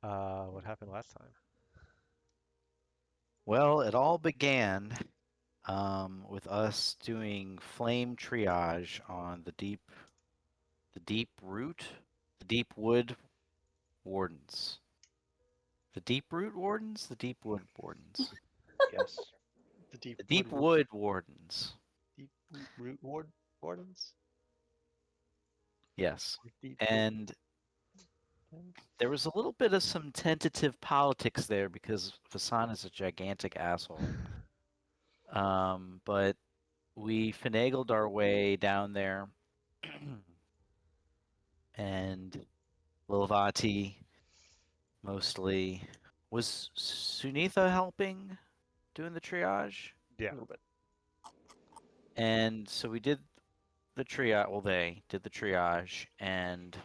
What happened last time? Well, it all began with us doing flame triage on the deep root, the deep wood wardens. The deep root wardens, the deep wood wardens. Yes. The deep The wood, deep wood wardens. deep root wardens. Yes. Deep And there was a little bit of some tentative politics there because Vasan is a gigantic asshole. But we finagled our way down there, and Lilavati mostly. Was Sunitha helping doing the triage? Yeah. a little bit. And so we did the triage. Well, they did the triage, and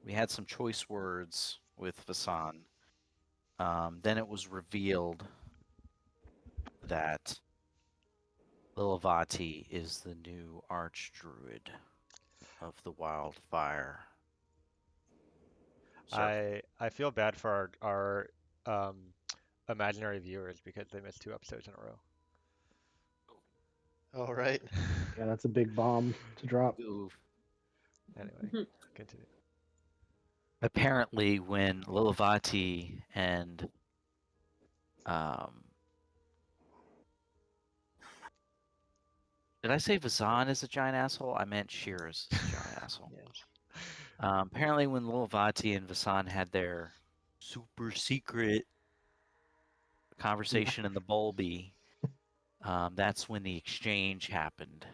we had some choice words with Vasan. Then it was revealed that Lilavati is the new archdruid of the wildfire circle. I feel bad for our imaginary viewers because they missed 2 episodes in a row. All right. Yeah, that's a big bomb to drop. Oof. Anyway, continue. Apparently, when Lilavati and um, did I say Vazan is a giant asshole? I meant Shears is a giant asshole. Yes. Apparently, when Lilavati and Vasan had their super secret conversation in the Bulby, that's when the exchange happened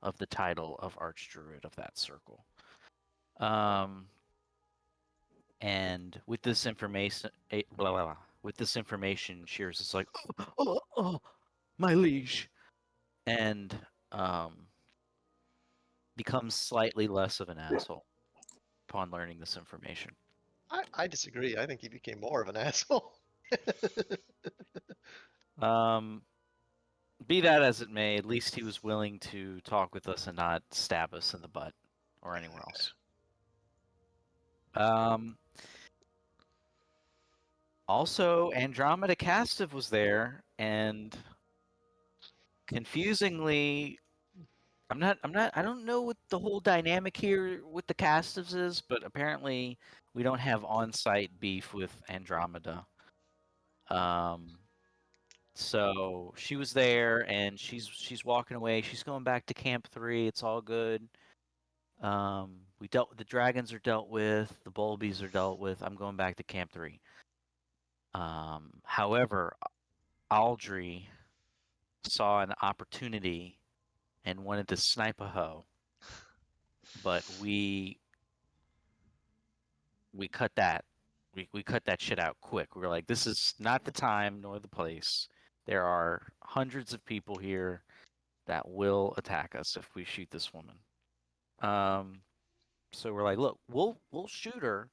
of the title of Archdruid of that circle. And with this information, blah, blah, blah, with this information, Shears is like, oh, my liege, and becomes slightly less of an asshole upon learning this information. I disagree. I think he became more of an asshole. Be that as it may, at least he was willing to talk with us and not stab us in the butt or anyone else. Also, Andromeda Castive was there, and confusingly, I don't know what the whole dynamic here with the Castives is, but apparently we don't have on-site beef with Andromeda. So she was there, and she's walking away. She's going back to Camp 3. It's all good. We dealt with the dragons are dealt with, the bulbies are dealt with. I'm going back to Camp 3. However, Aldry saw an opportunity and wanted to snipe a hoe, but we cut that. We cut that shit out quick. We were like, this is not the time nor the place. There are hundreds of people here that will attack us if we shoot this woman. So we're like, look, we'll shoot her,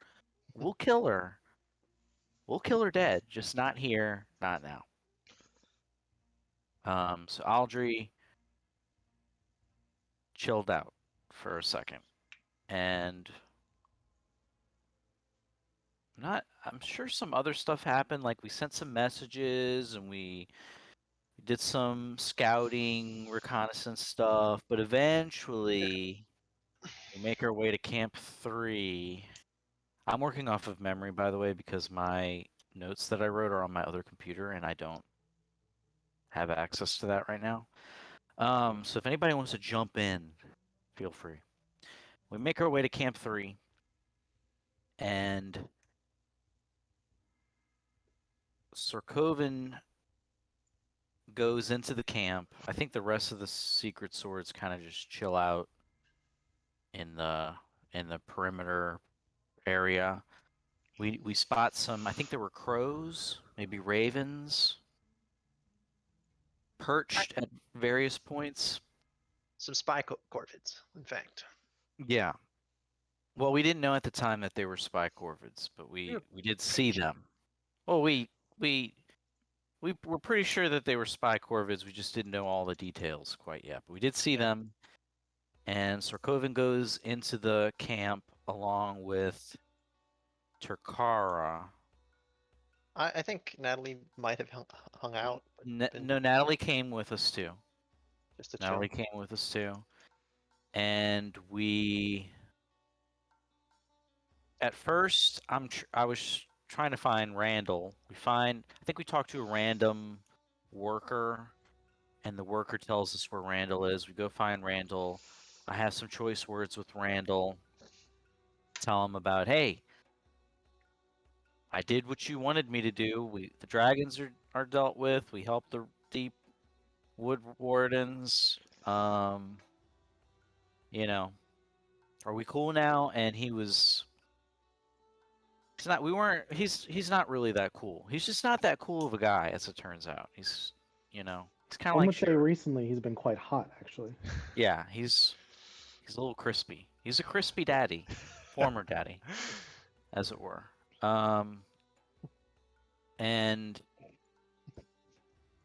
we'll kill her, we'll kill her dead, just not here, not now. So Aldry chilled out for a second, and I'm sure some other stuff happened. Like we sent some messages and we did some scouting, reconnaissance stuff, but eventually we make our way to Camp 3. I'm working off of memory, by the way, because my notes that I wrote are on my other computer and I don't have access to that right now. So if anybody wants to jump in, feel free. We make our way to Camp 3, and Sarkovan goes into the camp. I think the rest of the secret swords kind of just chill out in the perimeter area. We spot some. I think there were crows, maybe ravens, perched at various points. Some spy corvids, in fact. Yeah. Well, we didn't know at the time that they were spy corvids, but we did see them. Well, we were pretty sure that they were spy corvids. We just didn't know all the details quite yet. But we did see them. And Sarkovan goes into the camp along with Turkara. I think Natalie might have hung out, but been No, Natalie came with us too. just to chill. Natalie came with us too. And we, at first, I was trying to find Randall. I think we talked to a random worker, and the worker tells us where Randall is. We go find Randall. I have some choice words with Randall. Tell him about, hey, I did what you wanted me to do. The dragons are dealt with. We helped the deep wood wardens. You know, are we cool now? And he's not. We weren't. He's not really that cool. He's just not that cool of a guy, as it turns out. He's he's kind of One like would say recently he's been quite hot, actually. yeah. He's a little crispy. He's a crispy daddy, former daddy, as it were. And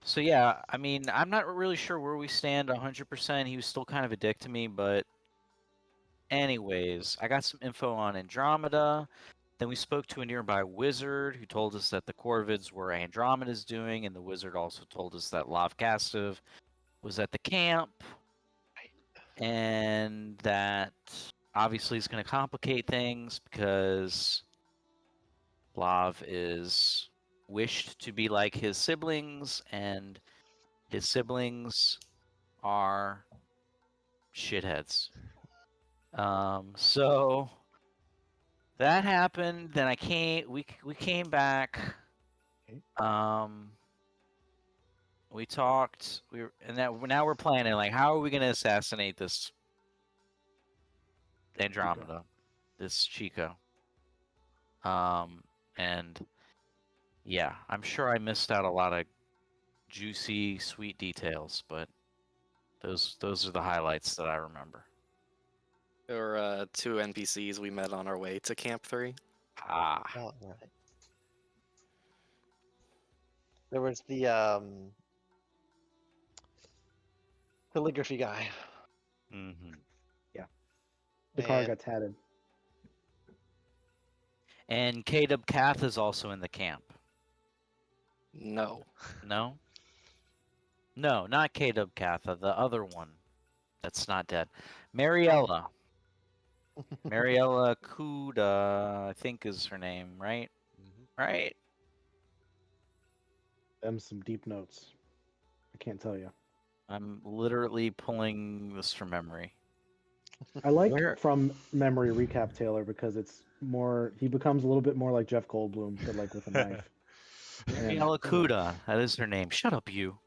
so yeah, I mean, I'm not really sure where we stand 100%. He was still kind of a dick to me, but anyways, I got some info on Andromeda. Then we spoke to a nearby wizard who told us that the Corvids were Andromeda's doing, and the wizard also told us that Lovecastive was at the camp, and that obviously is going to complicate things because Lav is wished to be like his siblings, and his siblings are shitheads. So that happened. Then we came back. We talked. And now we're planning, like, how are we gonna assassinate this Andromeda, this Chico? And yeah, I'm sure I missed out a lot of juicy, sweet details, but those are the highlights that I remember. There were 2 NPCs we met on our way to Camp 3. Ah, Oh, right. There was the calligraphy guy. mm-hmm. The car And got tatted. And K-Dub Kath is also in the camp. No. No? No, not K-Dub Katha, the other one that's not dead. Mariella. Mariella Kuda, I think is her name, right? Right? Them some deep notes. I can't tell you. I'm literally pulling this from memory. I like Where- from memory recap Taylor because it's more. He becomes a little bit more like Jeff Goldblum, but like with a knife. And, Mariella Kuda, that is her name. Shut up, you.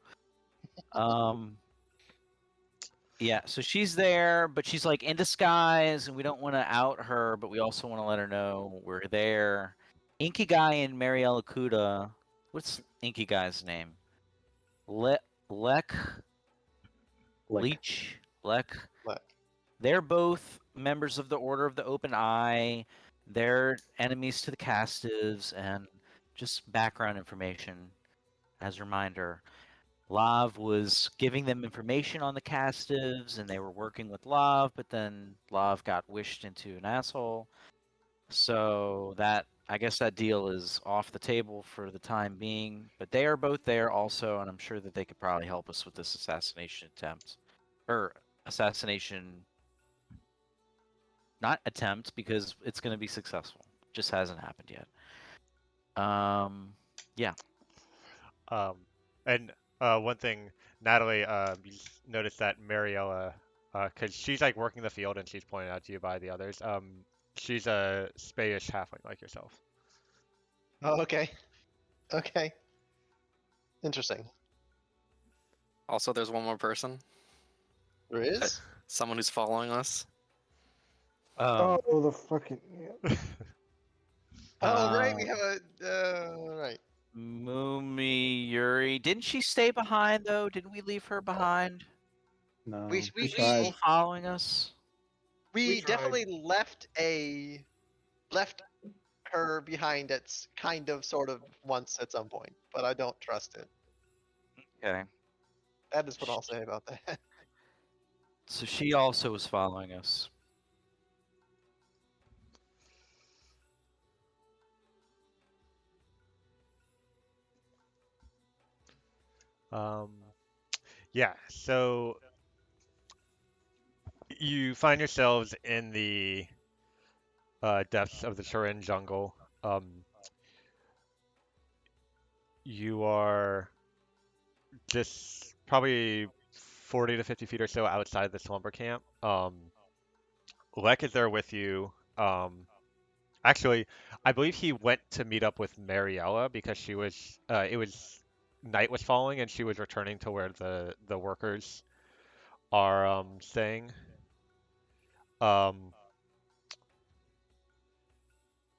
Yeah, so she's there, but she's like in disguise, and we don't want to out her, but we also want to let her know we're there. Inky Guy and Mariella Kuda. What's Inky Guy's name? Lek like, Leech Lek. Lek. They're both members of the Order of the Open Eye. They're enemies to the Castives, and just background information as a reminder. Lav was giving them information on the Castives, and they were working with Lav, but then Lav got wished into an asshole. So I guess that deal is off the table for the time being. But they are both there also, and I'm sure that they could probably help us with this assassination attempt. Or assassination, not attempt, because it's going to be successful. Just hasn't happened yet. Yeah. And one thing, Natalie, you noticed that Mariella, because she's like working the field and she's pointed out to you by the others. She's a Spanish halfling like yourself. Oh, okay. Okay. Interesting. Also, there's one more person. There is? Someone who's following us. oh, the fucking. Yeah. Oh, right. We have a. Right. Mumi Yuri. Didn't she stay behind though? Didn't we leave her behind? No, We- we- She's tried. still following us. We tried. definitely left her behind at kind of sort of once at some point, but I don't trust it. Okay. That is what I'll say about that. So she also was following us. Um, yeah, so you find yourselves in the depths of the Turin jungle. Um, you are just probably 40 to 50 feet or so outside the slumber camp. Lek is there with you. Actually, I believe he went to meet up with Mariella because it was night was falling and she was returning to where the workers are staying. Um,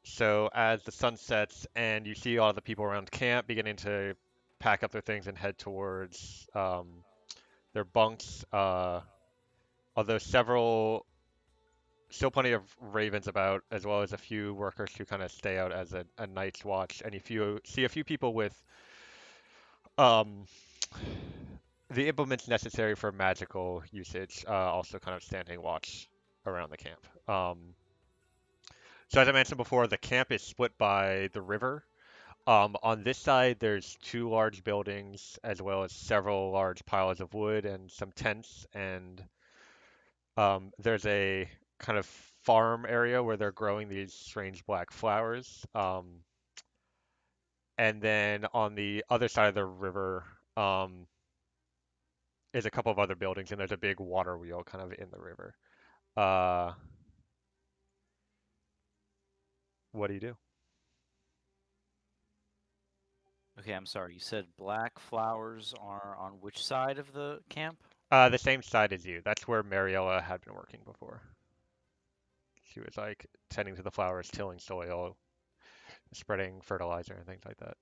so as the sun sets and you see all the people around camp beginning to pack up their things and head towards their bunks, although still plenty of ravens about, as well as a few workers who kind of stay out as a night's watch, and if you see a few people with um, the implements necessary for magical usage, also kind of standing watch around the camp. So as I mentioned before, the camp is split by the river. On this side, there's two large buildings, as well as several large piles of wood and some tents, and there's a kind of farm area where they're growing these strange black flowers. And then on the other side of the river is a couple of other buildings, and there's a big water wheel kind of in the river. Uh, what do you do? Okay, I'm sorry. You said black flowers are on which side of the camp? The same side as you. That's where Mariella had been working before. She was like tending to the flowers, tilling soil, spreading fertilizer, and things like that.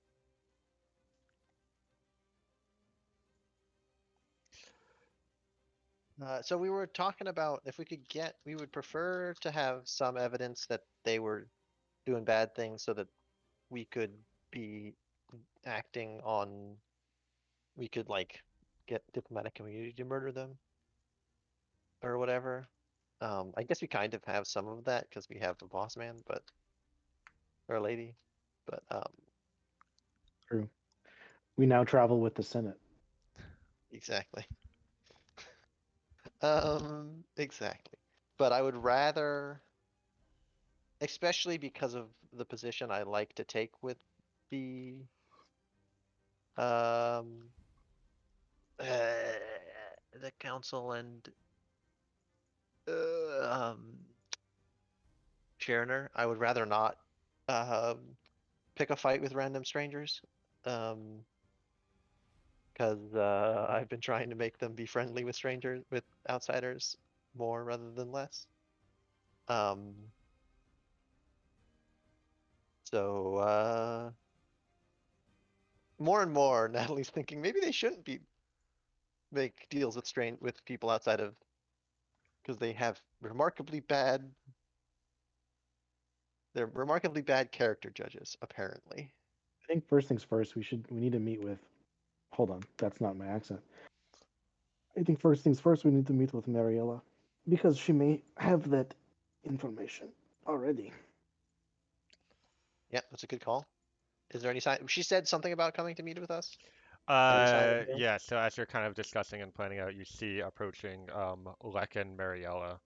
So we were talking about if we could get, we would prefer to have some evidence that they were doing bad things so that we could be acting on, we could like get diplomatic community to murder them or whatever. I guess we kind of have some of that because we have the boss man, but or lady, but True. We now travel with the Senate. exactly. Exactly. But I would rather, especially because of the position I like to take with the um the council and um Shariner, I would rather not pick a fight with random strangers. Um, because I've been trying to make them be friendly with strangers, with outsiders more rather than less. Um, so more and more, Natalie's thinking maybe they shouldn't be make deals with with people outside of because they have remarkably bad. They're remarkably bad character judges, apparently. I think first things first, we need to meet with. Hold on, that's not my accent. I think first things first, we need to meet with Mariella because she may have that information already. Yeah, that's a good call. Is there any sign? She said something about coming to meet with us. Any sign of her? Yeah, so as you're kind of discussing and planning out, you see approaching Lek and Mariella.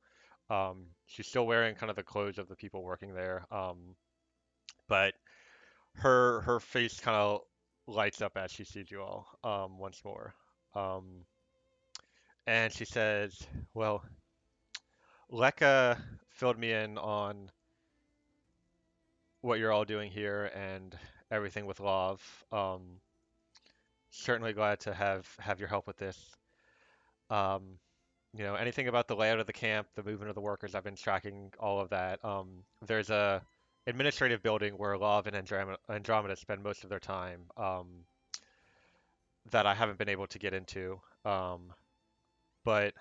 She's still wearing kind of the clothes of the people working there, but her face kind of lights up as she sees you all once more. Um, and she says, "Well, Leka filled me in on what you're all doing here and everything with Love. Certainly glad to have your help with this. Um, anything about the layout of the camp, the movement of the workers, I've been tracking all of that. There's a administrative building where Love and Andromeda spend most of their time that I haven't been able to get into. But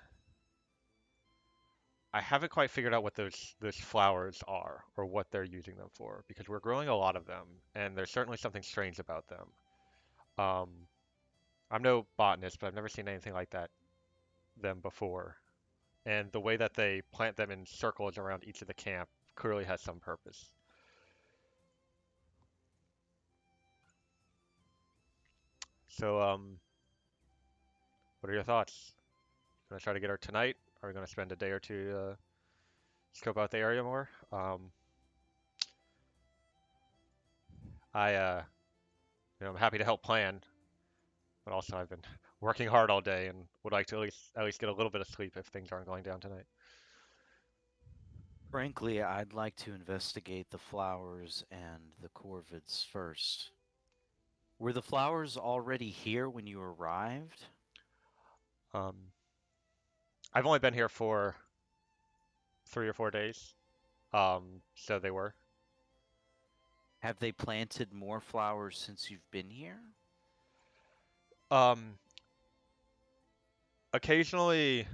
I haven't quite figured out what those flowers are or what they're using them for because we're growing a lot of them and there's certainly something strange about them. Um, I'm no botanist, but I've never seen anything like them before. And the way that they plant them in circles around each of the camp clearly has some purpose. So What are your thoughts? Gonna try to get her tonight? Are we gonna spend a day or two to scope out the area more? I'm happy to help plan, but also I've been working hard all day and would like to at least get a little bit of sleep if things aren't going down tonight. Frankly, I'd like to investigate the flowers and the corvids first. Were the flowers already here when you arrived? Um, I've only been here for 3 or 4 days, so they were. Have they planted more flowers since you've been here? Um, Occasionally,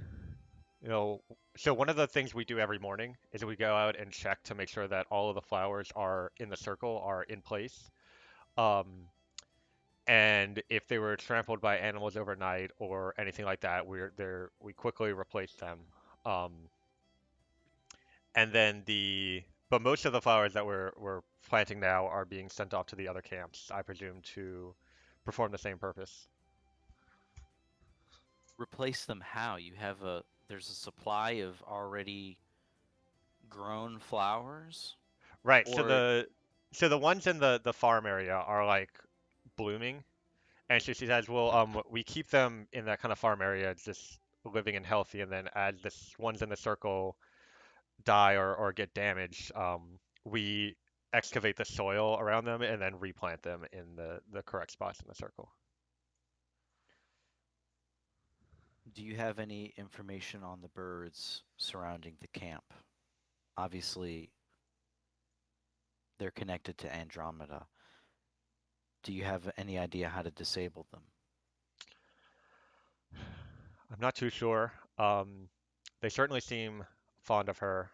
you know, so one of the things we do every morning is we go out and check to make sure that all of the flowers are in the circle are in place. Um, and if they were trampled by animals overnight or anything like that, we quickly replace them. Um, and then but most of the flowers that we're planting now are being sent off to the other camps, I presume, to perform the same purpose. Replace them how? There's a supply of already grown flowers? Right. So Or the ones in the farm area are like blooming, and so she says, well, we keep them in that kind of farm area, just living and healthy, and then as the ones in the circle die or get damaged, we excavate the soil around them and then replant them in the correct spots in the circle. do you have any information on the birds surrounding the camp? Obviously, they're connected to Andromeda. Do you have any idea how to disable them? I'm not too sure. They certainly seem fond of her.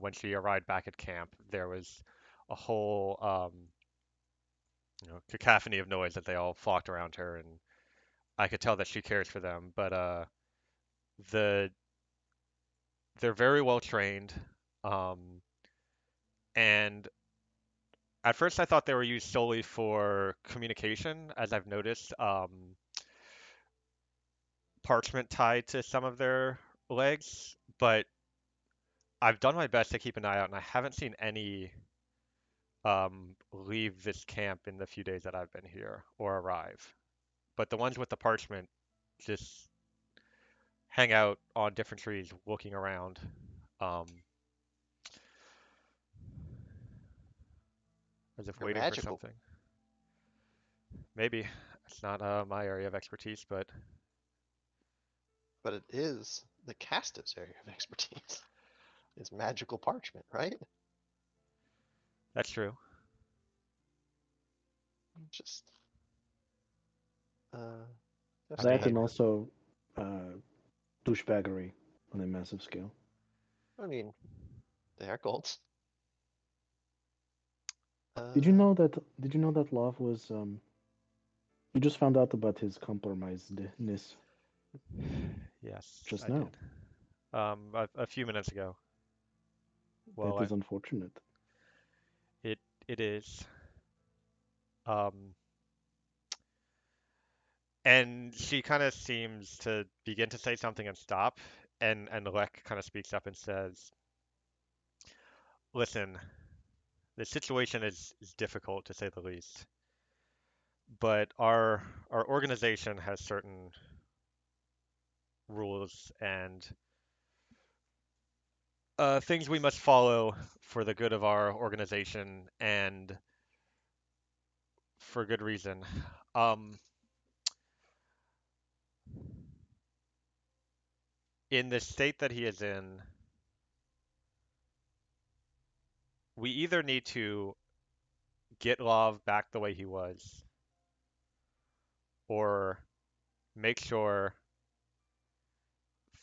When she arrived back at camp, there was a whole cacophony of noise that they all flocked around her, and I could tell that she cares for them. But the they're very well trained, um, and at first I thought they were used solely for communication, as I've noticed parchment tied to some of their legs, but I've done my best to keep an eye out, and I haven't seen any leave this camp in the few days that I've been here or arrive. But the ones with the parchment just hang out on different trees looking around. Um, as if They're waiting for magical, something. Maybe it's not my area of expertise, but but it is the caster's area of expertise. It's magical parchment, right? that's true. Just uh, just I That mean, and casual. also douchebaggery on a massive scale. I mean, they are golds. Did you Uh, know that? Did you know that Love was? You just found out about his compromisedness yes, just I now. did. A few minutes ago. Well, That is unfortunate. it it is. Um, and she kind of seems to begin to say something and stop, and Lek kind of speaks up and says, "Listen, the situation is difficult to say the least, but our organization has certain rules and things we must follow for the good of our organization and for good reason. Um, in the state that he is in, we either need to get Love back the way he was, or make sure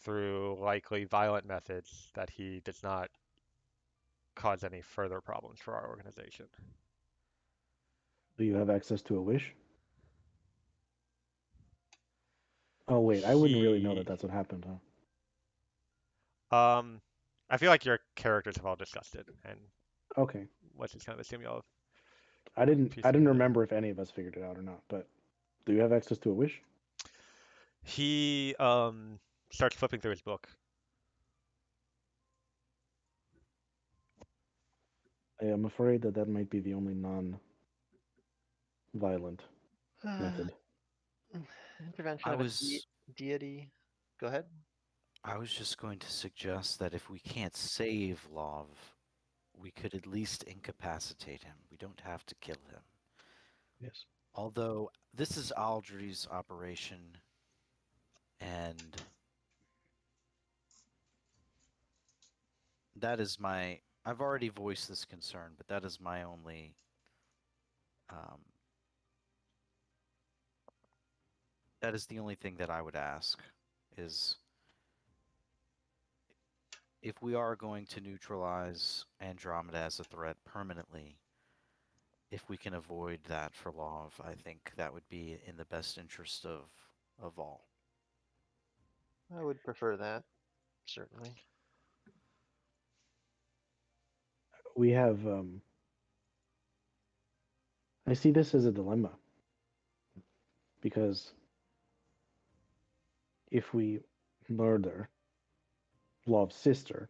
through likely violent methods that he does not cause any further problems for our organization." Do you have access to a wish? Oh wait, I wouldn't really know that He, that's what happened, huh? um, I feel like your characters have all discussed it, and Okay. let's just kind of assume y'all have I pieced it didn't together. remember if any of us figured it out or not, but do you have access to a wish? He starts flipping through his book. I am afraid that that might be the only non-violent method. Intervention I of a was deity. Go ahead. I was just going to suggest that if we can't save Lov, we could at least incapacitate him. We don't have to kill him. Yes. Although this is Aldry's operation, and that is my. I've already voiced this concern, but that is my only. That is the only thing that I would ask, is if we are going to neutralize Andromeda as a threat permanently, if we can avoid that for Lov, I think that would be in the best interest of all. I would prefer that, certainly. We have. I see this as a dilemma because if we murder Lov's sister,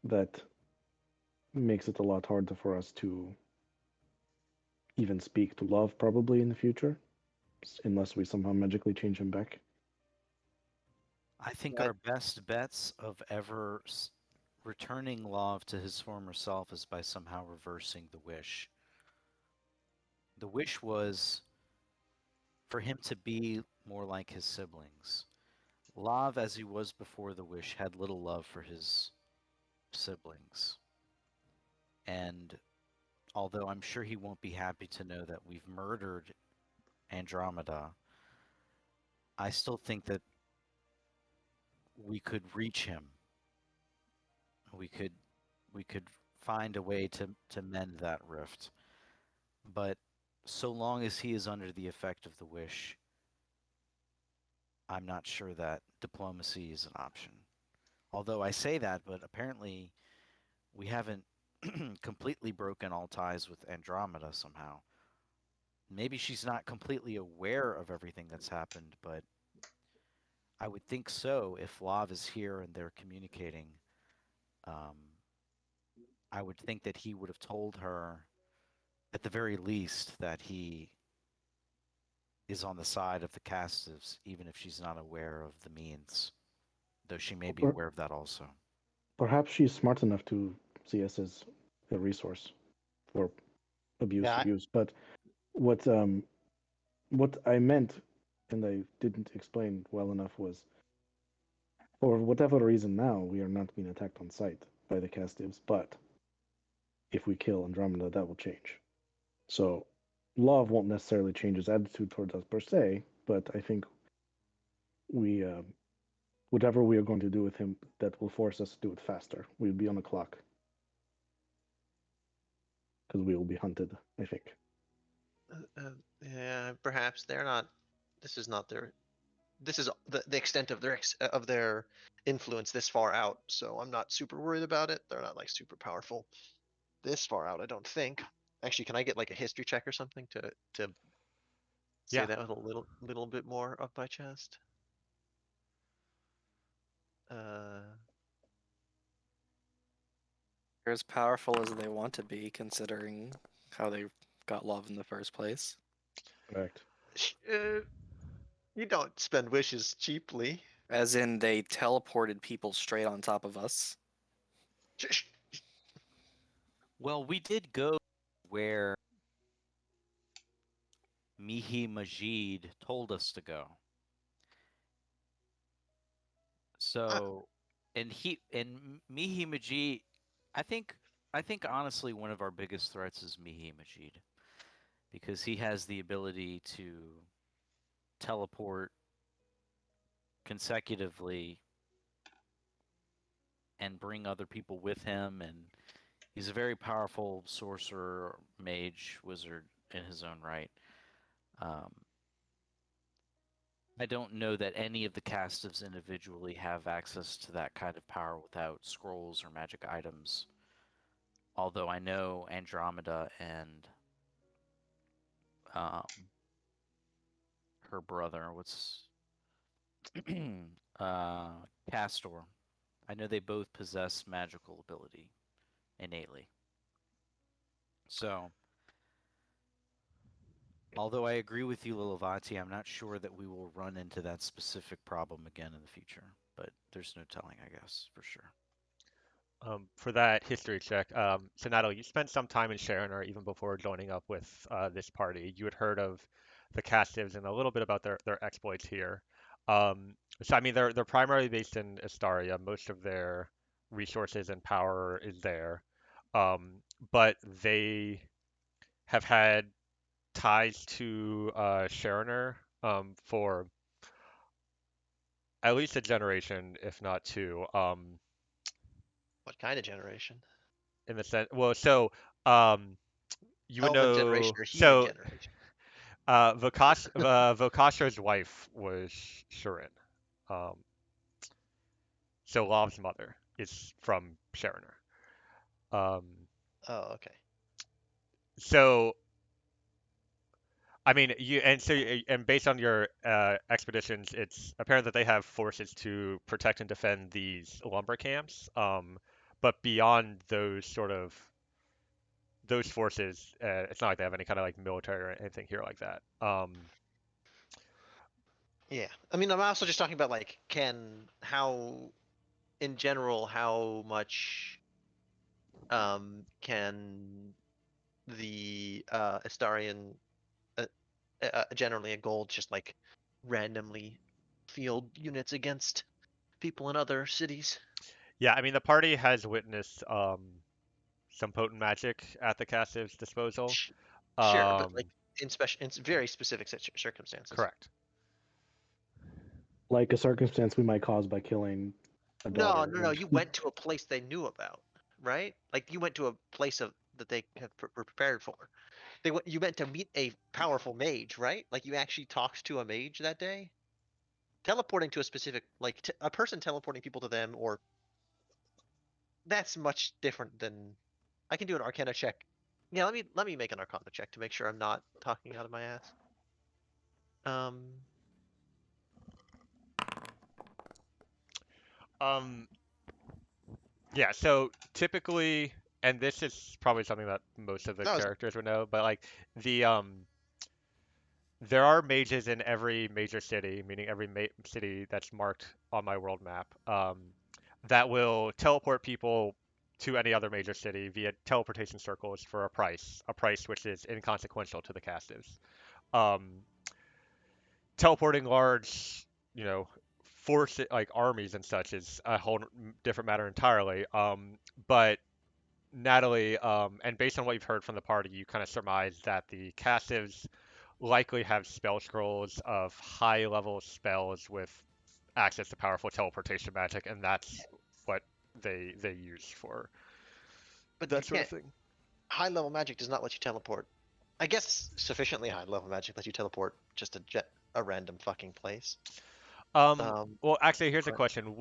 that makes it a lot harder for us to even speak to Love probably in the future, unless we somehow magically change him back. I think I- our best bets of ever returning Lov to his former self is by somehow reversing the wish. The wish was for him to be more like his siblings. Lov, as he was before the wish, had little love for his siblings. And although I'm sure he won't be happy to know that we've murdered Andromeda, I still think that we could reach him. We could find a way to mend that rift. But so long as he is under the effect of the wish, I'm not sure that diplomacy is an option. Although I say that, but apparently we haven't completely broken all ties with Andromeda somehow. Maybe she's not completely aware of everything that's happened, but I would think so if Lav is here and they're communicating. Um, I would think that he would have told her, at the very least, that he is on the side of the castives, even if she's not aware of the means, though she may be Or aware of that also. perhaps she's smart enough to see us as a resource for abuse Yeah, use. But what what I meant, and I didn't explain well enough, was for whatever reason now we are not being attacked on sight by the castives, but if we kill Andromeda, that will change. So Love won't necessarily change his attitude towards us per se, but I think we whatever we are going to do with him, that will force us to do it faster. We'll be on a clock because we will be hunted, I think. yeah, perhaps they're not. This is not their. This is the extent of their influence this far out. So I'm not super worried about it. They're not like super powerful this far out. I don't think. Actually, can I get like a history check or something to say Yeah. that with a little bit more of my chest? Uh, They're as powerful as they want to be, considering how they got love in the first place. Correct. you don't spend wishes cheaply. As in, they teleported people straight on top of us. Well, we did go where Mihi Majid told us to go. So, and Mihi Majid, I think honestly one of our biggest threats is Mihi Majid, because he has the ability to teleport consecutively and bring other people with him, and he's a very powerful sorcerer, mage, wizard in his own right. Um, I don't know that any of the castives individually have access to that kind of power without scrolls or magic items. Although I know Andromeda and um, her brother. What's Castor. I know they both possess magical ability innately. So, although I agree with you, Lilavati, I'm not sure that we will run into that specific problem again in the future. But there's no telling, I guess, for sure. For that history check, so Natalie, you spent some time in Sharon, even before joining up with this party. You had heard of the Castives and a little bit about their exploits here. So I mean, they're primarily based in Astaria. Most of their resources and power is there, um, but they have had ties to Sharoner for at least a generation, if not two. What kind of generation? In the sense, well, so um, you would Elven generation know. or human So generation? Vokasha's wife was Shirin. Um, so Lav's mother is from Sharoner. Um, Oh, okay. so I mean, and based on your expeditions, it's apparent that they have forces to protect and defend these lumber camps. But beyond those forces, it's not like they have any kind of like military or anything here like that. Yeah. I mean, I'm also just talking about like in general, how much can the Astarian generally a gold just like randomly field units against people in other cities? Yeah, I mean the party has witnessed some potent magic at the Castive's disposal. Sh- Sure, but like Um, in very specific circumstances. correct. Like a circumstance we might cause by killing a No, daughter no, no. You eventually. went to a place they knew about, right? Like you went to a place that they were prepared for. You meant to meet a powerful mage, right? Like you actually talked to a mage that day. Teleporting to a specific, like a person teleporting people to them, or that's much different than. I can do an Arcana check. Yeah, let me make an Arcana check to make sure I'm not talking out of my ass. Um, Um, yeah, so typically, and this is probably something that most of the that was characters would know, but like the there are mages in every major city, meaning every ma city that's marked on my world map, that will teleport people to any other major city via teleportation circles for a price which is inconsequential to the castives. Um, teleporting large, you know, force like armies and such is a whole different matter entirely. But Natalie, and based on what you've heard from the party, you kind of surmise that the castives likely have spell scrolls of high level spells with access to powerful teleportation magic, and that's what they use for but you that sort of can't. thing. High level magic does not let you teleport. I guess sufficiently high level magic lets you teleport just a random fucking place. Well, actually, here's a But question.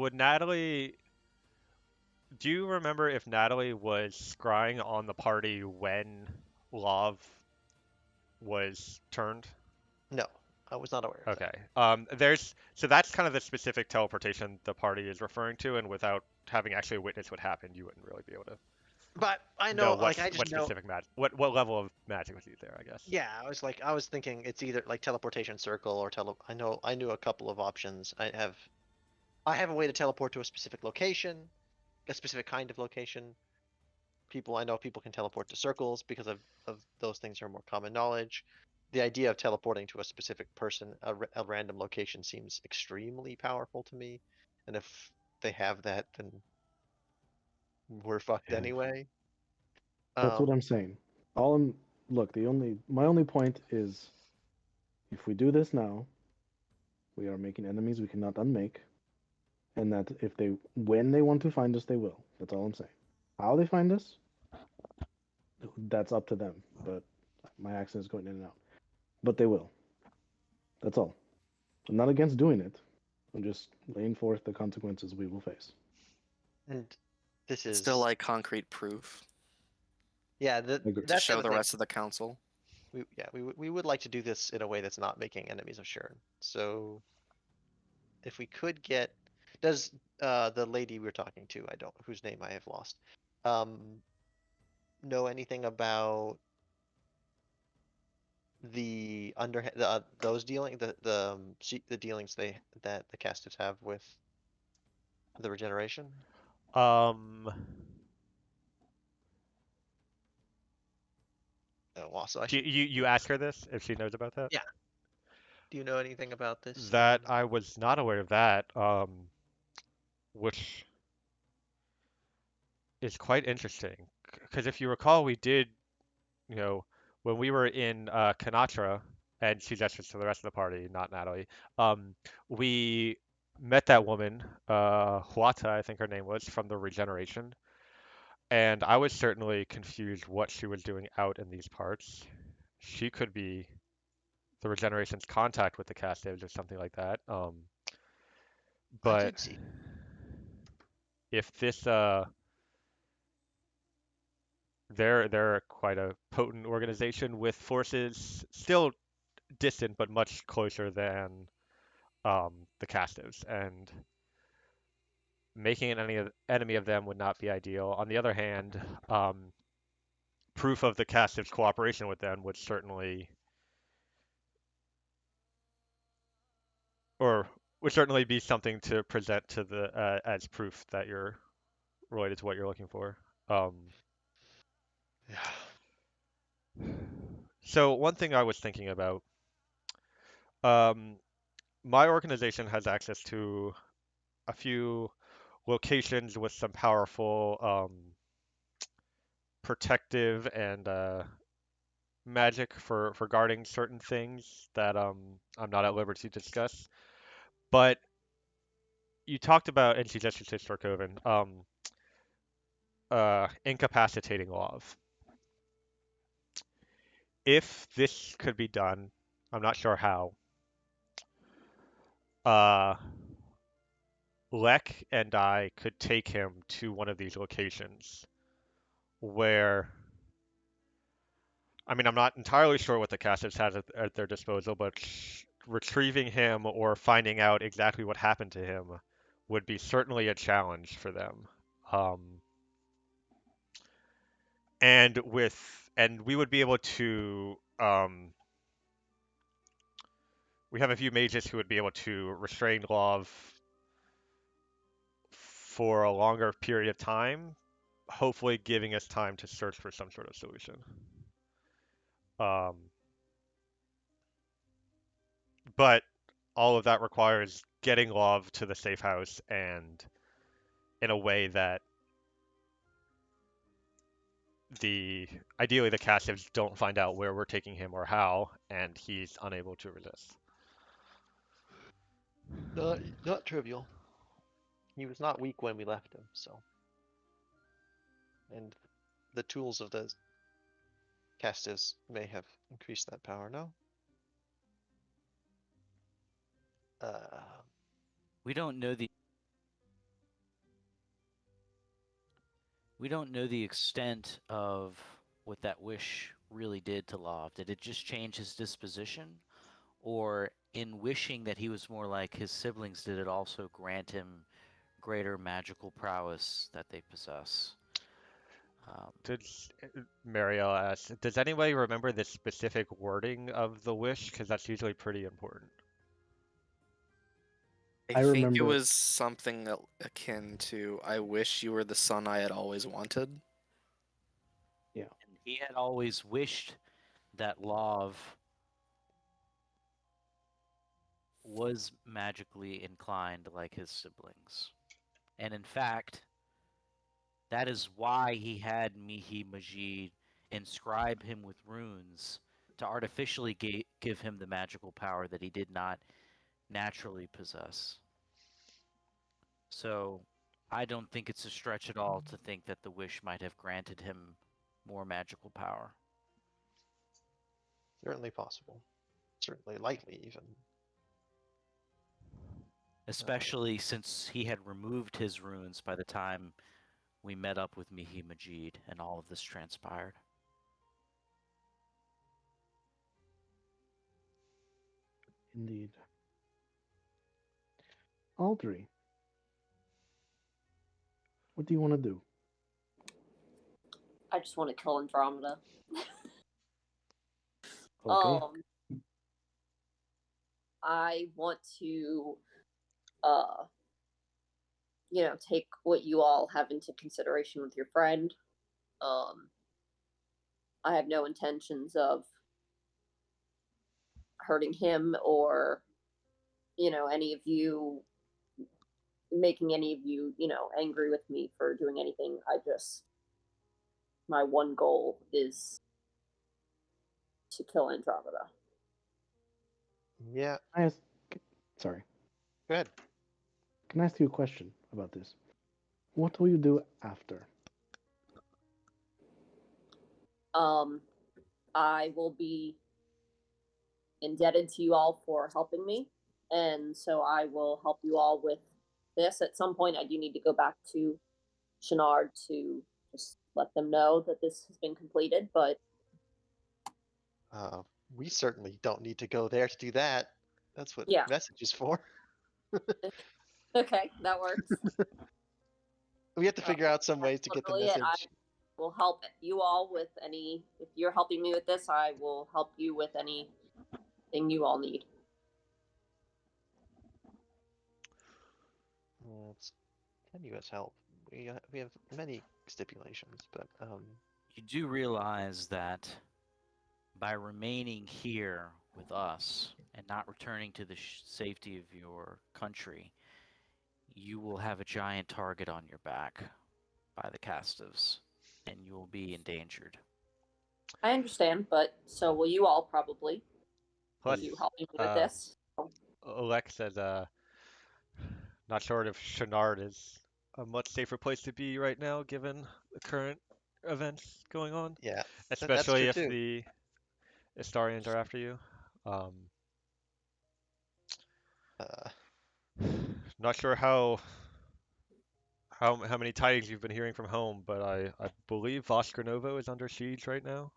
Do you remember if Natalie was scrying on the party when Love was turned? no, I was not aware of that. Okay. So that's kind of the specific teleportation the party is referring to, and without having actually witnessed what happened, you wouldn't really be able to But I know know, like, I just what know. specific magic, what level of magic was used there, I guess. Yeah, I was thinking it's either like teleportation circle or I knew a couple of options. I have a way to teleport to a specific location, a specific kind of location. I know people can teleport to circles because of those things are more common knowledge. The idea of teleporting to a specific person, a random location seems extremely powerful to me. And if they have that, then we're fucked Yeah, anyway. that's what I'm Um, saying. All I'm look. My only point is, if we do this now, we are making enemies we cannot unmake, and that if they when they want to find us, they will. That's all I'm saying. How they find us, that's up to them. But my accent is going in and out. But they will. That's all. I'm not against doing it. I'm just laying forth the consequences we will face. and this Still is like concrete proof yeah. Agree. to That's the show other the thing. rest of the council. we would like to do this in a way that's not making enemies of Sharon. So if we could get, does the lady we're talking to, I don't, whose name I have lost, um, know anything about the underhand those dealing the dealings that the casters have with the regeneration? Um, Oh, also I do should. you ask her this if she knows about that? Yeah. Do you know anything about this? That I was not aware of that. Which is quite interesting because if you recall, we did, you know, when we were in Kanatra, and she gestures to the rest of the party, not Natalie. We met that woman, Huata, I think her name was, from the regeneration, and I was certainly confused what she was doing out in these parts. She could be the regeneration's contact with the Castives or something like that. I But did see. if this they're quite a potent organization with forces still distant but much closer than the Castives, and making an enemy of them would not be ideal. On the other hand, proof of the Castives' cooperation with them would certainly, or would certainly be something to present to the as proof that you're related to what you're looking for. Um, Yeah. so one thing I was thinking about, um, my organization has access to a few locations with some powerful protective and magic for guarding certain things that I'm not at liberty to discuss. But you talked about, and she just said Storkoven, incapacitating love. If this could be done, I'm not sure how. Uh, Lek and I could take him to one of these locations where, I mean, I'm not entirely sure what the Cassids has at their disposal, but retrieving him or finding out exactly what happened to him would be certainly a challenge for them. Um, and we would be able to we have a few mages who would be able to restrain Love for a longer period of time, hopefully giving us time to search for some sort of solution. Um, but all of that requires getting Love to the safe house and in a way that the ideally the Castives don't find out where we're taking him or how, and he's unable to resist. Not trivial. He was not weak when we left him, so. And the tools of the Castis may have increased that power, no? Uh, We don't know the extent of what that wish really did to Lov. Did it just change his disposition? Or in wishing that he was more like his siblings, did it also grant him greater magical prowess that they possess? Does Mariel ask, does anybody remember the specific wording of the wish? Because that's usually pretty important. I I think it remember. was something akin to "I wish you were the son I had always wanted." Yeah. And he had always wished that Lov was magically inclined like his siblings. And in fact, that is why he had Mihi Majid inscribe him with runes to artificially give him the magical power that he did not naturally possess. So I don't think it's a stretch at all to think that the wish might have granted him more magical power. certainly possible. Certainly likely, even. Especially since he had removed his runes by the time we met up with Mihi Majid and all of this transpired. Indeed. Aldry, what do you want to do? I just want to kill Andromeda. Okay. I want to, uh, take what you all have into consideration with your friend. I have no intentions of hurting him or, any of you, making any of you, angry with me for doing anything. My one goal is to kill Andromeda. Yeah, I ask, sorry. go ahead. Can I ask you a question about this? What will you do after? I will be indebted to you all for helping me, and so I will help you all with this. At some point, I do need to go back to Chenard to just let them know that this has been completed, but We certainly don't need to go there to do that. That's what yeah, message is for. okay, that works. We have to figure out some ways to That's get the literally it. I message. will help you all with any. If you're helping me with this, I will help you with anything you all need. It's tenuous help. We have many stipulations, but You do realize that by remaining here with us and not returning to the safety of your country, you will have a giant target on your back by the Castivs, and you will be endangered. I understand, but so will you all probably. Plus, You helping me with uh, this? Lex said, not sure if Chenard is a much safer place to be right now, given the current events going on, yeah, that's especially true if too. the Astarians are after you. Um, Uh, Not sure how many tidings you've been hearing from home, but I believe Voskronovo is under siege right now.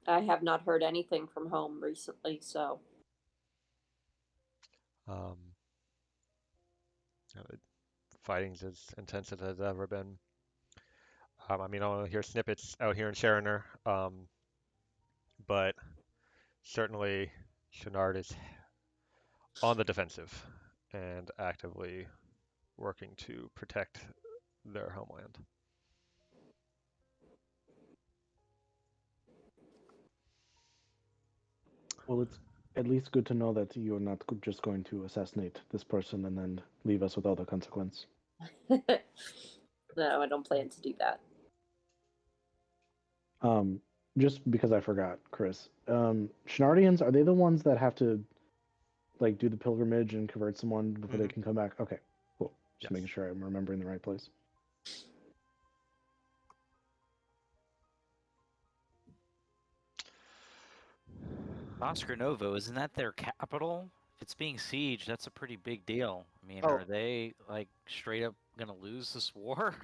I have not heard anything from home recently, so Um, the fighting's as intense as it's ever been. I mean, I'll hear snippets out here in Sharoner, but certainly Chenard is on the defensive and actively working to protect their homeland. Well, it's at least good to know that you're not just going to assassinate this person and then leave us without a consequence. no, I don't plan to do that. Just because I forgot, Chris. Shenardians, are they the ones that have to like do the pilgrimage and convert someone before they Mhm. can come back? Okay, cool. Just Yes. making sure I'm remembering the right place. Novo, isn't that their capital? If it's being sieged, that's a pretty big deal. I mean, Oh. are they like straight up gonna lose this war?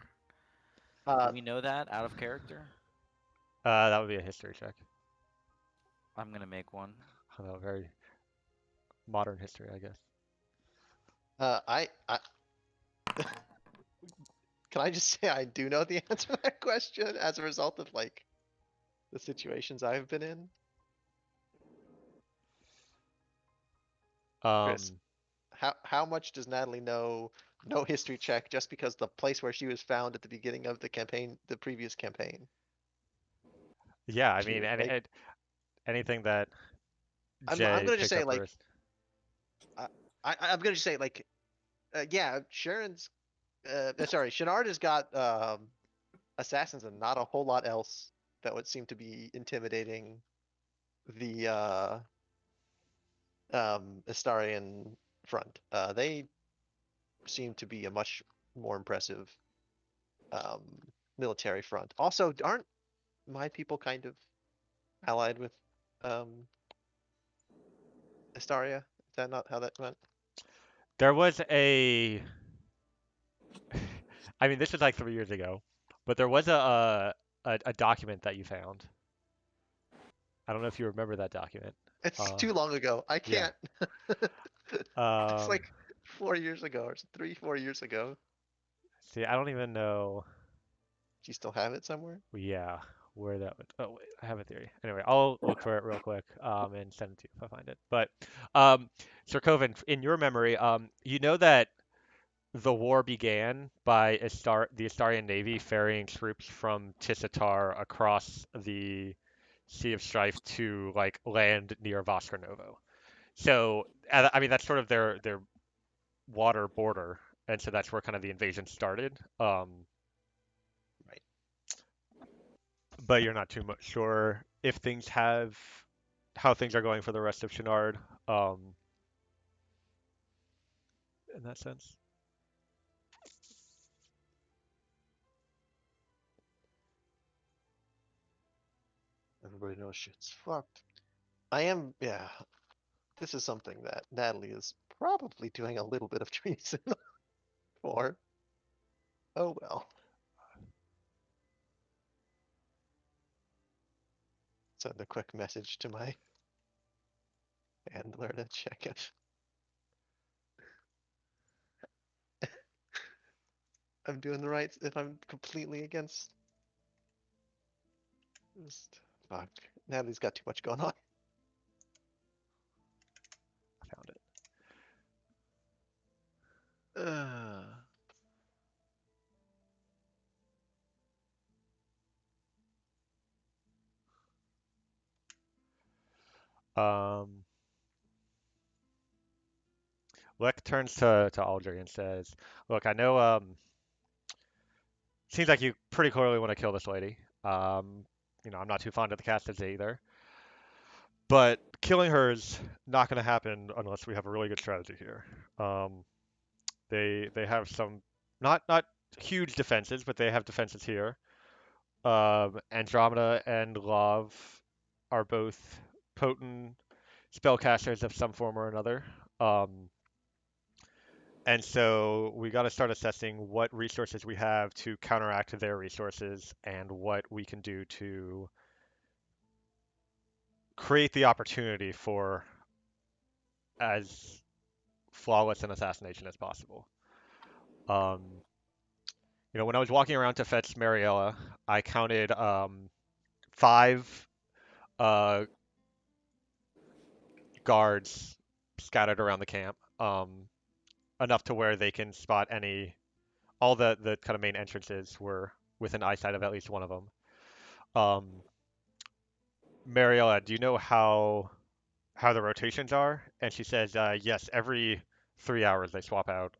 uh, Do we know that out of character? That would be a history check. I'm gonna make one. Very modern history, I guess. I can I just say I do know the answer to that question as a result of like the situations I've been in. Chris, Um, how much does Natalie know? No history check just because the place where she was found at the beginning of the campaign, the previous campaign. yeah, I She mean, was like, anything that I'm Jay gonna just picked say up like first. I'm gonna just say like yeah, Sharon's sorry, Shenard has got assassins and not a whole lot else that would seem to be intimidating the Astarian front. They seem to be a much more impressive um, military front. Also, aren't my people kind of allied with um, Astaria? Is that not how that went? There was I mean, this was like 3 years ago, but there was a document that you found I don't know if you remember that document. It's too long ago. I yeah. can't. It's Um, like 4 years ago or 3, 4 years ago. see, I don't even know. Do you still have it somewhere? Yeah, where that would. Oh wait, I have a theory. Anyway, I'll look for it real quick, and send it to you if I find it. But, Sir Coven, in your memory, you know that the war began by the Astarian Navy ferrying troops from Tissitar across the Sea of Strife to like land near Novo. So, I mean, that's sort of their water border, and so that's where kind of the invasion started. Right. But you're not too much sure if things have how things are going for the rest of Chenard, in that sense. Everybody knows shit's fucked. I am, yeah. This is something that Natalie is probably doing a little bit of treason for. Oh well. Send a quick message to my handler to check if I'm doing the right, if I'm completely against this. Fuck. Natalie's got too much going on. I found it. Lek turns to Aldry and says, "Look, I know. Seems like you pretty clearly want to kill this lady. I'm not too fond of the Castas either, but killing her is not going to happen unless we have a really good strategy here. Um, they have some not huge defenses, but they have defenses here. Andromeda and Love are both potent spellcasters of some form or another. Um, and so we got to start assessing what resources we have to counteract their resources and what we can do to create the opportunity for as flawless an assassination as possible. Um, when I was walking around to fetch Mariella, I counted five uh, guards scattered around the camp, enough to where they can spot all the kind of main entrances were within eyesight of at least one of them. Mariella, do you know how the rotations are? And she says, yes, every 3 hours they swap out,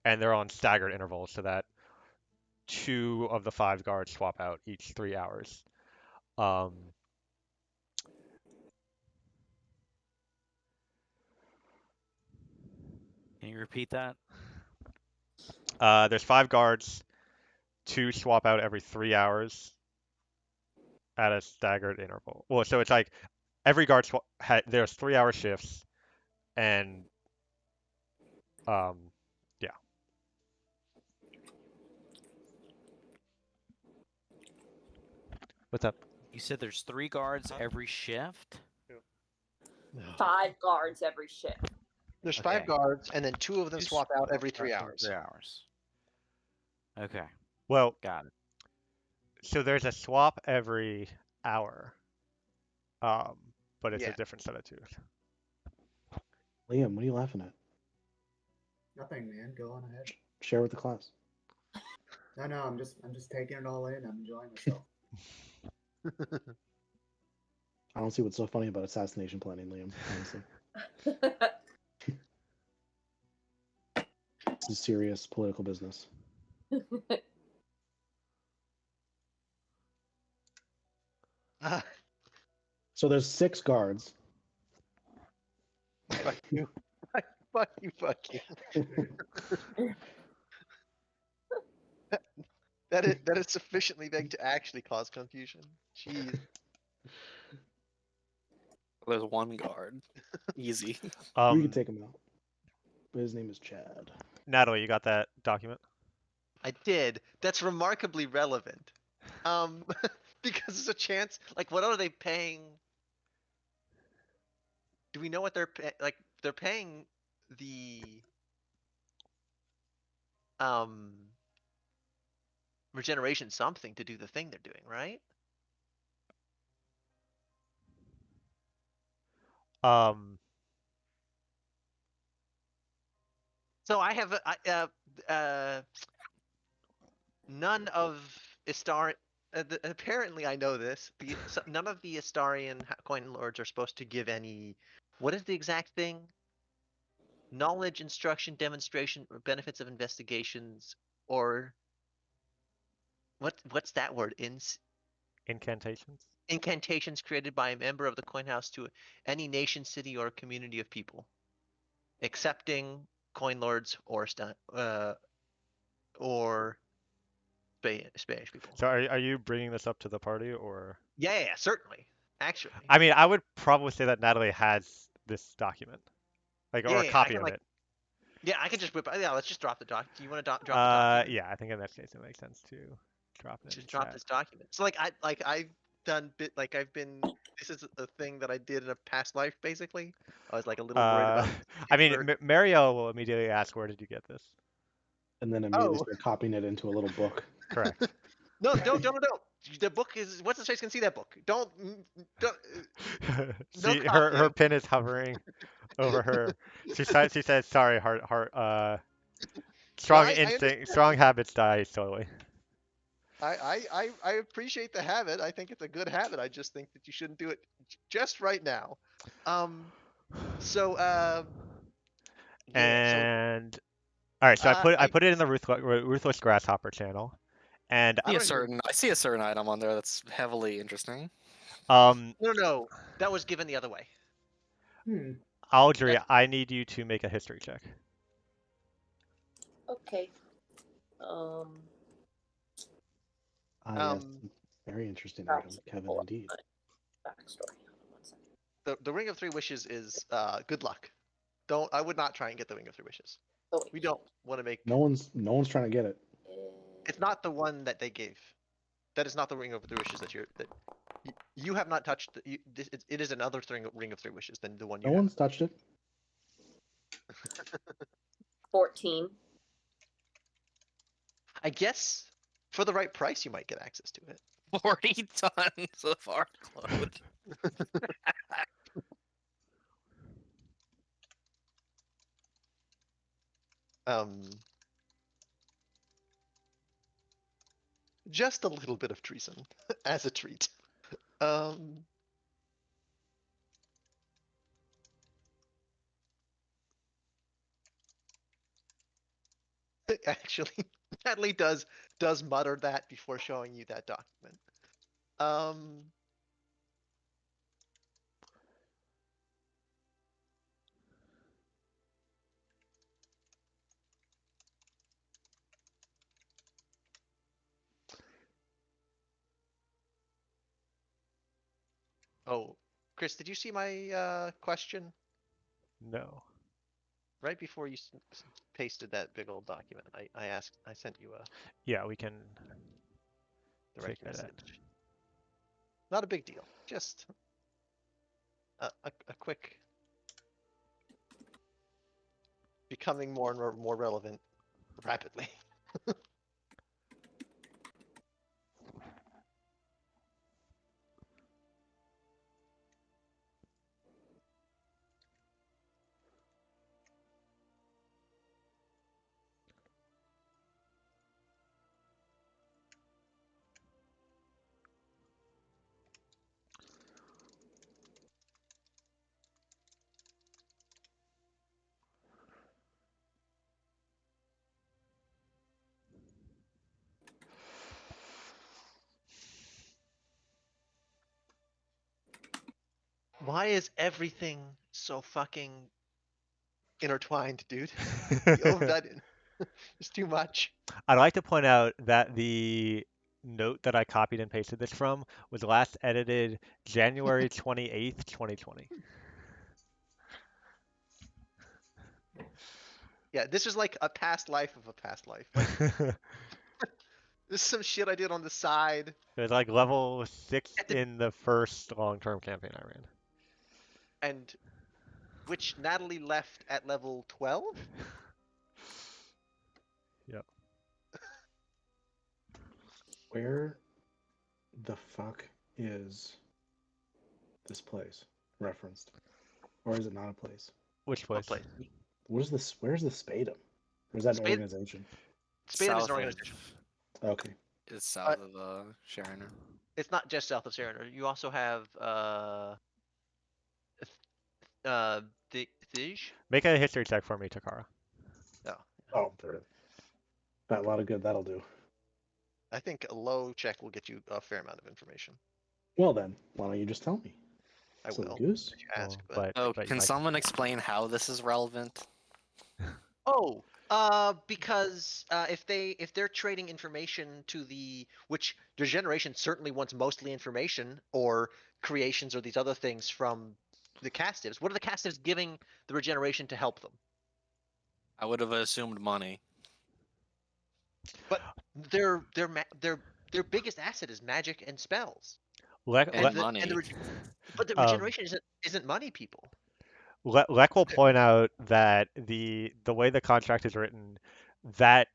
and they're on staggered intervals so that two of the five guards swap out each 3 hours. Um, Can you repeat that? there's five guards, two swap out every 3 hours at a staggered interval. Well, so it's like every there's 3 hour shifts, and yeah. What's up? You said there's 3 guards every shift? 5 guards every shift. There's Okay. 5 guards, and then 2 of them Two swap out every Every 3 hours. 3 hours. Okay, Well, got it. so there's a swap every hour, but it's a Yeah. different set of twos. Liam, what are you laughing at? Nothing, man. Go on ahead. Share with the class. No, I'm just taking it all in. I'm enjoying myself. I don't see what's so funny about assassination planning, Liam, honestly. This is serious political business. So there's 6 guards. Fuck you. Fuck you, fuck you. That is sufficiently vague to actually cause confusion. Jeez. There's one guard. Easy. We can take him out. But his name is Chad. Natalie, you got that document? I did. That's remarkably relevant. Because there's a chance, like, what are they paying we know what they're like? They're paying the regeneration something to do the thing they're doing, right? Um, So I have none of Istar. Apparently, I know this. None of the Istarian coin lords are supposed to give any. What is the exact thing? Knowledge, instruction, demonstration, or benefits of investigations, or what's that word? incantations. Incantations created by a member of the coin house to any nation, city, or community of people, excepting coin lords or Spanish people. So are you bringing this up to the party or? Yeah, certainly. Actually, I mean, I would probably say that Natalie has this document, like, or a yeah, I copy can of like, it. yeah, I can just whip. Yeah, let's just drop the doc. Do you want to drop the document? Yeah, I think in that case it makes sense to drop it in Just the drop chat. this document. So I've done like I've been. This is a thing that I did in a past life. Basically, I was like a little worried about. I mean, Word. Mario will immediately ask, "Where did you get this?" And then immediately Oh start copying it into a little book. Correct. no! Don't! The book is. What's the face can see that book? Don't. No See, her copying. pin is hovering over her. She says, "Sorry, No, strong I instinct, understand. strong habits die slowly." I appreciate the habit. I think it's a good habit. I just think that you shouldn't do it just right now. So yeah. So And all right, so I I put it in the ruthless grasshopper channel, and I don't even. I see a certain item on there that's heavily interesting. um, No. That was given the other way. Hmm. Audrey, That I need you to make a history check. Okay. Yes, very interesting item, Kevin, Pull up indeed. my backstory. Hold on 1 second. the Ring of Three Wishes is good luck. I would not try and get the Ring of Three Wishes. Oh, wait. We don't want to make. No one's trying to get it. It's not the one that they gave. That is not the Ring of Three Wishes that you have not touched. It is another Ring of Three Wishes than the one you No have. one's touched it. 14. I guess for the right price, you might get access to it. 40 tons of art load. Just a little bit of treason as a treat. Um, actually, Natalie does mutter that before showing you that document. Oh, Chris, did you see my question No. right before you pasted that big old document? I sent you a Yeah, we can direct check that out. message. Not a big deal. Just a quick becoming more and more relevant rapidly. Why is everything so fucking intertwined, dude? That it's too much. I'd like to point out that the note that I copied and pasted this from was last edited January 28th, 2020. Yeah, this is like a past life of a past life. Like this is some shit I did on the side. It was like level 6 At the in the first long-term campaign I ran. and which Natalie left at level 12. Yep. Where the fuck is this place referenced? Or is it not a place? Which What place? place? Where's this? Where's the Spadum? Or is that an Spade- organization? Spadum is South an organization. Okay. Is south of Sharon. It's not just south of Serener. You also have Thij. Make a history check for me, Takara. Oh, there. A lot of good that'll do. I think a low check will get you a fair amount of information. Well then, why don't you just tell me? I Silly will goose. if you ask. Well, Oh, but you can might- someone explain how this is relevant? Because if they're trading information to the generation certainly wants mostly information or creations or these other things from the castives. What are the castives giving the regeneration to help them? I would have assumed money. But their biggest asset is magic and spells. Lek, And Lek, money. But the Um, regeneration isn't money, people. Lek will point out that the way the contract is written, that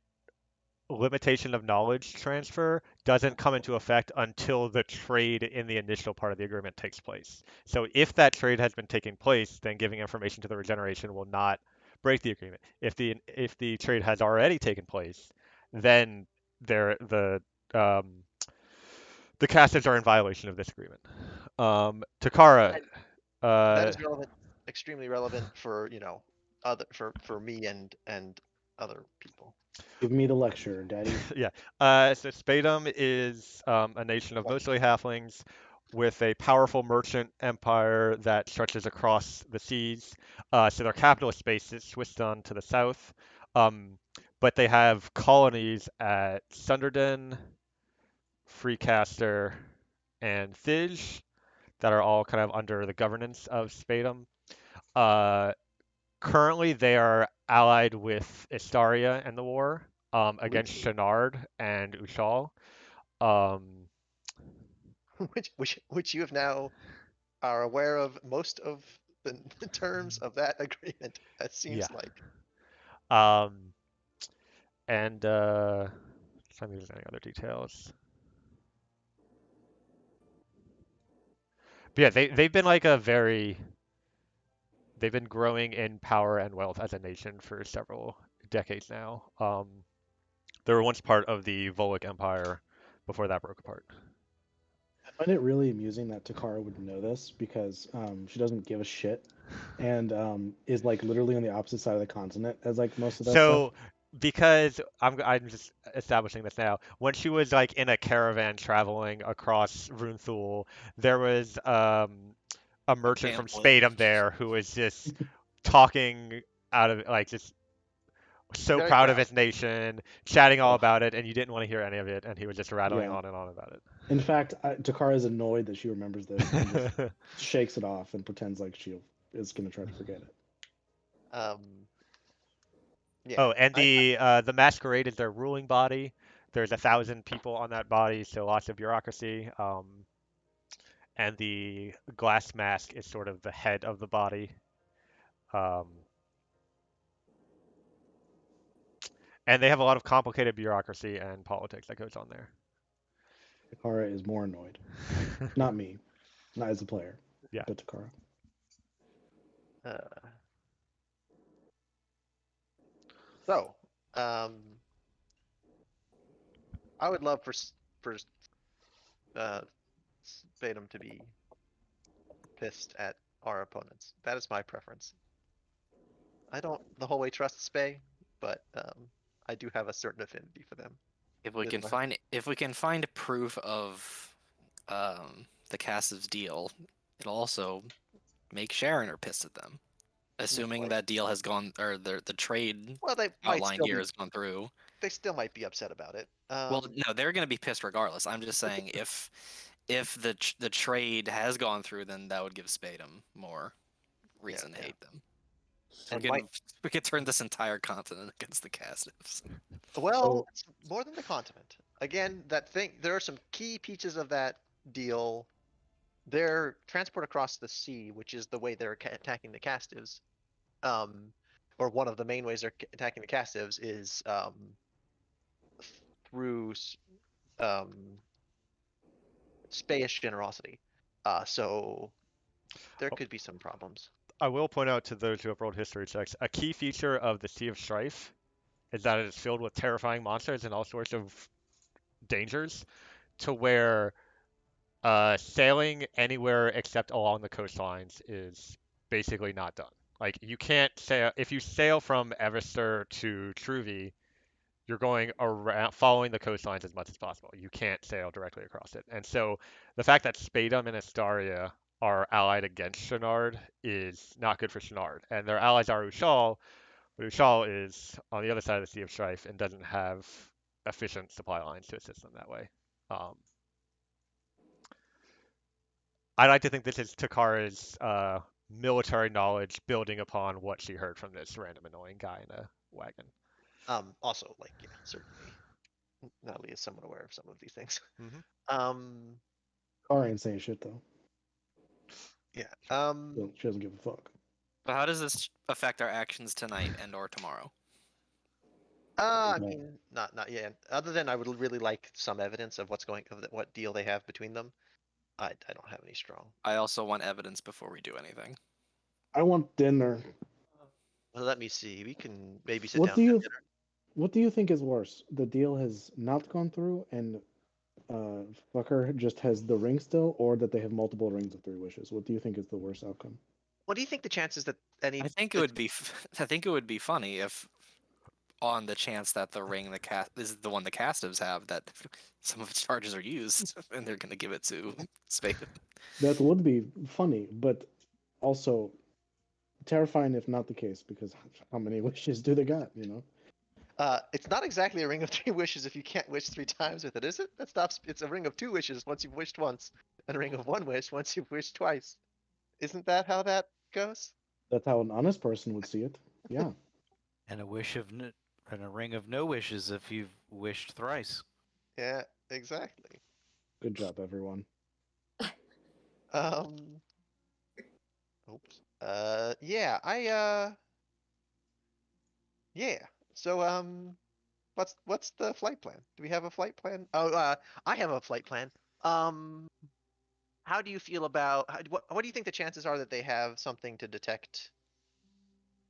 limitation of knowledge transfer doesn't come into effect until the trade in the initial part of the agreement takes place. So if that trade has been taking place, then giving information to the regeneration will not break the agreement. If the trade has already taken place, then um, the casters are in violation of this agreement. Takara, That uh, is relevant, extremely relevant for other for me and other people. Give me the lecture, Daddy. yeah. So Spadum is a nation of mostly halflings with a powerful merchant empire that stretches across the seas. So their capital space is Swiston to the south. Um, but they have colonies at Sunderden, Freecaster, and Thij that are all kind of under the governance of Spadum. Uh, Currently, they are allied with Istaria in the war against Shenard and Ushal. Um, which you have now are aware of most of the terms of that agreement. That yeah. seems like Um, and trying to think if there's any other details. But yeah, they've been like they've been growing in power and wealth as a nation for several decades now. They were once part of the Volek Empire before that broke apart. I find it really amusing that Takara would know this because she doesn't give a shit and is like literally on the opposite side of the continent as like most of that stuff. So, because I'm just establishing this now, when she was like in a caravan traveling across Runthul, there was a merchant from Pamphlet. Spadum there who was just talking out of like just so very proud of proud. his nation, chatting all Ugh. about it, and you didn't want to hear any of it, and he was just rattling Yeah. on and on about In fact, Takara is annoyed that she remembers this and just it. shakes it off and pretends like she is going to try to forget it. Yeah. Oh, and the masquerade is their ruling body. There's 1,000 people on that body, so lots of bureaucracy. And the glass mask is sort of the head of the body. Um, and they have a lot of complicated bureaucracy and politics that goes on there. Takara is more annoyed. Not me, not as a player, Yeah. but Takara. So, I would love for Spadum to be pissed at our opponents. That is my preference. I don't the whole way trust Spay, but I do have a certain affinity for them. If we That's can my- find proof of the Cassive's deal, it'll also make Sharon pissed at them. Assuming like- that deal has gone, or the trade Well, they might outline still here be, has gone through. they still might be upset about it. Well, no, they're going to be pissed regardless. I'm just saying if the trade has gone through, then that would give Spadum more reason to yeah. hate them. And We could turn this entire continent against the Castives. well, it's more than the continent. Again, there are some key pieces of that deal their transport across the sea, which is the way they're attacking the castives, or one of the main ways they're attacking the castives is through um, spayish generosity. So there Oh, could be some problems. I will point out to those who have rolled history checks, a key feature of the Sea of Strife is that it is filled with terrifying monsters and all sorts of dangers, to where sailing anywhere except along the coastlines is basically not done. Like you can't sail if you sail from Everster to Truvy, you're going around following the coastlines as much as possible. You can't sail directly across it. And so the fact that Spadum and Astaria are allied against Shenard is not good for Shenard. And their allies are Ushal, but Ushal is on the other side of the Sea of Strife and doesn't have efficient supply lines to assist them that way. Um, I like to think this is Takara's military knowledge building upon what she heard from this random annoying guy in a wagon. Also, like, yeah, certainly Natalie is somewhat aware of some of these things. Mm-hmm. Kara ain't saying shit though. Yeah. She doesn't give a fuck. But how does this affect our actions tonight and or tomorrow? I Okay. mean, not yet. Other than I would really like some evidence of what deal they have between them. I don't have any strong. I also want evidence before we do anything. I want dinner. Well, let me see. We can maybe sit What down do and have you dinner. What do you think is worse? The deal has not gone through and fucker just has the ring still, or that they have multiple rings of 3 wishes? What do you think is the worst outcome? What do you think the chances that any? I think it would be I think it would be funny if on the chance that the ring the cast is the one the castives have, that some of its charges are used and they're going to give it to Spade. That would be funny, but also terrifying if not the case, because how many wishes do they got, you know? It's not exactly a ring of 3 wishes if you can't wish 3 times with it, is it? That stops. It's a ring of 2 wishes once you've wished once, and a ring of 1 wish once you've wished twice. Isn't that how that goes? That's how an honest person would see it. Yeah. And and a ring of no wishes if you've wished thrice. Yeah, exactly. Good job, everyone. Oops. Yeah, yeah. So, what's the flight plan? Do we have a flight plan? Oh, I have a flight plan. How do you feel about what do you think the chances are that they have something to detect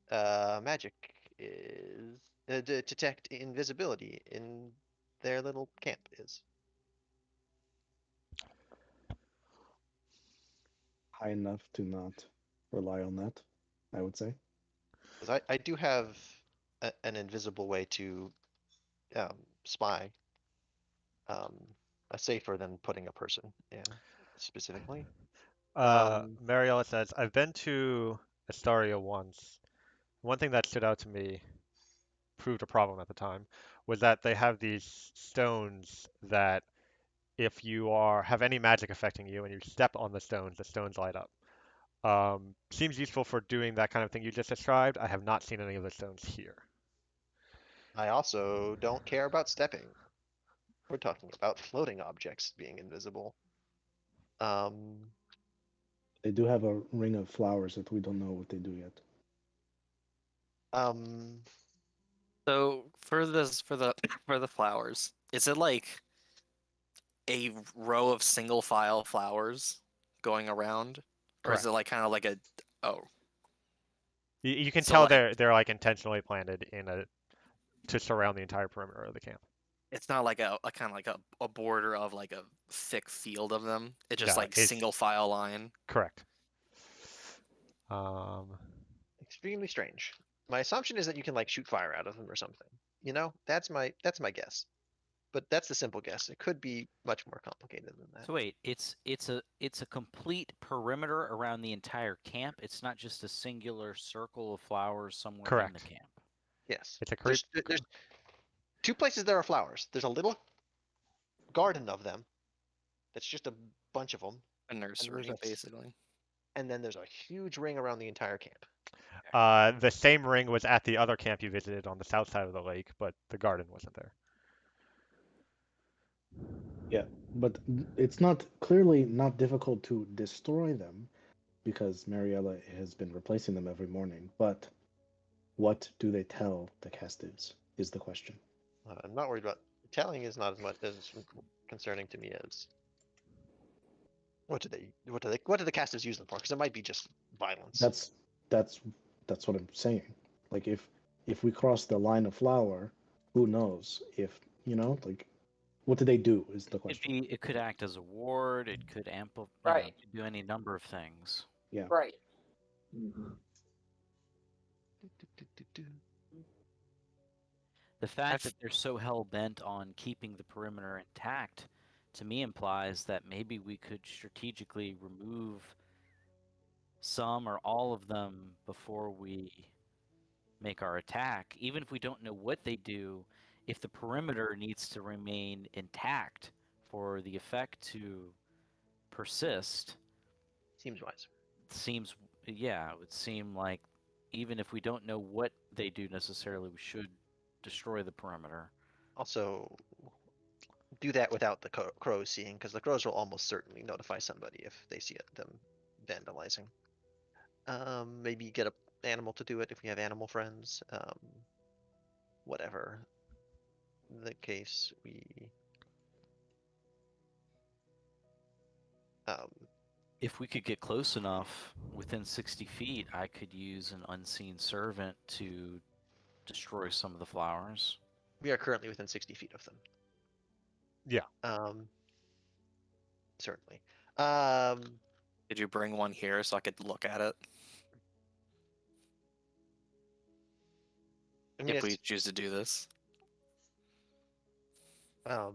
magic is to detect invisibility in their little camp is? High enough to not rely on that, I would say. Because I do have an invisible way to spy, um, safer than putting a person in specifically. Mariella says, I've been to Astaria once. One thing that stood out to me, proved a problem at the time, was that they have these stones that if you have any magic affecting you and you step on the stones light up. Seems useful for doing that kind of thing you just described. I have not seen any of the stones here. I also don't care about stepping. We're talking about floating objects being invisible. They do have a ring of flowers that we don't know what they do yet. Um, So for this for the for the flowers, is it like a row of single file flowers going around, or is Correct. it like kind of like a oh You can so tell like they're like intentionally planted to surround the entire perimeter of the camp. it's not like a kind of like a border of like a thick field of them. It's just No, like it's single file line. correct. Um, extremely strange. My assumption is that you can like shoot fire out of them or something. You know, that's my guess. But that's the simple guess. It could be much more complicated than that. So wait, it's a complete perimeter around the entire camp. It's not just a singular circle of flowers somewhere in the correct. camp. Yes. It's a creep. There's 2 places there are flowers. There's a little garden of them. That's just a bunch of them. A nursery, basically. And then there's a huge ring around the entire camp. The same ring was at the other camp you visited on the south side of the lake, but the garden wasn't there. Yeah. But it's not clearly not difficult to destroy them because Mariella has been replacing them every morning. But what do they tell the castives is the question. I'm not worried about telling is not as much as concerning to me as what do the casters use them for? Because it might be just violence. That's that's that's what I'm saying. Like if we cross the line of flower, who knows if like what do they do is the question. It could act as a ward. It could Right. do any number of things. Yeah. Right. Mhm. The fact that they're so hell bent on keeping the perimeter intact, to me, implies that maybe we could strategically remove some or all of them before we make our attack, even if we don't know what they do. If the perimeter needs to remain intact for the effect to persist, Seems wise. it would seem like even if we don't know what they do necessarily, we should destroy the perimeter. Also, do that without the crows seeing, because the crows will almost certainly notify somebody if they see them vandalizing. Maybe get a animal to do it if we have animal friends. Whatever the case, um, If we could get close enough within 60 feet, I could use an unseen servant to destroy some of the flowers. we are currently within 60 feet of them. Yeah. Certainly. Did you bring one here so I could look at it? I mean, If we it's, choose to do this. Yeah,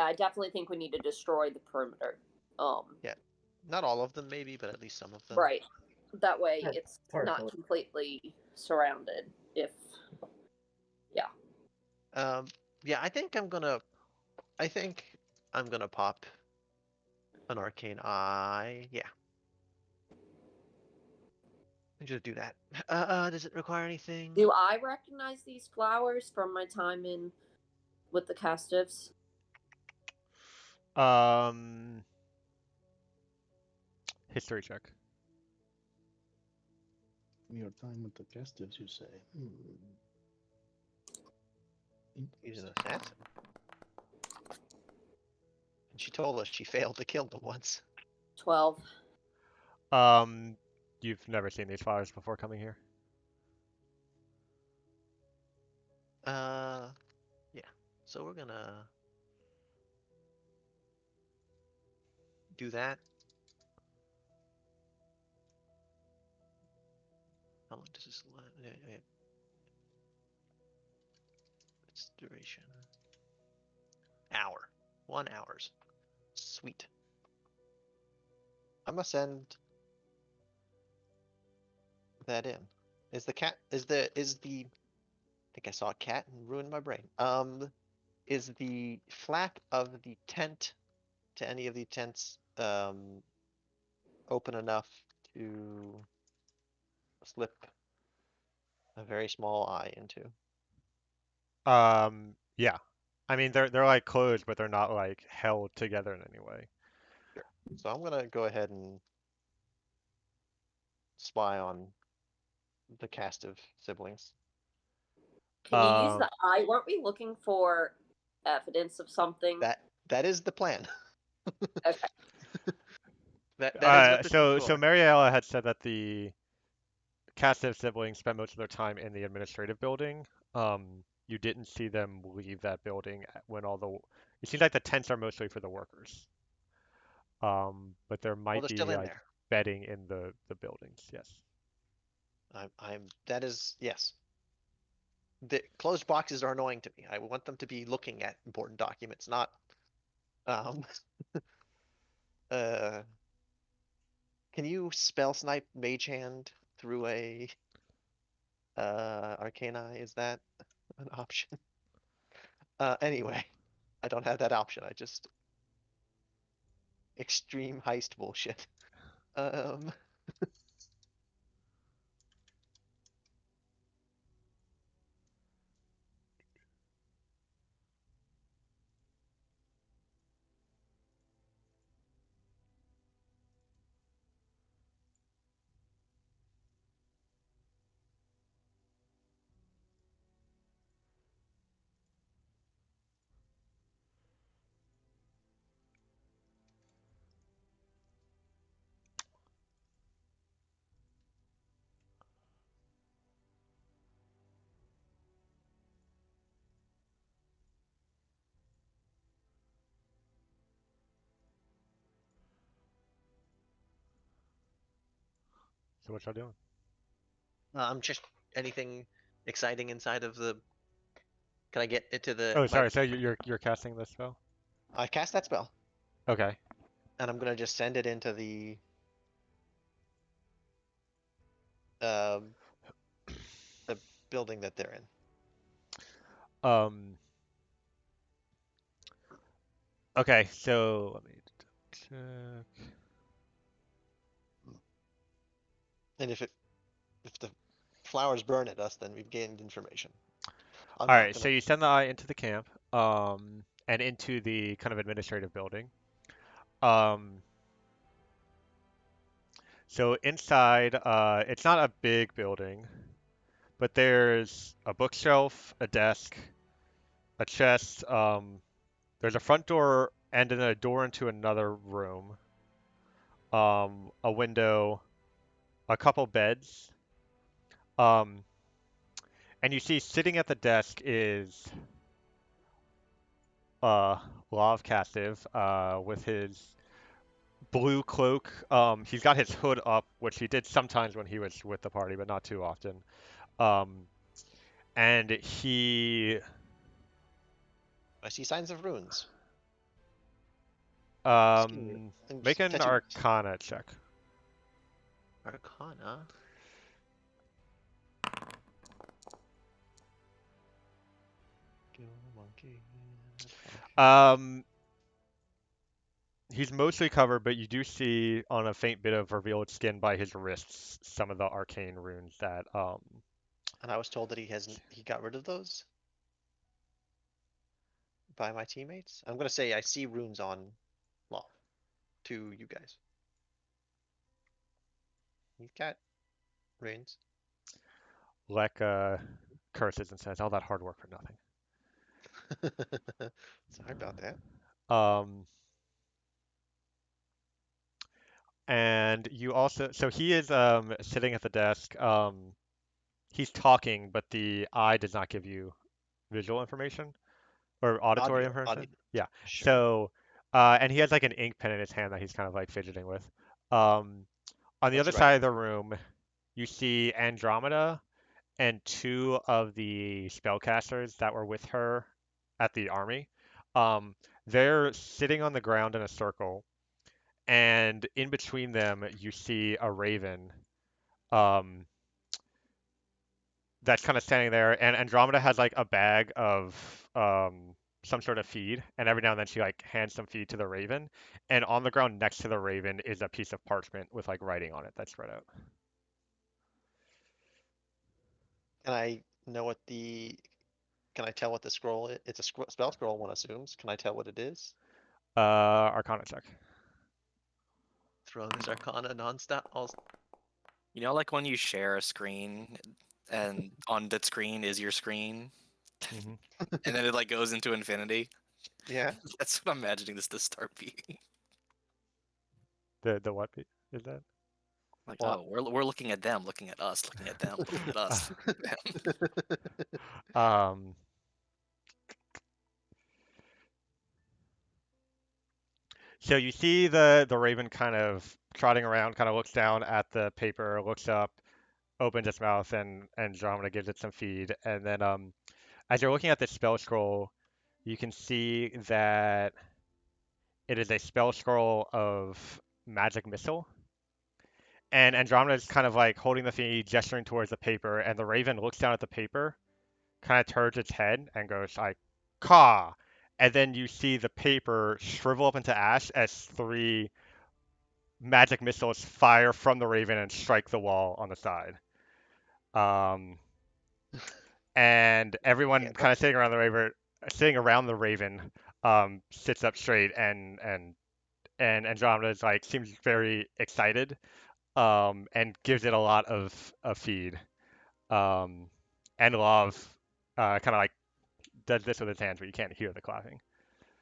I definitely think we need to destroy the perimeter. Yeah, not all of them, maybe, but at least some of them. Right. That way, Par- it's partially. not completely surrounded. If Yeah, I think I'm gonna pop an arcane eye. Yeah. Just do that. Does it require anything? do I recognize these flowers from my time in with the castiffs? History check. Your time with the castives, you say. He's an assassin. And she told us she failed to kill them once. 12. You've never seen these flowers before coming here? Yeah. So we're gonna do that. How long does this last? Yeah. Its duration. Hour. 1 hours. Sweet. I'm gonna send that in. Is the cat? I think I saw a cat and ruined my brain. Is the flap of the tent to any of the tents open enough to slip a very small eye into? Yeah. I mean, they're like closed, but they're not like held together in any way. Sure. So I'm gonna go ahead and spy on the cast of siblings. Can you use Um, the eye? Weren't we looking for evidence of something? That is the plan. Okay. That is what this is so for. Mariella had said that the Castiff siblings spent most of their time in the administrative building. You didn't see them leave that building when all the. It seems like the tents are mostly for the workers. But there Well, might they're still be in like there. bedding in the buildings. Yes. That is, yes. The closed boxes are annoying to me. I want them to be looking at important documents, not, um, uh, can you spell snipe mage hand through a, arcane eye? Is that an option? Anyway, I don't have that option. I just, extreme heist bullshit. Um, So what y'all doing? Just anything exciting inside of the. Can I get into the? Oh, sorry. So you're casting this spell? I cast that spell, Okay. and I'm gonna just send it into um the building that they're in. Um. Okay. So let me check. And if the flowers burn at us, then we've gained information. I'm All not right. gonna. So you send the eye into the camp. And into the kind of administrative building. Um. So inside, it's not a big building, but there's a bookshelf, a desk, a chest. There's a front door and then a door into another room. A window, a couple beds. Um, and you see sitting at the desk is uh Lav Castive, with his blue cloak. He's got his hood up, which he did sometimes when he was with the party, but not too often. Um, and I see signs of runes. Skin and make an tattoos. Arcana check. Arcana. Kill a monkey. Um, he's mostly covered, but you do see on a faint bit of revealed skin by his wrists some of the arcane runes that And I was told that he got rid of those by my teammates. I'm gonna say I see runes on Law to you guys. He's got runes. Lek curses and says, "All that hard work for nothing." Sorry about that. Um, and you also, so he is sitting at the desk. He's talking, but the eye does not give you visual information or auditory Audio. information. Yeah. Sure. So, and he has like an ink pen in his hand that he's kind of like fidgeting with. On the What's other he writing? side of the room, you see Andromeda and two of the spellcasters that were with her at the army. Um, they're sitting on the ground in a circle, and in between them, you see a raven um, that's kind of standing there. And Andromeda has like a bag of some sort of feed, and every now and then she like hands some feed to the raven. And on the ground next to the raven is a piece of parchment with like writing on it that's spread out. Can I know what the? Can I tell what the scroll is? It's a spell scroll. One assumes. Can I tell what it is? Arcana check. Throwing this Arcana nonstop. You know, like when you share a screen and on that screen is your screen, Hmm. and then it like goes into infinity. Yeah. That's what I'm imagining this to start being. The what is that? Like, Well, oh, we're looking at them, looking at us, looking at them, looking at us. looking at them. Um, so you see the raven kind of trotting around, kind of looks down at the paper, looks up, opens its mouth, and Andromeda gives it some feed. And then as you're looking at the spell scroll, you can see that it is a spell scroll of magic missile. And Andromeda is kind of like holding the feed, gesturing towards the paper, and the raven looks down at the paper, kind of turns its head, and goes like, "Caw!" And then you see the paper shrivel up into ash as three magic missiles fire from the raven and strike the wall on the side. Um, and everyone kind of sitting around the raven, sits up straight, and Andromeda is like seems very excited, and gives it a lot of feed. Um, and Love, kind of like does this with his hands, but you can't hear the clapping.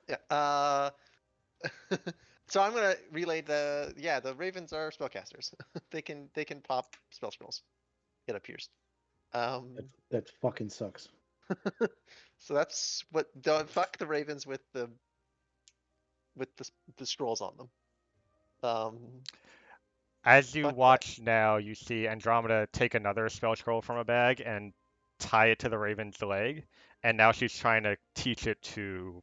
Yeah. So I'm gonna relay the ravens are spellcasters. they can pop spell scrolls. It appears. Um. That fucking sucks. So that's what fuck the ravens with the scrolls on them. Um. As you But what? watch now, you see Andromeda take another spell scroll from a bag and tie it to the raven's leg, and now she's trying to teach it to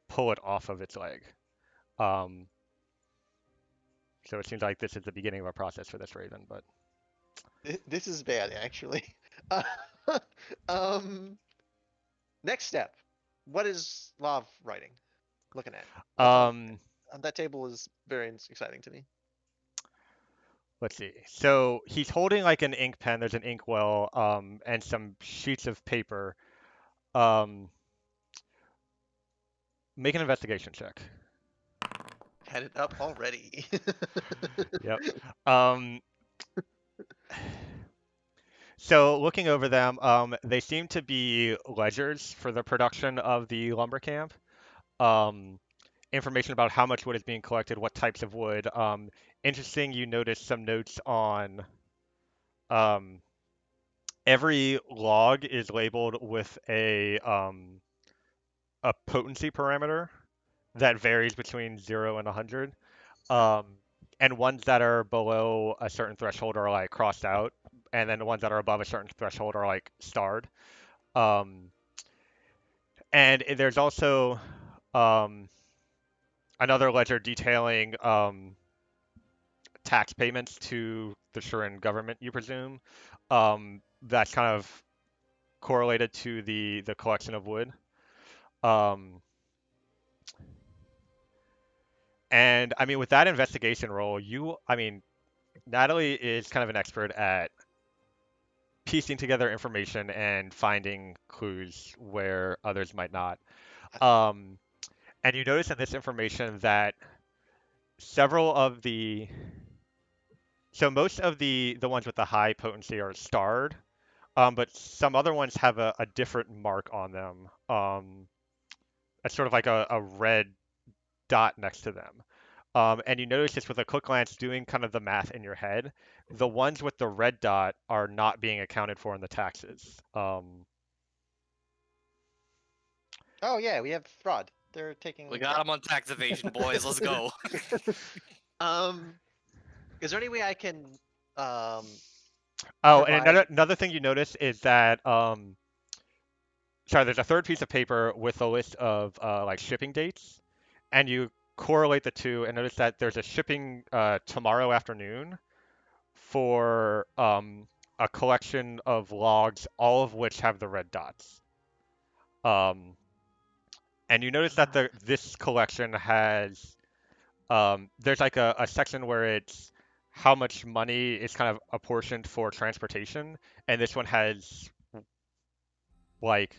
pull it off of its leg. Um, so it seems like this is the beginning of a process for this raven, but This is bad, actually. Uh, next step. What is Lav writing? Looking at. What's um, on that table is very exciting to me. let's see. So he's holding like an ink pen. There's an ink well, and some sheets of paper. Um, make an investigation check. Had it up already. Yep. Um, so looking over them, they seem to be ledgers for the production of the lumber camp. Um, information about how much wood is being collected, what types of wood. Interesting, you notice some notes on um, every log is labeled with a potency parameter that varies between 0 and 100. Um, and ones that are below a certain threshold are like crossed out, and then the ones that are above a certain threshold are like starred. Um, and there's also um, another ledger detailing tax payments to the Shuren government, you presume. That's kind of correlated to the collection of wood. Um, and I mean, with that investigation role, I mean, Natalie is kind of an expert at piecing together information and finding clues where others might not. Um, and you notice in this information that several of so most of the ones with the high potency are starred, but some other ones have a different mark on them. It's sort of like a red dot next to them. And you notice this with a quick glance, doing kind of the math in your head. The ones with the red dot are not being accounted for in the taxes. Oh yeah, we have fraud. They're We taking got fraud. him on tax evasion, boys. Let's go. Um, is there any way I can um Oh, and provide? another thing you notice is that sorry, there's a third piece of paper with a list of like shipping dates, and you correlate the two and notice that there's a shipping tomorrow afternoon for a collection of logs, all of which have the red dots. Um, and you notice that this collection has there's like a section where it's how much money is kind of apportioned for transportation, and this one has like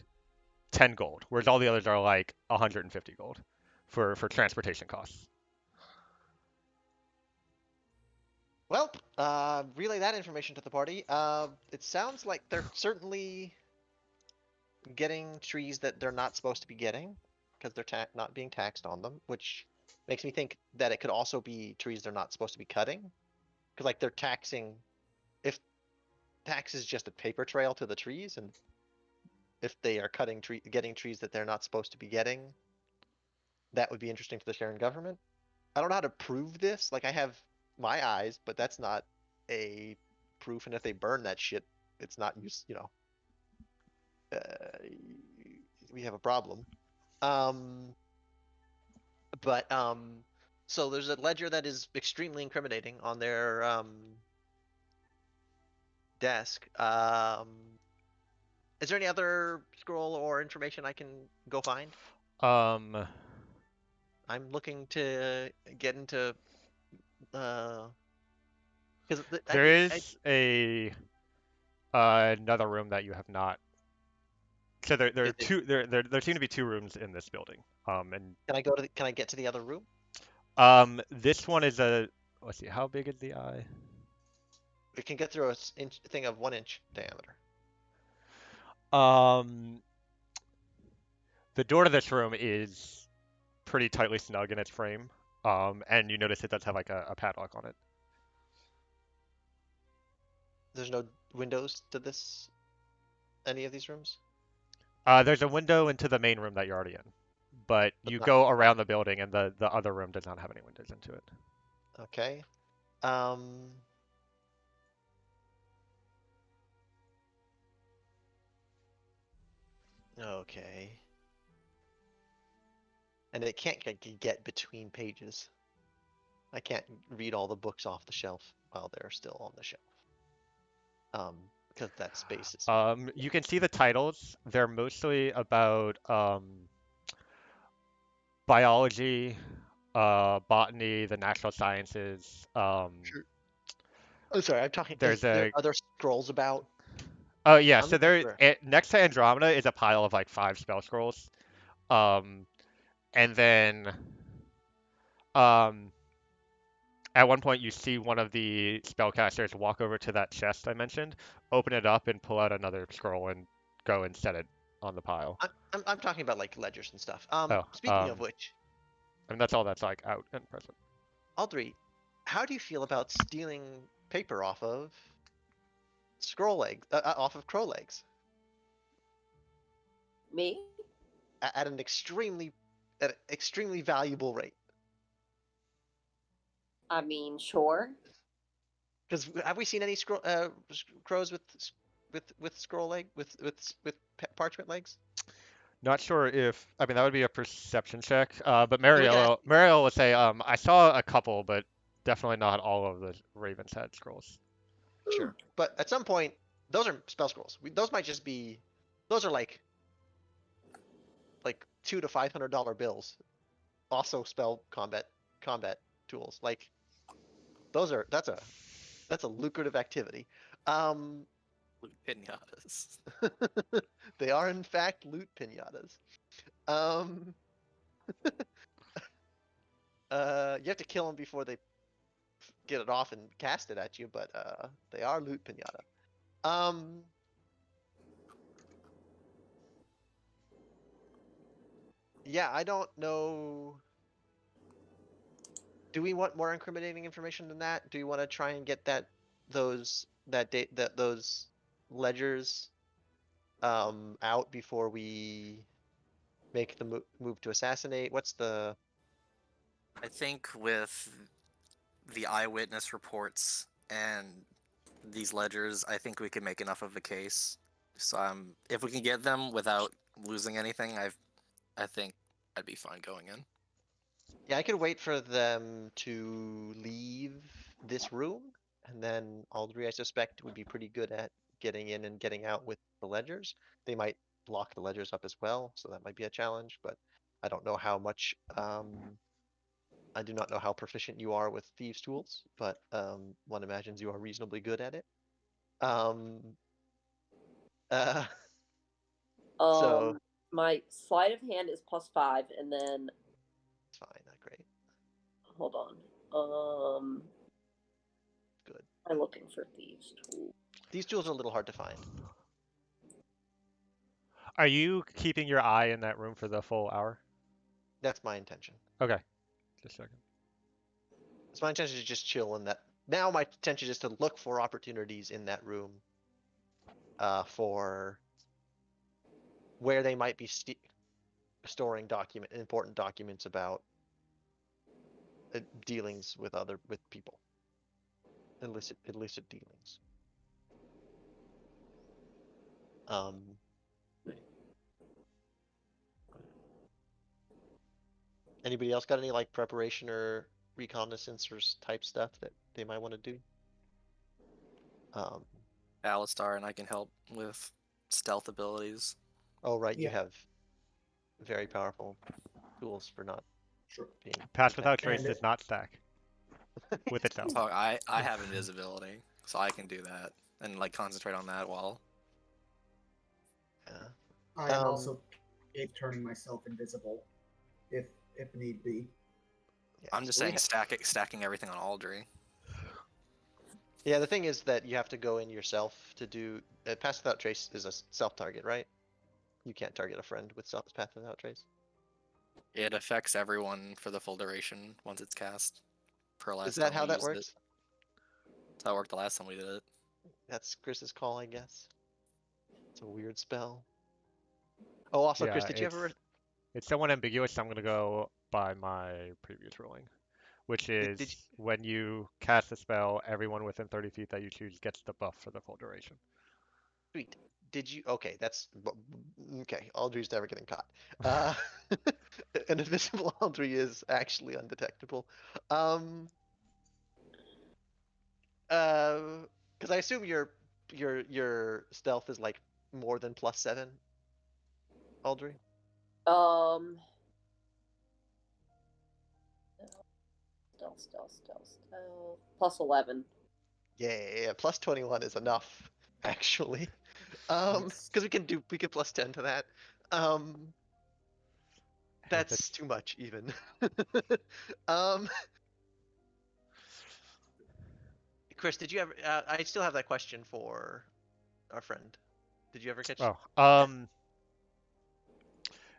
10 gold, whereas all the others are like 150 gold for transportation costs. Well, relay that information to the party. It sounds like they're certainly getting trees that they're not supposed to be getting because they're not being taxed on them, which makes me think that it could also be trees they're not supposed to be cutting because like they're taxing if tax is just a paper trail to the trees and if they are getting trees that they're not supposed to be getting, that would be interesting to the Sharon government. I don't know how to prove this. Like I have my eyes, but that's not a proof. And if they burn that shit, it's not use. Uh, we have a problem. Um, but so there's a ledger that is extremely incriminating on their desk. Is there any other scroll or information I can go find? Um, I'm looking to get into because I there mean is another room that you have not. So there are is it, two there seem to be two rooms in this building. And can I get to the other room? this one is a let's see, how big is the eye? It can get through a thing of 1 inch diameter. Um, the door to this room is pretty tightly snug in its frame. And you notice it does have like a padlock on it. There's no windows to any of these rooms, There's a window into the main room that you're already in, but but you not go around the building and the other room does not have any windows into it. okay. Um, Okay. And it can't get between pages. I can't read all the books off the shelf while they're still on the shelf. Because that space is. You can see the titles. They're mostly about biology, botany, the natural sciences. Sure. I'm sorry, I'm talking. There's a Are there scrolls about? Oh yeah, I'm so looking for. next to Andromeda is a pile of like 5 spell scrolls. Um, and then um, at one point you see one of the spellcasters walk over to that chest I mentioned, open it up and pull out another scroll and go and set it on the pile. I'm talking about like ledgers and stuff. Oh, Speaking of which, and that's all that's like out and present. Audrey, how do you feel about stealing paper off of scroll legs, off of crow legs, Me? at an extremely valuable rate? I mean, sure. Because have we seen any crows with scroll leg with parchment legs? Not sure if I mean that would be a perception check. But We can ask. Mariel would say I saw a couple, but definitely not all of the ravens had scrolls. Sure, but at some point, those are spell scrolls. Those might just be. Those are like $200 to $500 bills. Also, spell combat tools. Like those are that's a lucrative activity. Um, Loot pinatas. they are in fact loot pinatas. Um, you have to kill them before they get it off and cast it at you, but they are loot pinata. Yeah, I don't know. Do we want more incriminating information than that? Do you want to try and get those ledgers out before we make the move to assassinate? What's the I think with the eyewitness reports and these ledgers, I think we can make enough of a case. So if we can get them without losing anything, I think I'd be fine going in. Yeah, I could wait for them to leave this room, and then Aldry, I suspect, would be pretty good at getting in and getting out with the ledgers. They might lock the ledgers up as well, so that might be a challenge, but I don't know how much, I do not know how proficient you are with thieves' tools, but one imagines you are reasonably good at it. Um, uh, so My sleight of hand is +5, and then it's fine, not great. hold on. Good. I'm looking for thieves' tools. These tools are a little hard to find. Are you keeping your eye in that room for the full hour? That's my intention. Okay, just a second. So my intention is just chill in that. Now my intention is to look for opportunities in that room, for where they might be storing important documents about dealings with people, illicit dealings. Anybody else got any like preparation or reconnaissance or type stuff that they might want to do? Alistar and I can help with stealth abilities. Oh right, you Yeah. have very powerful tools for not Sure. being Pass without detected. trace And does not stack with itself. So I have invisibility, so I can do that and like concentrate on that while. Yeah. I am also capable of turning myself invisible, if need be. Yeah, I'm just so we saying stacking everything on Aldry. Yeah, the thing is that you have to go in yourself to do. Pass without trace is a self-target, right? You can't target a friend with path without trace. It affects everyone for the full duration once it's cast. Per last Is that time how we that used it. works? That's how it worked the last time we did it. That's Chris's call, I guess. It's a weird spell. Oh, also, Chris, Yeah, did you ever? it's somewhat ambiguous. So I'm gonna go by my previous ruling, which is Did you, when you cast a spell, everyone within 30 feet that you choose gets the buff for the full duration. sweet. did you? Okay, okay. Aldry's never getting caught. An invisible Aldry is actually undetectable. Because I assume your stealth is like more than +7, Aldry. Um, stealth. +11. Yeah, +21 is enough, actually. Nice. Because we can +10 to that. If That's it's too much even. Um, Chris, did you ever? I still have that question for our friend. Did you ever catch?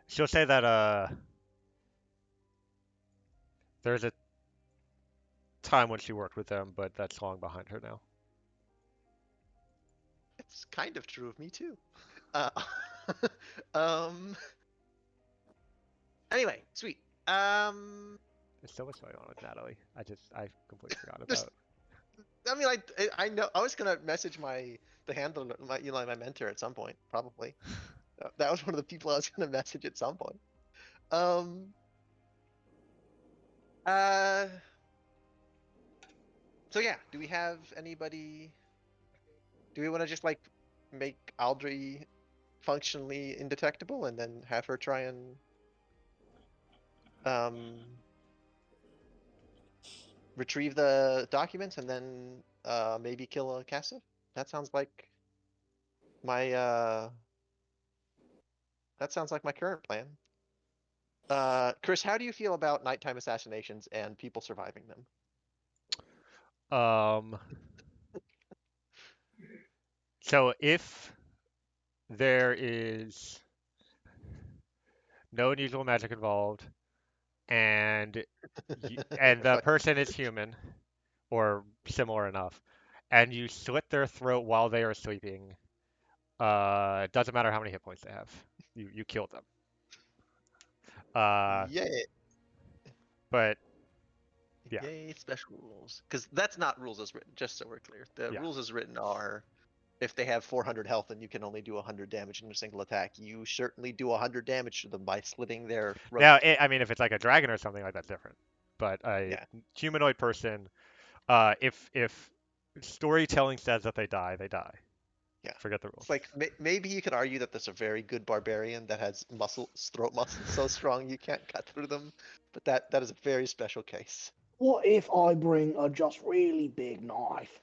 she'll say that there's a time when she worked with them, but that's long behind her now. It's kind of true of me too. Uh, um. Anyway, sweet. There's so much going on with Natalie. I completely forgot Just, about. I mean, I know I was gonna message the handler, my mentor at some point, probably. That was one of the people I was gonna message at some point. Um. Uh. So yeah, do we have anybody? Do we want to just like make Aldry functionally indetectable and then have her try and um retrieve the documents and then maybe kill a Cassid? That sounds like my current plan. Chris, how do you feel about nighttime assassinations and people surviving them? Um, so if there is no unusual magic involved, and and the But person is human or similar enough, and you slit their throat while they are sleeping, it doesn't matter how many hit points they have. You kill them. Uh, yay, but yeah, yay, special rules. Because that's not rules as written, just so we're clear. The yeah. rules as written are if they have 400 health and you can only do 100 damage in a single attack, you certainly do 100 damage to them by slitting their throat. Now, I mean, if it's like a dragon or something like that's different. But a Yeah. humanoid person, if storytelling says that they die, they die. Yeah. Forget the It's rules. like maybe you could argue that there's a very good barbarian that has throat muscles so strong you can't cut through them, but that is a very special case. What if I bring a just really big knife?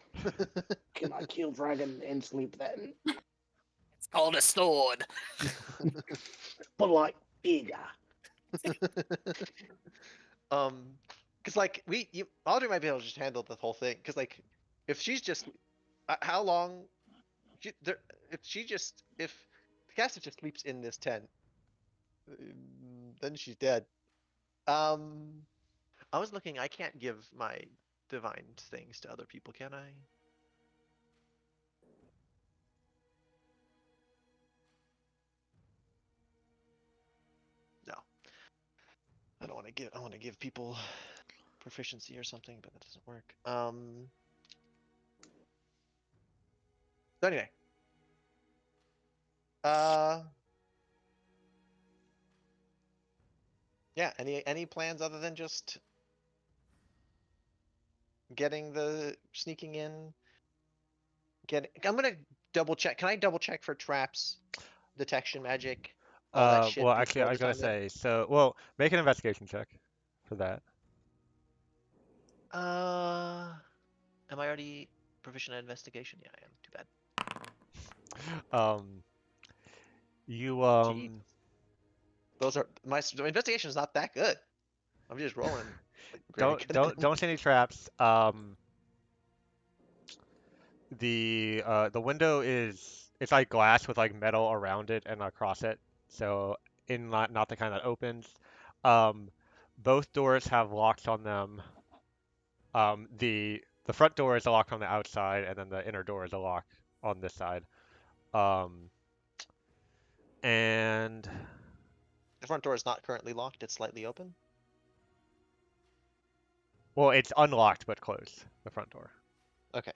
Can I kill dragon and sleep then? It's called a sword. But like bigger. Because like Audrey might be able to just handle the whole thing. Because like, if she's just, how long? If the caster just sleeps in this tent, then she's dead. I was looking. I can't give my divine things to other people, can I? No. I don't want to give. I want to give people proficiency or something, but that doesn't work. So anyway. Yeah. Any plans other than just getting the sneaking in? I'm gonna double check. Can I double check for traps, detection magic, all that shit Well, actually, before I the was gonna time that? say, well, make an investigation check for that. Am I already proficient at investigation? Yeah, I am. Too bad. Um, you Gee, those are my investigation is not that good. I'm just rolling like very good at it. don't see any traps. The window is it's like glass with like metal around it and across it, so not the kind that opens. Um, both doors have locks on them. The front door is a lock on the outside, and then the inner door is a lock on this side. Um, and The front door is not currently locked. It's slightly open. well, it's unlocked but closed, the front door. Okay.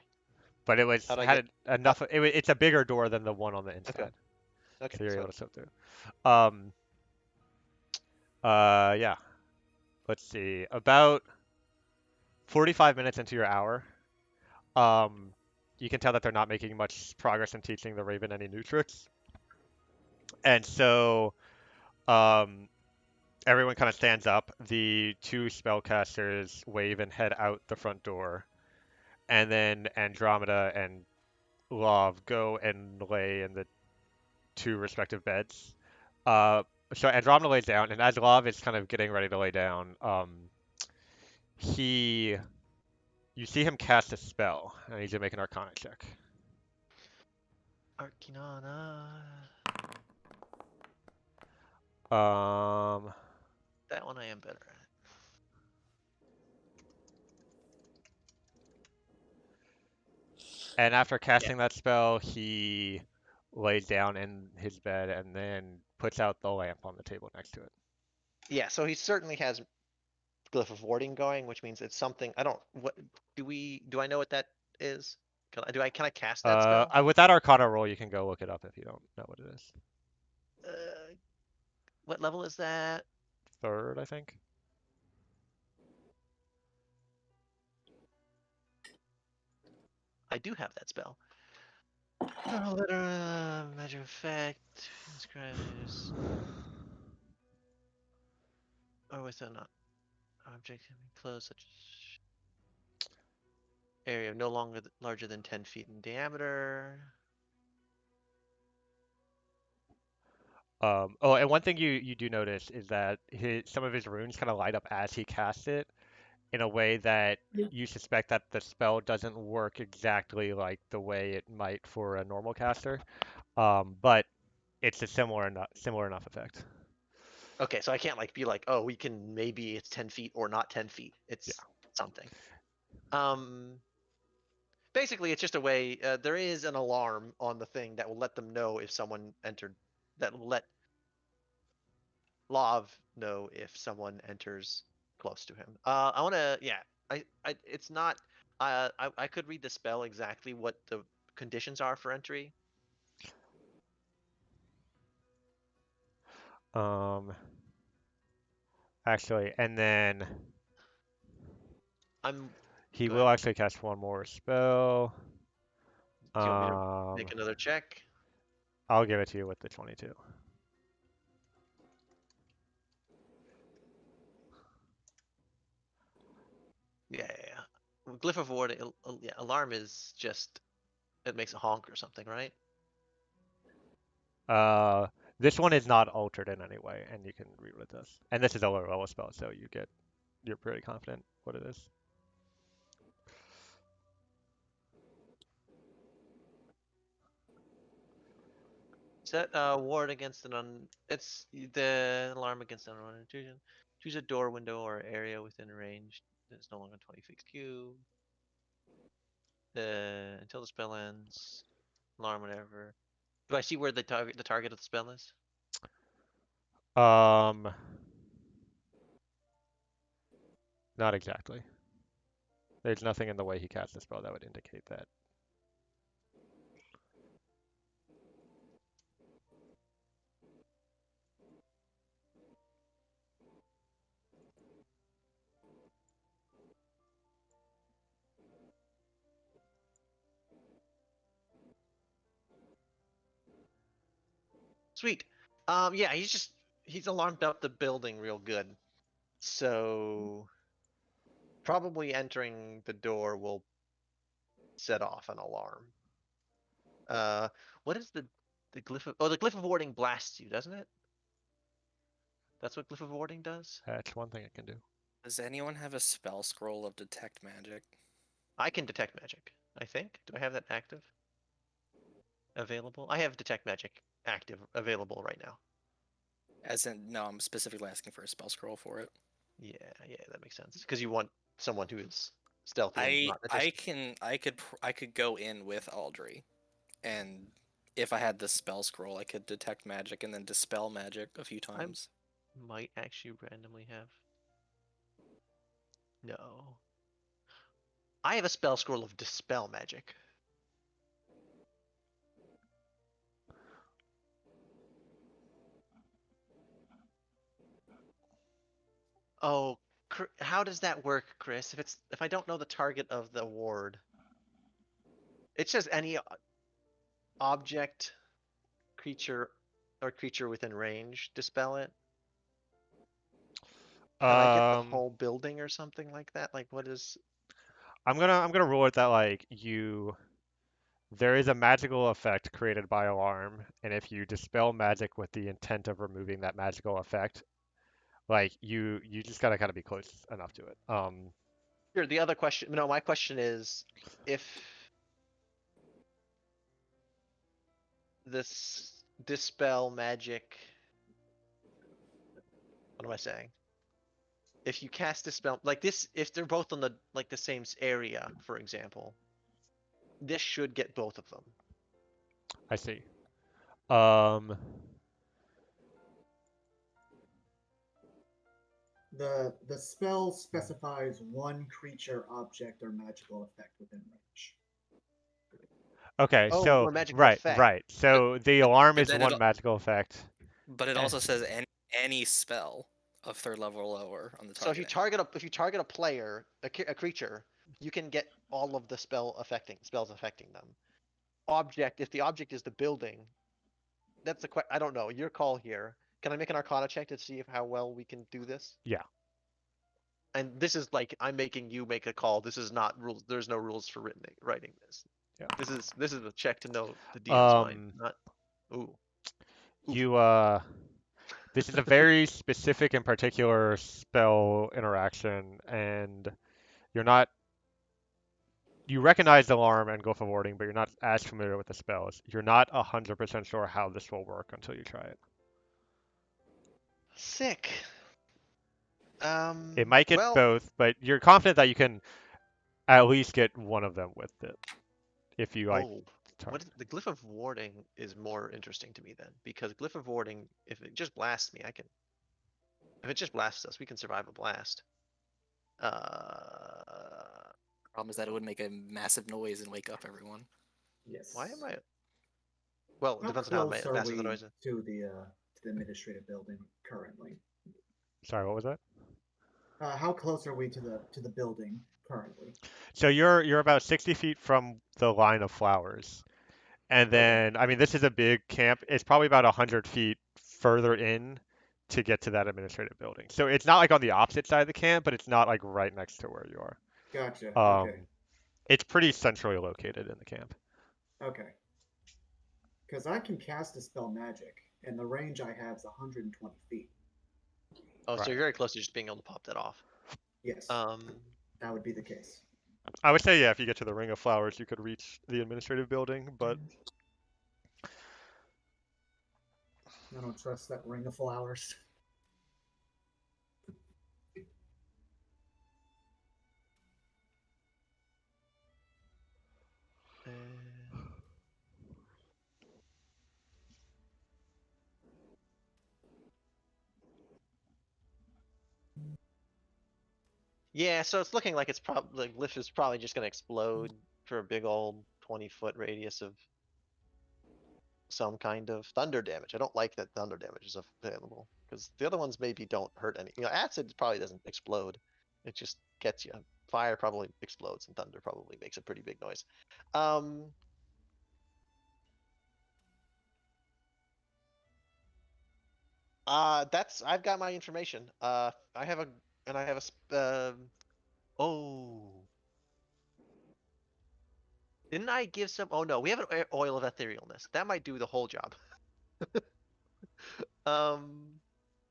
but it was How'd I had get? enough. It's a bigger door than the one on the inside, Okay, so you're able so to slip through. Yeah. Let's see. About 45 minutes into your hour, um, you can tell that they're not making much progress in teaching the Raven any new tricks, and so um, everyone kind of stands up. The two spellcasters wave and head out the front door, and then Andromeda and Love go and lay in the two respective beds. Uh, so Andromeda lays down, and as Love is kind of getting ready to lay down, he you see him cast a spell. I need you to make an Arcana check. Arcanana. Um, That one I am better at. and after casting that spell, he lays down in his bed and then puts out the lamp on the table next to it. Yeah, so he certainly has glyph of warding going, which means it's something. I don't. What do I know what that is? Can I cast that spell? With that Arcana roll, you can go look it up if you don't know what it is. What level is that? Third, I think. I do have that spell. Measure effect. Inscribes. Or with an object close, such as area no longer larger than 10 feet in diameter. Oh, and one thing you do notice is that some of his runes kind of light up as he casts it in a way that you suspect that the spell doesn't work exactly like the way it might for a normal caster. But it's a similar enough effect. Okay, so I can't like be like, oh, we can maybe it's 10 feet or not 10 feet. Yeah. It's something. Basically, it's just a way. There is an alarm on the thing that will let them know if someone entered. That will let Lav know if someone enters close to him. I want to. Yeah. It's not. I could read the spell exactly what the conditions are for entry. Actually, and then he Go will ahead. actually cast one more spell. Do you want me to make another check? I'll give it to you with the 22. Yeah. Glyph of ward. Yeah, alarm is just it makes a honk or something, right? This one is not altered in any way, and you can read what it does. And this is a lower level spell, so you're pretty confident what it is. Set ward against it's the alarm against an unwanted intrusion. Choose a door, window, or area within range that's no longer 20 feet cube. Until the spell ends. Alarm, whatever. Do I see where the target of the spell is? Not exactly. There's nothing in the way he casts the spell that would indicate that. Sweet. Yeah, he's alarmed up the building real good. So probably entering the door will set off an alarm. What is the glyph of, the glyph of warding blasts you, doesn't it? That's what glyph of warding does? That's one thing it can do. Does anyone have a spell scroll of detect magic? I can detect magic, I think. Do I have that active? Available? I have detect magic active available right now. As in, no, I'm specifically asking for a spell scroll for it. Yeah, that makes sense. Because you want someone who is stealthy and not I could go in with Aldry, and if I had the spell scroll, I could detect magic and then dispel magic a few times. Might actually randomly have. No. I have a spell scroll of dispel magic. Oh, how does that work, Chris? If I don't know the target of the ward, it says any object, creature, or creature within range dispel it. Can I get the whole building or something like that? Like, what is? I'm gonna rule it that like there is a magical effect created by alarm, and if you dispel magic with the intent of removing that magical effect, like you just gotta kind of be close enough to it. Here, the other question. No, my question is, if this dispel magic, what am I saying? If you cast dispel like this, if they're both on the same area, for example, this should get both of them. I see. Um, The spell specifies one creature, object, or magical effect within range. okay, Oh, so or magical right, effect. right. So the alarm but is then it one magical effect. but it Eh, also says any spell of 3rd level or lower on the So if you target. target a player, a creature, you can get all of the spells affecting them. Object, if the object is the building, that's the I don't know. Your call here. Can I make an Arcana check to see how well we can do this? Yeah. And this is like I'm making you make a call. This is not rules. There's no rules for writing this. Yeah. This is a check to know the DM's mind. Not ooh. Oof. You this is a very specific and particular spell interaction, and you're not you recognize the alarm and Gulf of Warding, but you're not as familiar with the spells. You're not 100% sure how this will work until you try it. Sick. It might get Well, both, but you're confident that you can at least get one of them with it if you like oh, target. the glyph of warding is more interesting to me then, because glyph of warding, if it just blasts me, I can. If it just blasts us, we can survive a blast. Problem is that it would make a massive noise and wake up everyone. Yes. Why am I? Well, it How depends on how close are massive we the noise is. to the administrative building currently? Sorry, what was that? How close are we to the building currently? So you're about 60 feet from the line of flowers. And Okay. then, I mean, this is a big camp. It's probably about 100 feet further in to get to that administrative building. So it's not like on the opposite side of the camp, but it's not like right next to where you are. Gotcha. Um, Okay. it's pretty centrally located in the camp. Okay. Because I can cast a spell magic, and the range I have is 120 feet. Oh, so Right. you're very close to just being able to pop that off. Yes, Um, that would be the case. I would say, yeah, if you get to the Ring of Flowers, you could reach the administrative building, but I don't trust that ring of flowers. yeah, so it's looking like it's probably glyph is probably just gonna explode for a big old 20-foot radius of some kind of thunder damage. I don't like that thunder damage is available because the other ones maybe don't hurt any. Acid probably doesn't explode; it just gets you. Fire probably explodes, and thunder probably makes a pretty big noise. Um, that's I've got my information. I have a. Oh, didn't I give some? Oh no, we have an oil of etherealness. That might do the whole job.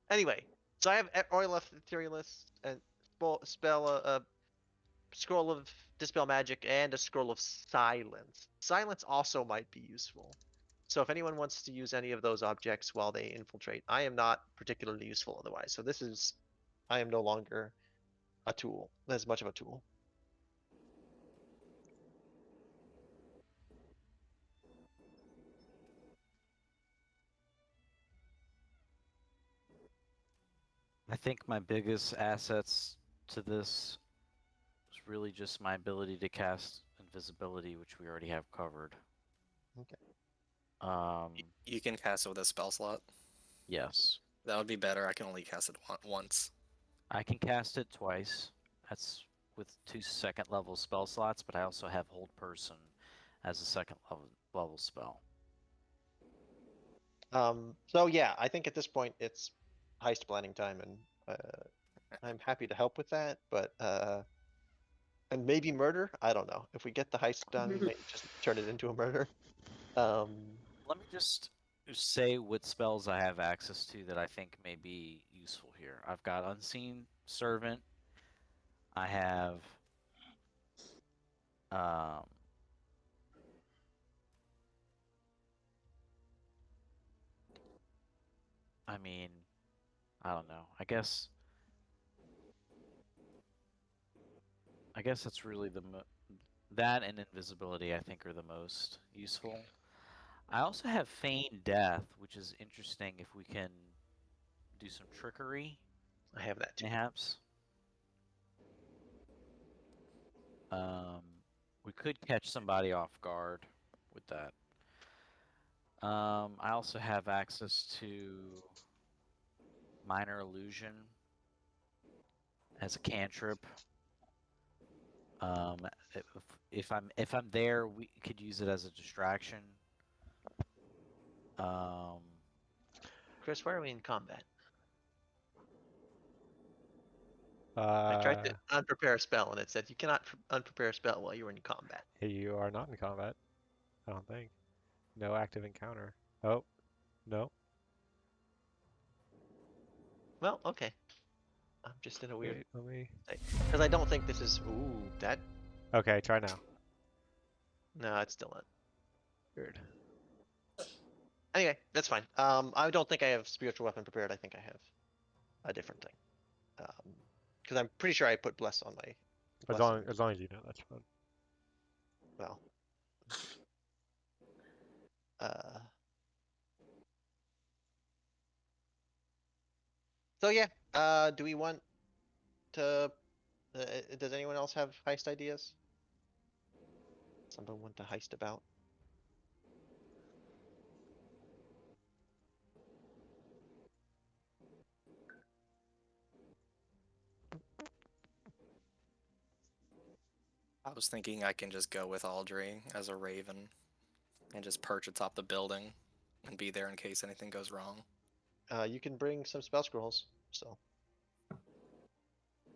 Anyway, so I have oil of etherealness and spell a scroll of dispel magic and a scroll of silence. Silence also might be useful. So if anyone wants to use any of those objects while they infiltrate, I am not particularly useful otherwise. So I am no longer a tool, as much of a tool. I think my biggest assets to this is really just my ability to cast invisibility, which we already have covered. Okay. You can cast it with a spell slot. Yes. That would be better. I can only cast it once. I can cast it twice. That's with 2 second level spell slots, but I also have Hold Person as a second level spell. So yeah, I think at this point it's heist planning time, and I'm happy to help with that. But and maybe murder. I don't know. If we get the heist done, maybe just turn it into a murder. Let me just say what spells I have access to that I think may be useful here. I've got Unseen Servant. I have um, I mean, I don't know. I guess that's really that and invisibility I think are the most useful. I also have Feign Death, which is interesting if we can do some trickery, I have that too. perhaps. Um, we could catch somebody off guard with that. I also have access to Minor Illusion as a cantrip. Um, if I'm there, we could use it as a distraction. Um, Chris, where are we in combat? I tried to unprepare a spell, and it said you cannot unprepare a spell while you're in combat. You are not in combat. I don't think. No active encounter. Oh, no. Well, okay. I'm just in a weird Wait, let me. because I don't think this is. Ooh, that. Okay, try now. No, it's still not. Weird. Anyway, that's fine. I don't think I have spiritual weapon prepared. I think I have a different thing. Because I'm pretty sure I put bless on my. As long as you know, that's fine. Well. So yeah. Do we want to? Does anyone else have heist ideas? Someone want to heist about? I was thinking I can just go with Audrey as a raven and just perch atop the building and be there in case anything goes wrong. You can bring some spell scrolls. So.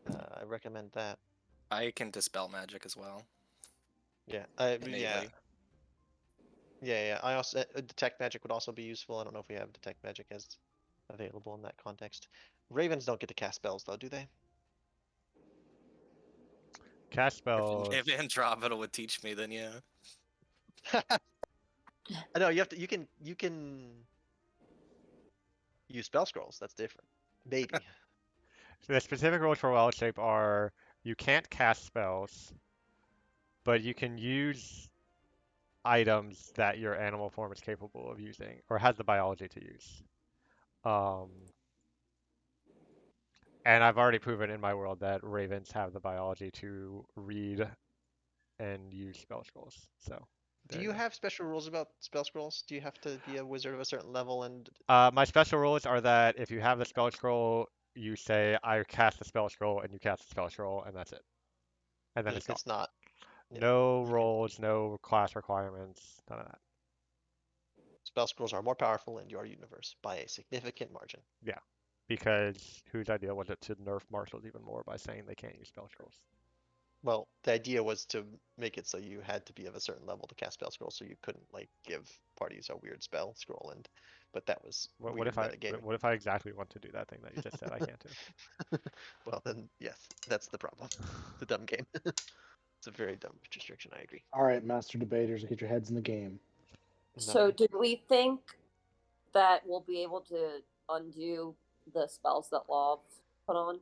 I recommend that. I can dispel magic as well. Yeah. Innately. Yeah. I also detect magic would also be useful. I don't know if we have detect magic as available in that context. Ravens don't get to cast spells though, do they? Cast spells. If Andromeda would teach me, then yeah. I know you have to. You can use spell scrolls. That's different. Maybe. The specific rules for Wild Shape are you can't cast spells, but you can use items that your animal form is capable of using or has the biology to use. Um, and I've already proven in my world that ravens have the biology to read and use spell scrolls. So Do there you you have special rules about spell scrolls? Do you have to be a wizard of a certain level and go. My special rules are that if you have the spell scroll, you say I cast the spell scroll and you cast the spell scroll and that's it. And then it's if gone. it's not, yeah, No you can. rolls, no class requirements, none of that. Spell scrolls are more powerful in your universe by a significant margin. Yeah, because whose idea was it to nerf marshals even more by saying they can't use spell scrolls? Well, the idea was to make it so you had to be of a certain level to cast spell scrolls, so you couldn't like give parties a weird spell scroll, and but that was What weird if I metagaming. what if I exactly want to do that thing that you just said I can't do? Well, then yes, that's the problem. It's a dumb game. It's a very dumb restriction. I agree. All right, master debaters, get your heads in the game. So, did we think that we'll be able to undo the spells that Law put on?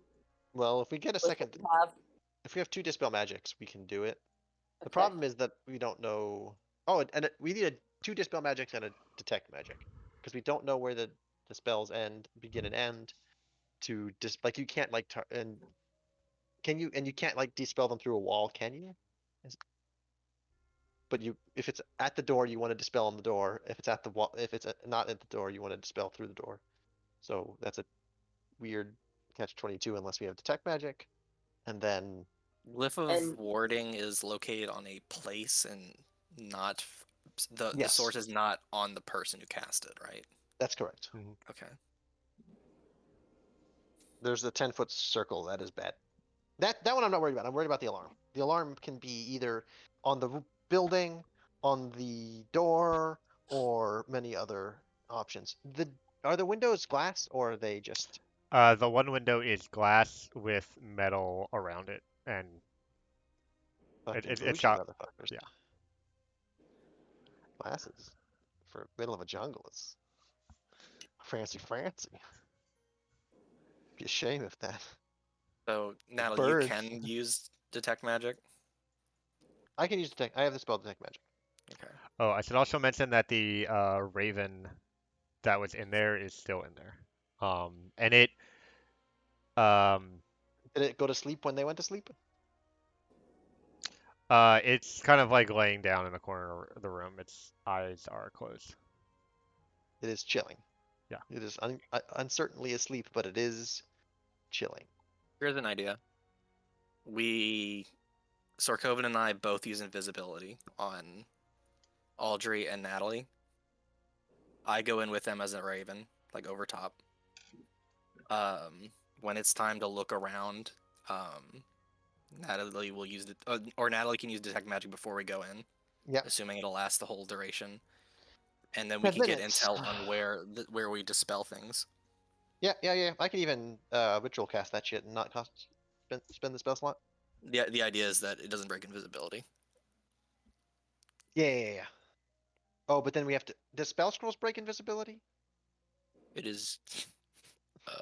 Well, if we get a With what second, we have? if we have 2 dispel magics, we can do it. The Okay. problem is that we don't know. Oh, and we need 2 dispel magics and a detect magic because we don't know where the spells begin and end. To like you can't like and can you and you can't like dispel them through a wall, can you? But if it's at the door, you want to dispel on the door. If it's at the wall, if it's not at the door, you want to dispel through the door. So that's a weird catch-22 unless we have detect magic, and then Glyph of And- warding is located on a place and not the Yes. source is not on the person who cast it, right? that's correct. Okay. There's the 10-foot circle that is bad. That one I'm not worried about. I'm worried about the alarm. The alarm can be either on the building, on the door, or many other options. Are the windows glass or are they just The one window is glass with metal around it, and fucking it's bougie got motherfuckers? yeah. Glasses for middle of a jungle is fancy. Be a shame if that. So Natalie, birds. you can use detect magic. I can use detect. I have the spell detect magic. Okay. Oh, I should also mention that the raven that was in there is still in there. And it Did it go to sleep when they went to sleep? it's kind of like laying down in the corner of the room. Its eyes are closed. It is chilling. Yeah. It is uncertainly asleep, but it is chilling. Here's an idea. Sarkovan and I both use invisibility on Audrey and Natalie. I go in with them as a raven, like over top. When it's time to look around, Natalie will use it, or Natalie can use detect magic before we go in. Yeah. Assuming it'll last the whole duration, and then we 10 can get minutes. intel on where we dispel things. Yeah. I can even ritual cast that shit and not spend the spell slot. The idea is that it doesn't break invisibility. Yeah. Oh, but then we have to. Does spell scrolls break invisibility? It is.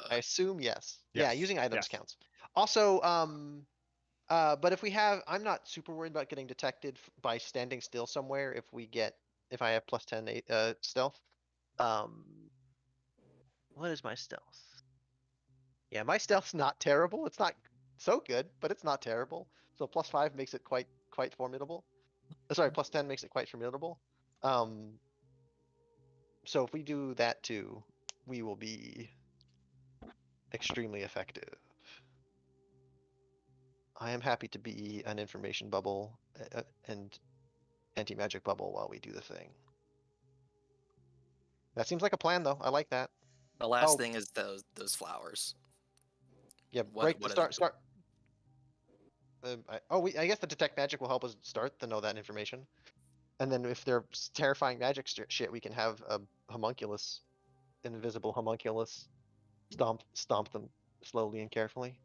I assume yes. Yes, Yeah, using items yes. counts. Also, but if we have, I'm not super worried about getting detected by standing still somewhere. If I have plus 10 stealth. What is my stealth? Yeah, my stealth's not terrible. It's not so good, but it's not terrible. So plus 5 makes it quite formidable. Sorry, plus 10 makes it quite formidable. So if we do that too, we will be extremely effective. I am happy to be an information bubble and anti-magic bubble while we do the thing. That seems like a plan, though. I like that. The last thing is those flowers. Yeah, What the are start. they? Start. I guess the detect magic will help us start to know that information, and then if they're terrifying magic shit, we can have a homunculus, an invisible homunculus, stomp them slowly and carefully.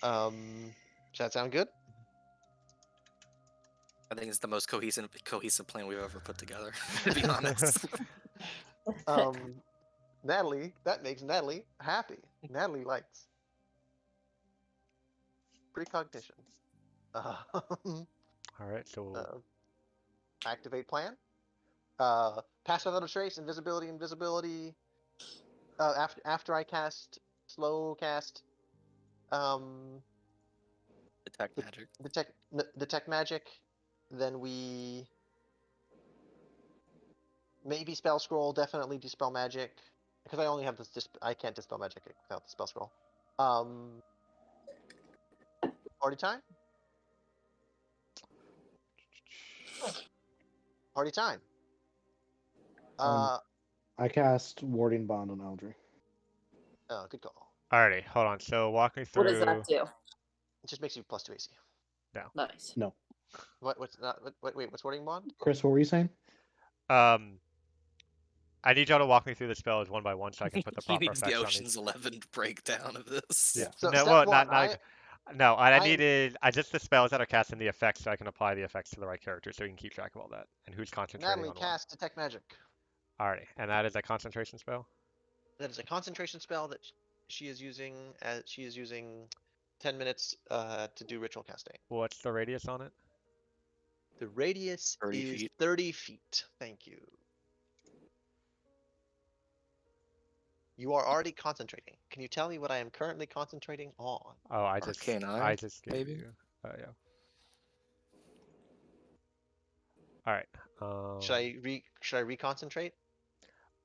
Does that sound good? I think it's the most cohesive plan we've ever put together. To be honest. Natalie, that makes Natalie happy. Natalie likes precognition. All right, so Activate plan. Pass without a trace. Invisibility. After I cast slow cast. Detect magic. Detect magic. Then we maybe spell scroll. Definitely dispel magic because I only have this. I can't dispel magic without the spell scroll. Party time. Party time. I cast Warding Bond on Audrey. Oh, good call. alrighty, hold on. So walk me through. what does that do? It just makes you plus 2 AC. Nice. No. What's wording bond? Chris, what were you saying? I need y'all to walk me through the spells one by one so I can put the He proper needs the effects on Ocean's these. 11 breakdown of this. Yeah. So No, step well, one, no. I I- needed just the spells that are cast in the effects so I can apply the effects to the right character so you can keep track of all that and who's concentrating Natalie on what. cast detect magic. Alrighty, and that is a concentration spell. That is a concentration spell that she is using. She is using 10 minutes to do ritual casting. What's the radius on it? The radius 30 is feet. 30 feet. Thank you. You are already concentrating. Can you tell me what I am currently concentrating on? Oh, I Arcane I Eye, just gave maybe? you. Yeah. All right. Should I reconcentrate?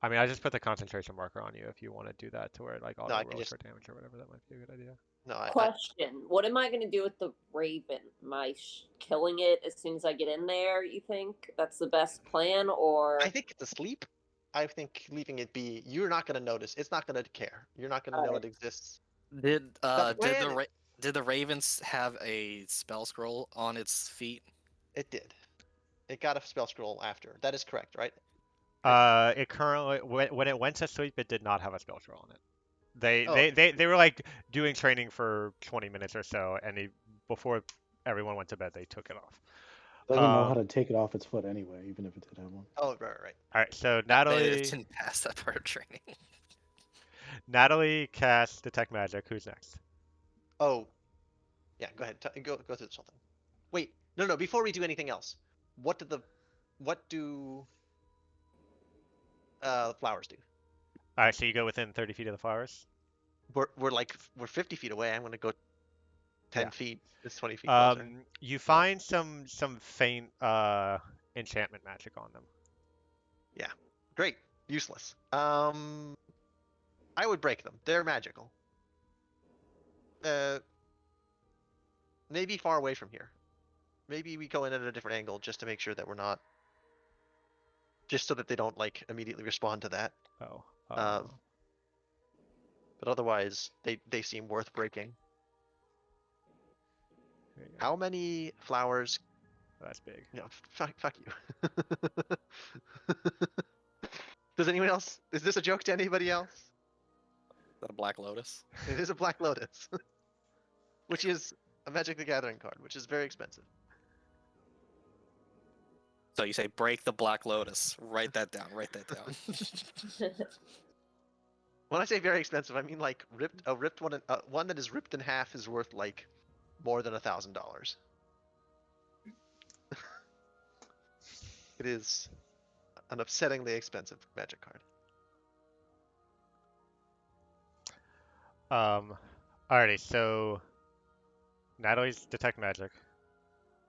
I mean, I just put the concentration marker on you if you want to do that to where it like I auto can rolls just for damage or whatever. That might be a good idea. no. Question: what am I going to do with the raven? Am I killing it as soon as I get in there? You think that's the best plan, or I think it's asleep. I think leaving it be. You're not gonna notice. It's not gonna care. You're not gonna know Alright. it exists. Did Stop did playing it. did the Ravens have a spell scroll on its feet? It did. It got a spell scroll after. That is correct, right? It currently when it went to sleep, it did not have a spell scroll on it. They Oh, they okay. they, they were like doing training for 20 minutes or so, and before everyone went to bed, they took it off. It doesn't know how Um, to take it off its foot anyway, even if it did have one. Oh, right. all right, so I bet it didn't pass that part of training. Natalie casts detect magic. Who's next? Oh, yeah. Go ahead. Go through this whole thing. Wait, no. Before we do anything else, what do flowers do? All right, so you go within 30 feet of the flowers. We're 50 feet away. I'm gonna go 10 Yeah. feet. It's 20 feet closer. You find some faint enchantment magic on them. Yeah. Great. Useless. I would break them. They're magical. Maybe far away from here. Maybe we go in at a different angle just to make sure that we're not. Just so that they don't like immediately respond to that. Oh. But otherwise, they seem worth breaking. There you go. How many flowers? That's big. No, fuck you. Does anyone else? Is this a joke to anybody else? Is that a Black Lotus? It is a Black Lotus, which is a Magic the Gathering card, which is very expensive. So you say break the Black Lotus. Write that down. Write that down. When I say very expensive, I mean like ripped one. One that is ripped in half is worth like more than $1,000. It is an upsettingly expensive Magic card. Alrighty, so Natalie's detect magic.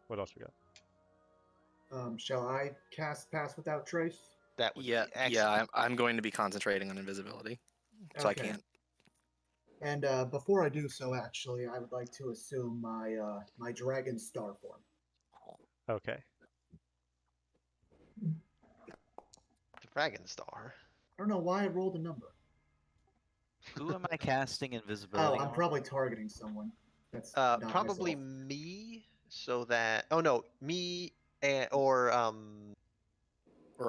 What else we got? Shall I cast Pass Without Trace? That would Yeah, be excellent. I'm going to be concentrating on invisibility, so Okay. I can't. And before I do so, actually, I would like to assume my Dragon Star form. Okay. Dragon Star. I don't know why I rolled a number. Who am I casting invisibility Oh, I'm on? probably targeting someone. That's not Probably myself. me, so that. Oh no, me or Or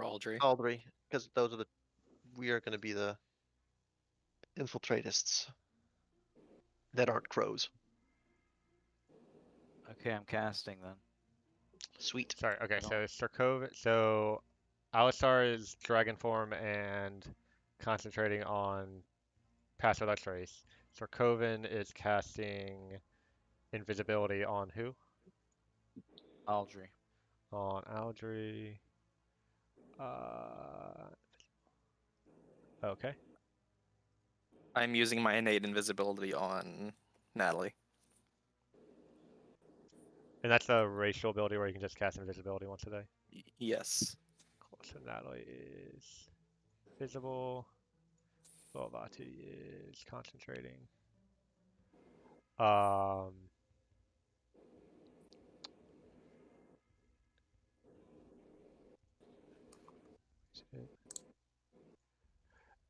Aldry. Aldry, because those are we are going to be the infiltratists that aren't crows. Okay, I'm casting then. Sweet. Sorry. Okay, No. so Sarkov. So Alistar is dragon form and concentrating on Pass Without Trace. Sarkovan is casting invisibility on who? Aldry. On Aldry. Okay. I'm using my innate invisibility on Natalie. And that's a racial ability where you can just cast invisibility once a day. Yes. Cool. So Natalie is visible. Volvati is concentrating.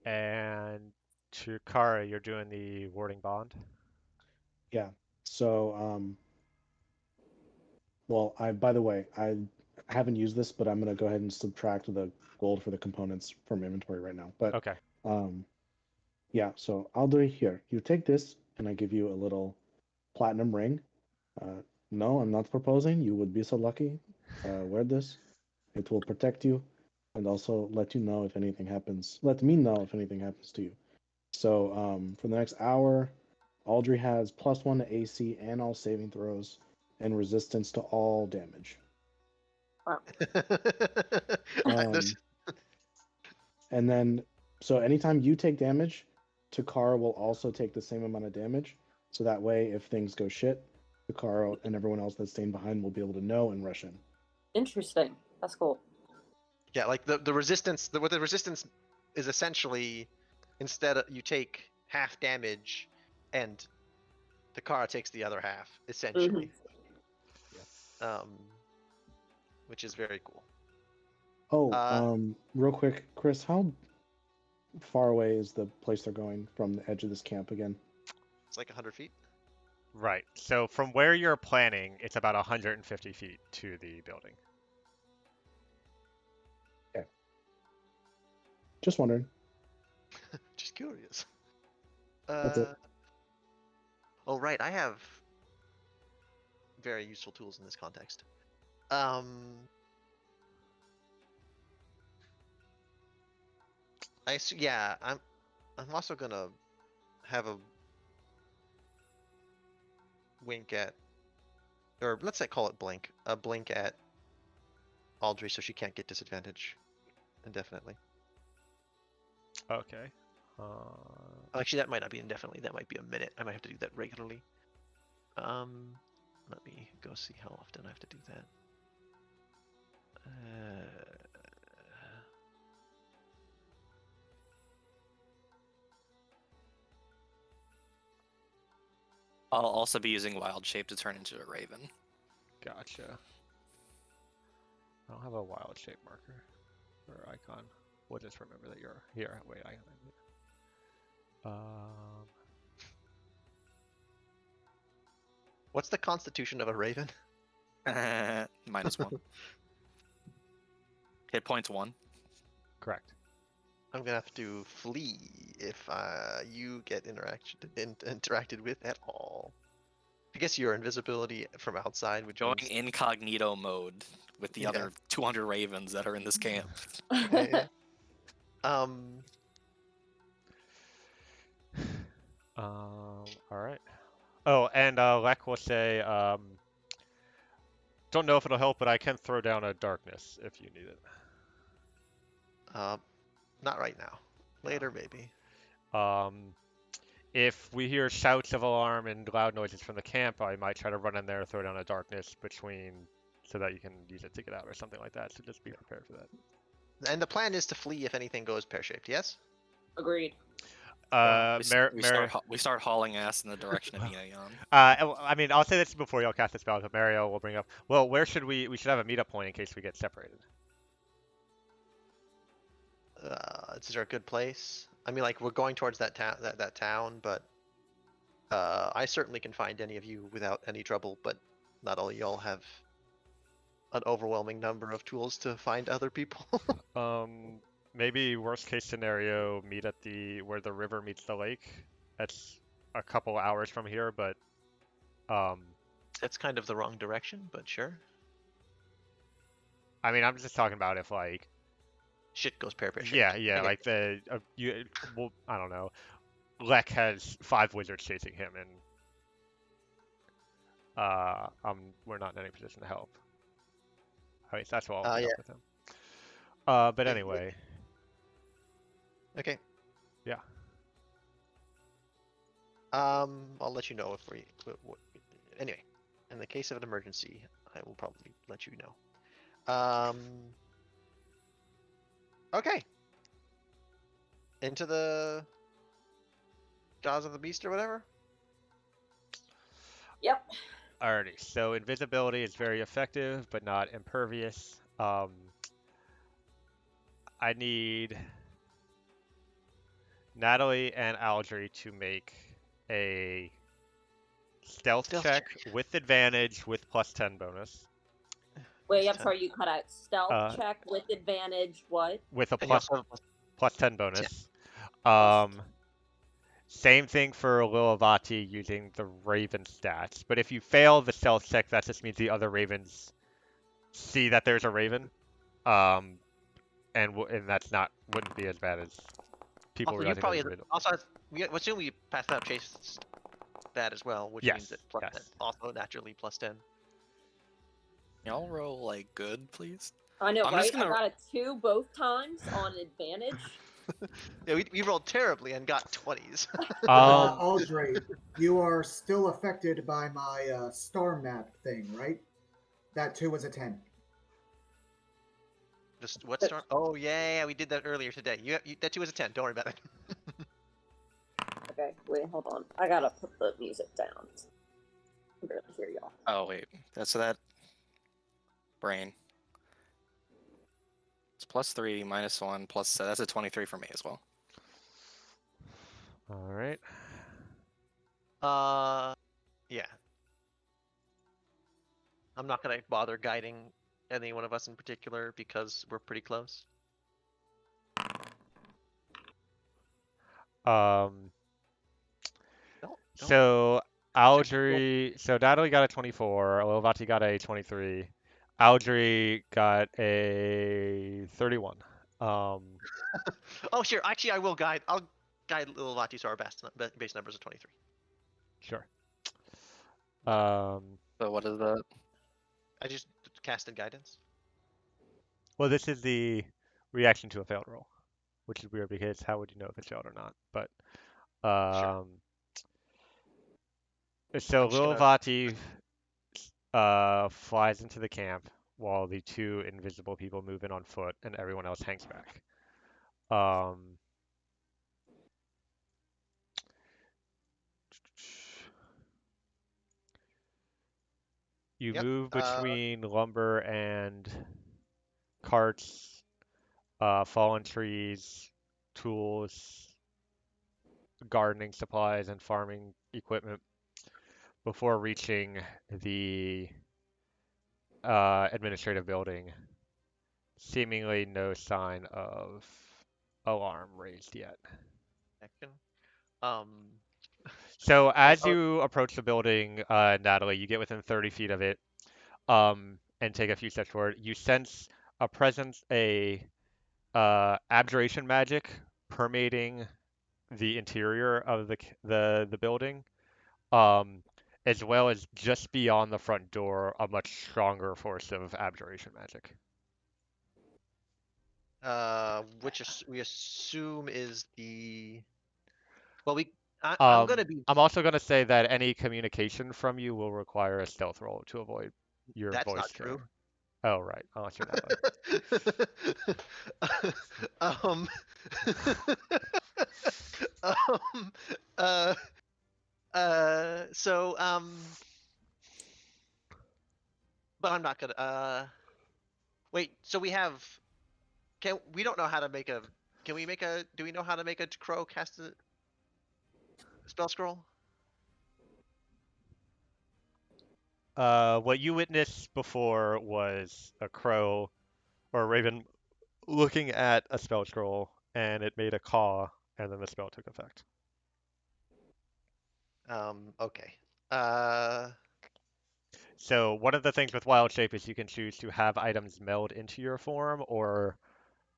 And Chikara, you're doing the warding bond. Yeah. So, well, by the way, I haven't used this, but I'm gonna go ahead and subtract the gold for the components from inventory right now. But Okay. yeah. So I'll do it here. You take this, and I give you a little platinum ring. No, I'm not proposing. You would be so lucky. Wear this. It will protect you, and also let you know if anything happens. Let me know if anything happens to you. So for the next hour, Aldry has +1 to AC and all saving throws, and resistance to all damage. There's- And then, so anytime you take damage, Takara will also take the same amount of damage. So that way, if things go shit, Takara and everyone else that's staying behind will be able to know and rush in. Interesting. That's cool. yeah, like the resistance. What the resistance is essentially instead of you take half damage, and the car takes the other half, essentially. Which is very cool. Oh, real quick, Chris, how far away is the place they're going from the edge of this camp again? It's like 100 feet. Right. So from where you're planning, it's about 150 feet to the building. Okay. Just wondering. Just curious. That's it. Oh, right. I have very useful tools in this context. Yeah, I'm also gonna have a wink at, or let's say call it blink, a blink at Audrey so she can't get disadvantage indefinitely. Okay. Actually, that might not be indefinitely. That might be a minute. I might have to do that regularly. Let me go see how often I have to do that. I'll also be using Wild Shape to turn into a Raven. Gotcha. I don't have a wild shape marker or icon. We'll just remember that you're here. Wait, What's the constitution of a raven? -1. Hit points 1. correct. I'm gonna have to flee if you get interacted with at all. I guess your invisibility from outside would Going mean... incognito mode with the other 200 Ravens that are in this camp. Yeah. All right. Oh, and Lek will say, don't know if it'll help, but I can throw down a darkness if you need it. Not right now. Later, maybe. If we hear shouts of alarm and loud noises from the camp, I might try to run in there, throw down a darkness between, so that you can use it to get out or something like that. So just be prepared for that. And the plan is to flee if anything goes pear-shaped. Yes. Agreed. We start hauling ass in the direction of Eon. I mean, I'll say this before y'all cast the spell, but Mario will bring up. Well, where should we should have a meetup point in case we get separated. Is there a good place? I mean, like, we're going towards that town, that town, but I certainly can find any of you without any trouble. But not all y'all have an overwhelming number of tools to find other people. Maybe worst case scenario, meet at where the river meets the lake. That's a couple hours from here, but that's kind of the wrong direction, but sure. I mean, I'm just talking about if like shit goes pear-shaped. Yeah, like I don't know. Lek has 5 wizards chasing him, and we're not in any position to help. At least that's what I'll meet up with him. But anyway. Okay. Yeah. I'll let you know if anyway, in the case of an emergency, I will probably let you know. Okay. Into the jaws of the beast or whatever? Yep. Alrighty, so invisibility is very effective, but not impervious. I need Natalie and Aldry to make a stealth check with advantage with +10 bonus. Wait, I'm sorry, you cut out. Stealth check with advantage, what? With a +10 bonus. Yeah. Same thing for Lilavati using the Raven stats. But if you fail the stealth check, that just means the other Ravens see that there's a Raven. And that's wouldn't be as bad as people also, realizing you probably also we assume we passed out Chase that as well, which means that +10 also naturally +10. Y'all roll like good, please. I know, right? I got a 2 both times on advantage. Yeah, we rolled terribly and got 20s. Audrey, you are still affected by my star map thing, right? That 2 was a 10. Just what storm? Oh yeah, we did that earlier today. That 2 was a 10. Don't worry about it. Okay, wait, hold on. I gotta put the music down. I can barely hear y'all. Oh wait, that's that brain. It's +3, -1, plus that's a 23 for me as well. All right. Yeah. I'm not gonna bother guiding any one of us in particular because we're pretty close. Um, Don't. so check the roll. So Natalie got a 24. Olivati got a 23. Audrey got a 31. Um, Oh sure. Actually, I will guide. I'll guide little Lati to our base numbers of 23. sure. Um, So what is that? I just casted guidance. well, this is the reaction to a failed roll, which is weird because how would you know if it's failed or not? But Sure. so I'm just gonna. Olivati flies into the camp while the two invisible people move in on foot and everyone else hangs back. Um, you Yep. move between lumber and carts, fallen trees, tools, gardening supplies, and farming equipment before reaching the administrative building. Seemingly no sign of alarm raised yet. Action. Um. So I, as you approach the building, Natalie, you get within 30 feet of it, and take a few steps forward. You sense a presence, a abjuration magic permeating the interior of the building, um, as well as just beyond the front door, a much stronger force of abjuration magic. which we assume is the. Well, I'm gonna be. I'm also going to say that any communication from you will require a stealth roll to avoid your That's voice not true. carrying. Oh, right. Unless you're Natalie. um, um, uh, so, but I'm not gonna, wait, so we don't know how to make do we know how to make a crow cast a spell scroll? What you witnessed before was a crow or a raven looking at a spell scroll, and it made a caw, and then the spell took effect. Okay. Uh, So one of the things with Wild Shape is you can choose to have items meld into your form or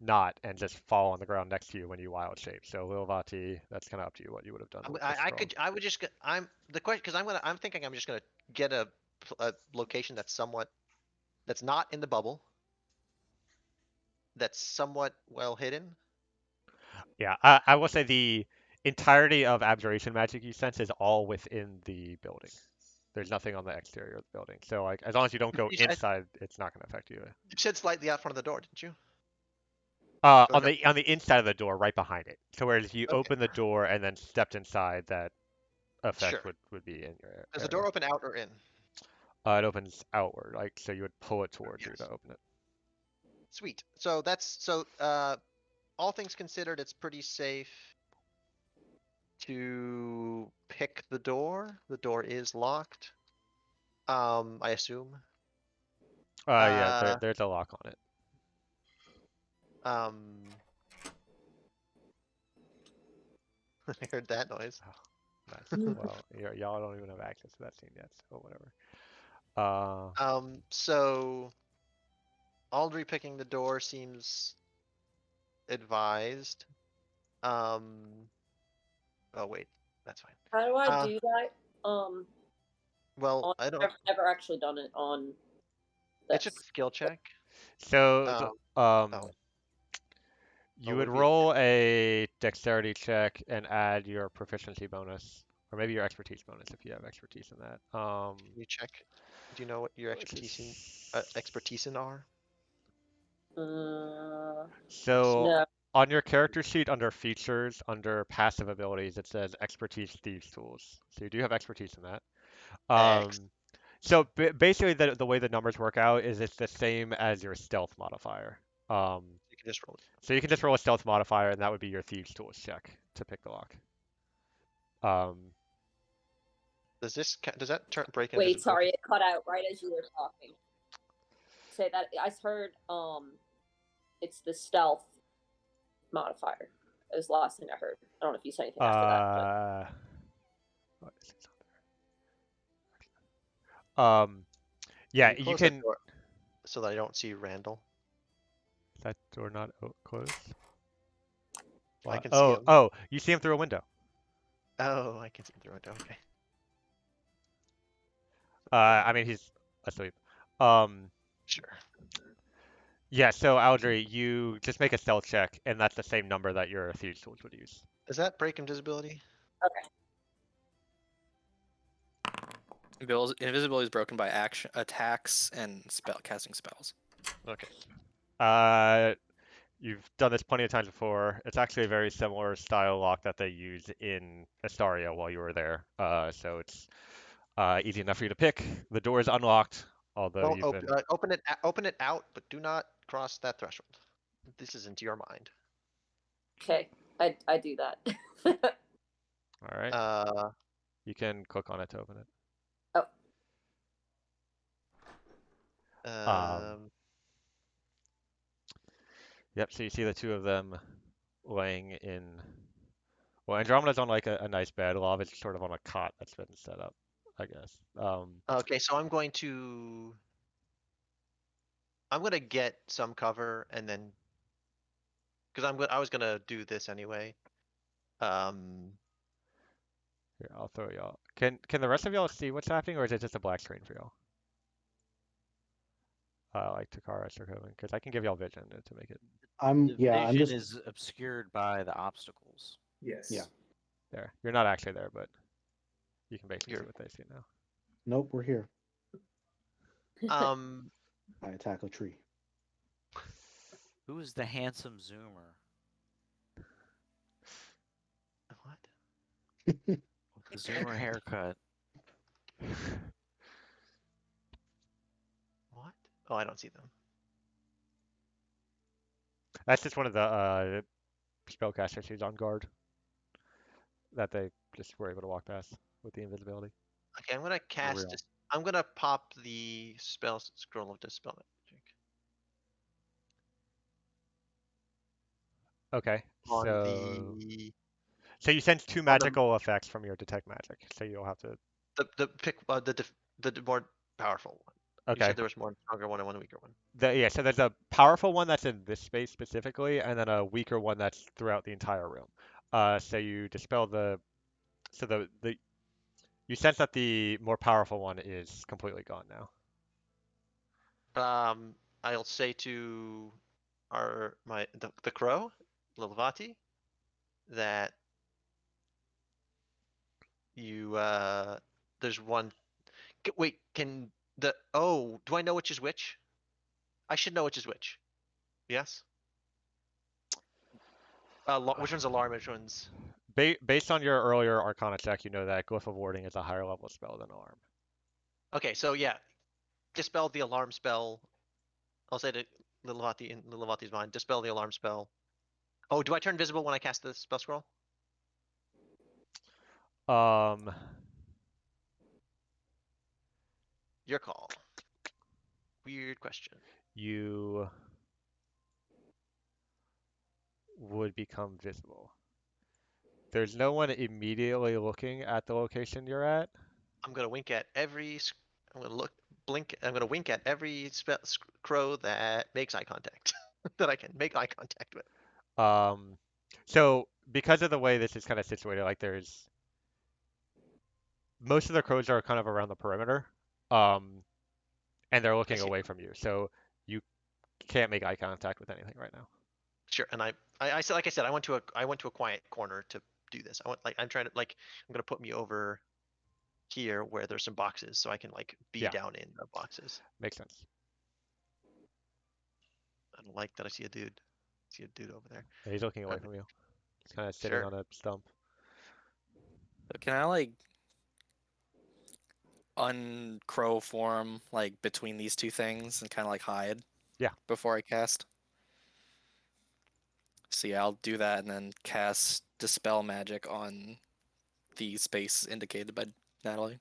not, and just fall on the ground next to you when you Wild Shape. So Lilvati, that's kind of up to you what you would have done with the scroll. I would just, I'm, the question, because I'm thinking I'm just gonna get a location that's not in the bubble, that's somewhat well hidden. Yeah, I will say the entirety of Abjuration magic you sense is all within the building. There's nothing on the exterior of the building. So like as long as you don't go You said, inside, it's not going to affect you. you said slightly out front of the door, didn't you? On Like a, the inside of the door, right behind it. So whereas if you okay, open the door and then stepped inside, that effect sure. would be in your Does the area. door open out or in? It opens outward, like so you would pull it towards you Yes. to open it. Sweet. So all things considered, it's pretty safe to pick the door. The door is locked. I assume. Yeah, Uh, there's a lock on it. um, I heard that noise. Oh, nice. Well, y'all don't even have access to that scene yet, so whatever. Uh, So Aldry picking the door seems advised. Um, oh wait, that's fine. How do I Uh, do that? well, I don't. I've never actually done it on It's just a this. skill check. so Um, oh, you would maybe it's roll a dexterity check and add your proficiency bonus, or maybe your expertise bonus if you have expertise in that. Can you check? Do you know what your Let's expertise in are? So No. on your character sheet under features, under passive abilities, it says expertise thieves tools. So you do have expertise in that. X. So basically the way the numbers work out is it's the same as your stealth modifier. You can just roll it. So you can just roll a stealth modifier and that would be your thieves tools check to pick the lock. Does that turn break Wait, invisibility? sorry, it cut out right as you were talking. Say that I heard it's the stealth modifier. It was the last thing I heard. I don't know if you said anything after that. What is it on there? Yeah, you close that can. door so that I don't see Randall. Is that door not closed? I What? can see him. Oh, you see him through a window. Oh, I can see him through it. Okay. I mean, he's asleep. Sure. Yeah, so Aldry, you just make a stealth check, and that's the same number that your thieves tools would use. Does that break invisibility? Okay. Invisibility is broken by action, attacks, and casting spells. Okay. You've done this plenty of times before. It's actually a very similar style lock that they use in Astaria while you were there. So it's easy enough for you to pick. The door is unlocked, although Don't you've been. open it out, but do not cross that threshold. This is into your mind. Okay, I do that. All right. You can click on it to open it. Yep, so you see the two of them laying in. Well, Andromeda's on like a nice bed. Lava's sort of on a cot that's been set up, I guess. Okay, so I'm going to get some cover and then because I was gonna do this anyway. Here, I'll throw y'all. Can the rest of y'all see what's happening, or is it just a black screen for y'all? Like Takara Sarkovan, because I can give y'all vision to make it. I'm The I'm vision just is obscured by the obstacles. Yes. Yeah. There. You're not actually there, but you can basically You're- see what they see now. nope, we're here. um, I attack a tree. Who is the handsome zoomer? what? With the zoomer haircut. What? Oh, I don't see them. That's just one of the spellcasters who's on guard that they just were able to walk past with the invisibility. Okay, I'm gonna cast real. this. I'm gonna pop the spell scroll of dispel magic Okay, on so the you sense two on magical effects from your detect magic, so you'll have to. the pick the more powerful one. You Okay. said there was more stronger one and one weaker one. Yeah, so there's a powerful one that's in this space specifically, and then a weaker one that's throughout the entire room. So you dispel you sense that the more powerful one is completely gone now. I'll say to the crow, Lilvati, that you there's one. Wait, do I know which is which? I should know which is which. Yes. Which one's alarm? Which one's? Based on your earlier Arcana check, you know that Glyph of Warding is a higher level spell than Alarm. Okay, so yeah, dispel the alarm spell. I'll say to Lilvati in Lilvati's mind, dispel the alarm spell. Oh, do I turn invisible when I cast the spell scroll? Your call. Weird question. You would become visible. There's no one immediately looking at the location you're at. I'm gonna wink at every. I'm gonna blink. I'm gonna wink at every crow that makes eye contact that I can make eye contact with. So because of the way this is kind of situated, like there's most of the crows are kind of around the perimeter, and they're looking away from you, so you can't make eye contact with anything right now. Sure, and I said, like I said, I went to a quiet corner to do this. I'm trying to I'm gonna put me over here where there's some boxes, so I can be down in the boxes. Makes sense. I don't like that I see a dude. I see a dude over there. He's looking away Okay. from you. He's kind of sitting Sure. on a stump. So can I like uncrow form like between these two things and kind of like hide? Yeah. Before I cast. So yeah, I'll do that and then cast Dispel Magic on the space indicated by Natalie.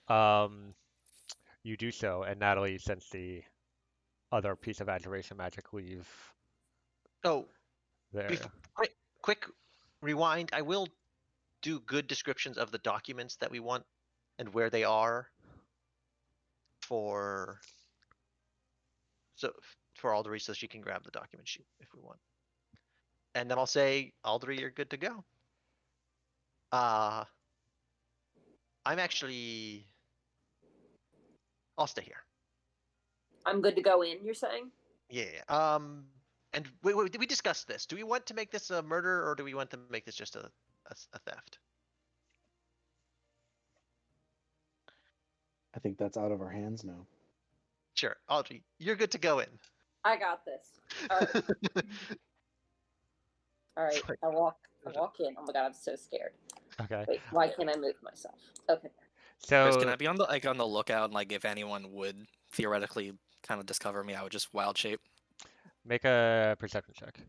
Um, you do so, and Natalie, since the other piece of abjuration magic, leave Oh, the area. quick rewind. I will do good descriptions of the documents that we want and where they are for Aldery, so she can grab the document sheet if we want. And then I'll say, Aldery, you're good to go. I'm actually, I'll stay here. I'm good to go in, you're saying? Yeah. And we discussed this. Do we want to make this a murder, or do we want to make this just a theft? I think that's out of our hands now. Sure, Audrey, you're good to go in. I got this. All right. All right. Sorry. I walk in. Oh my god, I'm so scared. Okay. Wait, why can't I move myself? Okay. Chris, can So I be on the lookout and like if anyone would theoretically kind of discover me, I would just wild shape. make a perception check.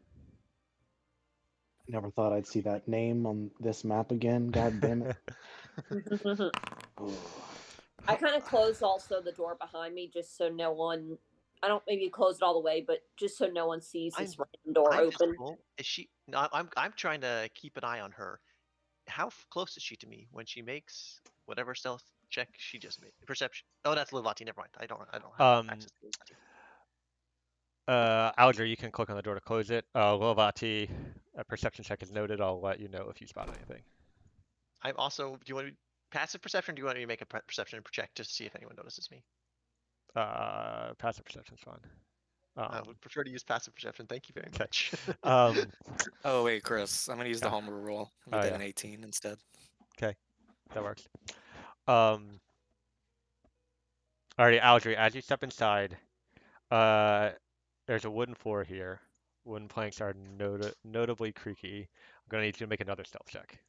Never thought I'd see that name on this map again. God damn it. Oh. I kind of closed also the door behind me just so no one. I don't maybe close it all the way, but just so no one sees this random door I'm open. visible. Is she? No, I'm trying to keep an eye on her. How close is she to me when she makes whatever stealth check she just made? Perception. Oh, that's Livati. Never mind. I don't have access to Livati. Alger, you can click on the door to close it. Lovati, a perception check is noted. I'll let you know if you spot anything. I'm also. Do you want to passive perception? Or do you want me to make a perception check just to see if anyone notices me? Passive perception's fine. I would prefer to use passive perception. Thank you very Okay. much. Oh wait, Chris, I'm gonna use the Yeah. homebrew rule and Oh, get yeah. an 18 instead. Okay, that works. Alrighty, Aldry, as you step inside, there's a wooden floor here. Wooden planks are notably creaky. I'm gonna need you to make another stealth check.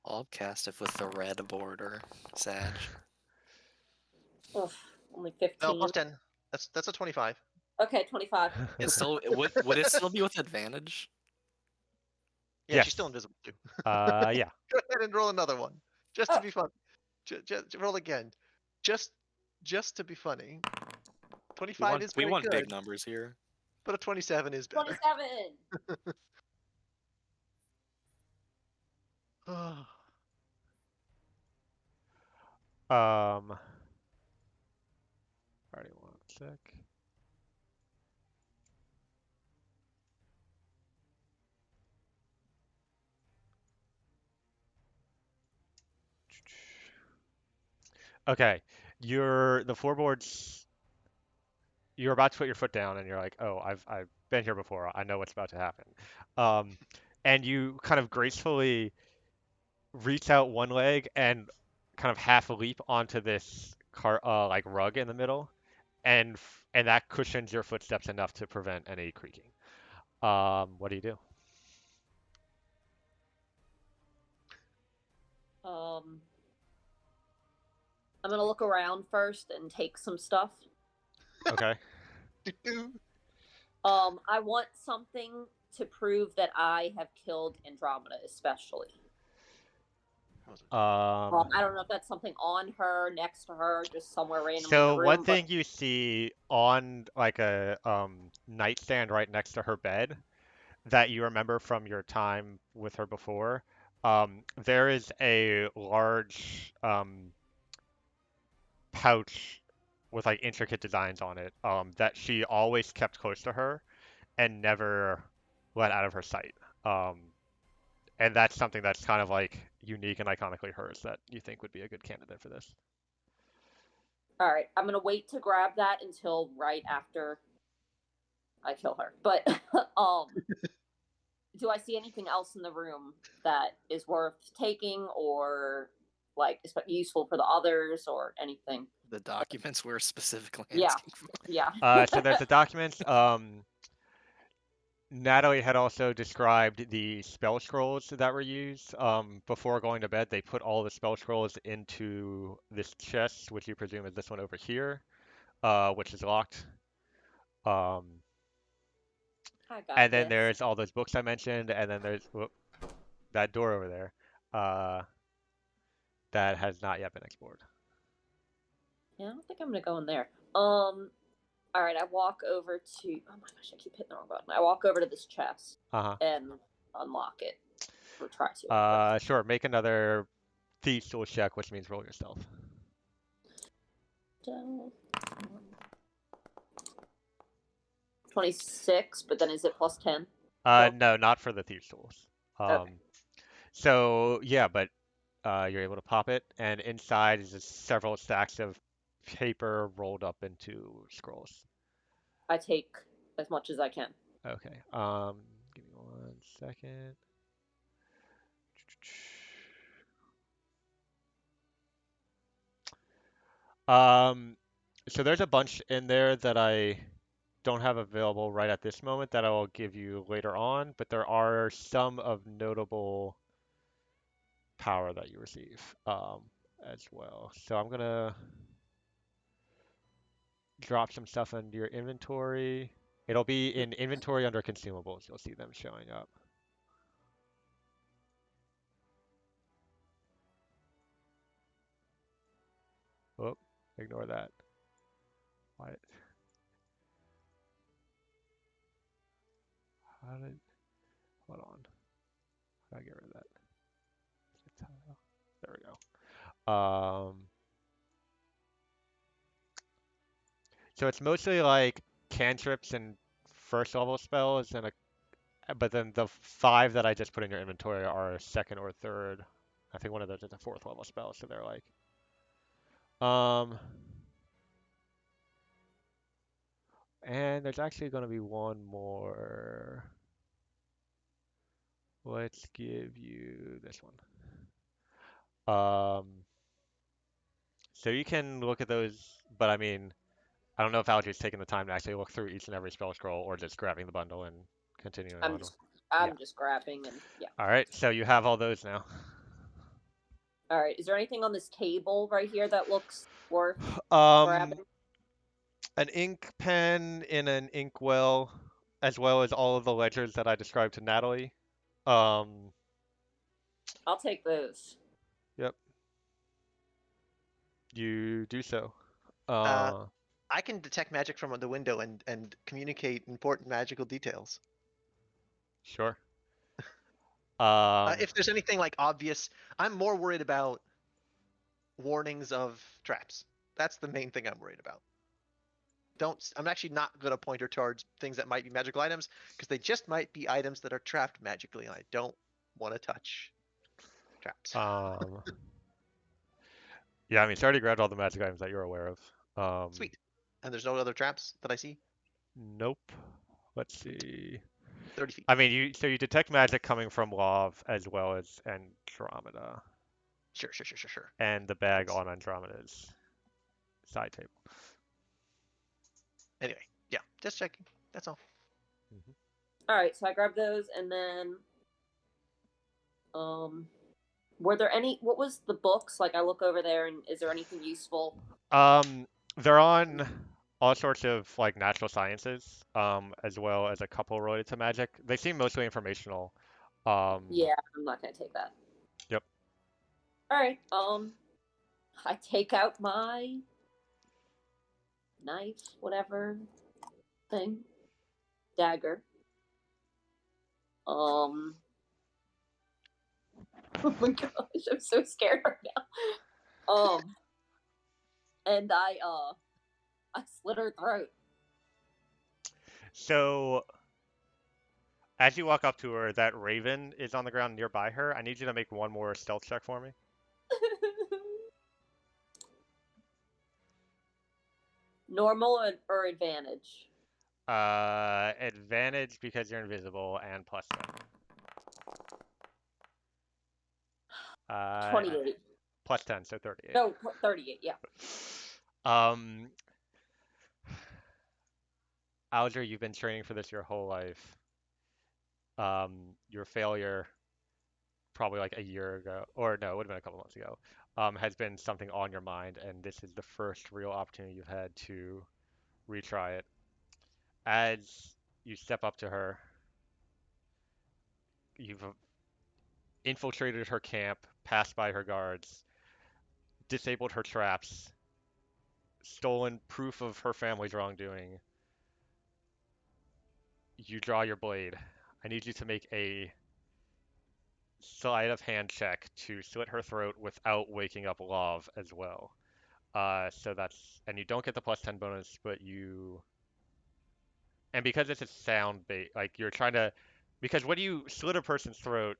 I'll cast it with the red border, Sag. Oof, only No, 15. plus 10. That's a 25. Okay, 25. It still would it still be with advantage? Yeah, Yes. she's still invisible too. Yeah. Go ahead and roll another one, just to be fun. Just roll again, just to be funny. 25 is We very want good, big numbers here. but a 27 is better. 27. Alrighty, one sec. Okay, the floorboards. You're about to put your foot down, and you're like, "Oh, I've been here before. I know what's about to happen." And you kind of gracefully reach out one leg and kind of half leap onto this like rug in the middle, and that cushions your footsteps enough to prevent any creaking. What do you do? I'm gonna look around first and take some stuff. Okay. I want something to prove that I have killed Andromeda, especially. I don't know if that's something on her, next to her, just somewhere randomly in So the room. one thing you see on like a nightstand right next to her bed that you remember from your time with her before, there is a large pouch with like intricate designs on it that she always kept close to her and never let out of her sight. And that's something that's kind of like unique and iconically hers that you think would be a good candidate for this. All right, I'm gonna wait to grab that until right after I kill her. But do I see anything else in the room that is worth taking, or like useful for the others or anything? The documents we're specifically Yeah. asking for. Yeah. So there's the documents. Natalie had also described the spell scrolls that were used before going to bed. They put all the spell scrolls into this chest, which you presume is this one over here, which is locked. Um, I got and then this. there's all those books I mentioned, and then there's that door over there that has not yet been explored. Yeah, I don't think I'm gonna go in there. All right, I walk over to. Oh my gosh, I keep hitting the wrong button. I walk over to this chest Uh-huh. and unlock it, or try to. Sure. Make another Thieves' Tool check, which means roll yourself. 26, but then is it plus 10? No, not for the Thieves' Tools. Okay. So yeah, but you're able to pop it, and inside is just several stacks of paper rolled up into scrolls. I take as much as I can. Okay. Give me 1 second. So there's a bunch in there that I don't have available right at this moment that I will give you later on, but there are some of notable power that you receive as well. So I'm gonna drop some stuff into your inventory. It'll be in inventory under consumables. You'll see them showing up. Oh, ignore that. Why? How did? Hold on. How do I get rid of that? There we go. So it's mostly like cantrips and first level spells, and but then the 5 that I just put in your inventory are second or third. I think one of those is a 4th level spell, so they're like. And there's actually going to be one more. Let's give you this one. So you can look at those, but I mean, I don't know if Alga's taking the time to actually look through each and every spell scroll or just grabbing the bundle and continuing on. I'm just grabbing and yeah. All right, so you have all those now. All right, is there anything on this table right here that looks worth Um, grabbing? an ink pen in an inkwell, as well as all of the ledgers that I described to Natalie. I'll take those. Yep. You do so. I can detect magic from the window and communicate important magical details. Sure. If there's anything like obvious, I'm more worried about warnings of traps. That's the main thing I'm worried about. I'm actually not going to point her towards things that might be magical items, because they just might be items that are trapped magically, and I don't want to touch traps. Yeah, I mean, she already grabbed all the magic items that you're aware of. Sweet. And there's no other traps that I see? Nope. Let's see. 30 feet. I mean, you detect magic coming from Love as well as Andromeda. Sure. And the bag on Andromeda's side table. Anyway, yeah, just checking. That's all. Mm-hmm. All right, so I grab those, and then, were there any? What was the books like? I look over there, and is there anything useful? They're on all sorts of like natural sciences, as well as a couple related to magic. They seem mostly informational. Yeah, I'm not gonna take that. Yep. All right. I take out my knife, whatever thing, dagger. Oh my gosh, I'm so scared right now. And I slit her throat. So as you walk up to her, that raven is on the ground nearby her. I need you to make one more stealth check for me. Normal or advantage? Advantage because you're invisible and plus 7. 28. plus 10, so 38. No, 38. Yeah. Um, Alger, you've been training for this your whole life. Your failure, probably like a year ago, or no, it would have been a couple months ago, has been something on your mind, and this is the first real opportunity you've had to retry it. As you step up to her, you've infiltrated her camp, passed by her guards, disabled her traps, stolen proof of her family's wrongdoing. You draw your blade. I need you to make a sleight of hand check to slit her throat without waking up Love as well. So that's, and you don't get the plus 10 bonus, but you, and because it's a sound bait, like you're trying to, because when you slit a person's throat,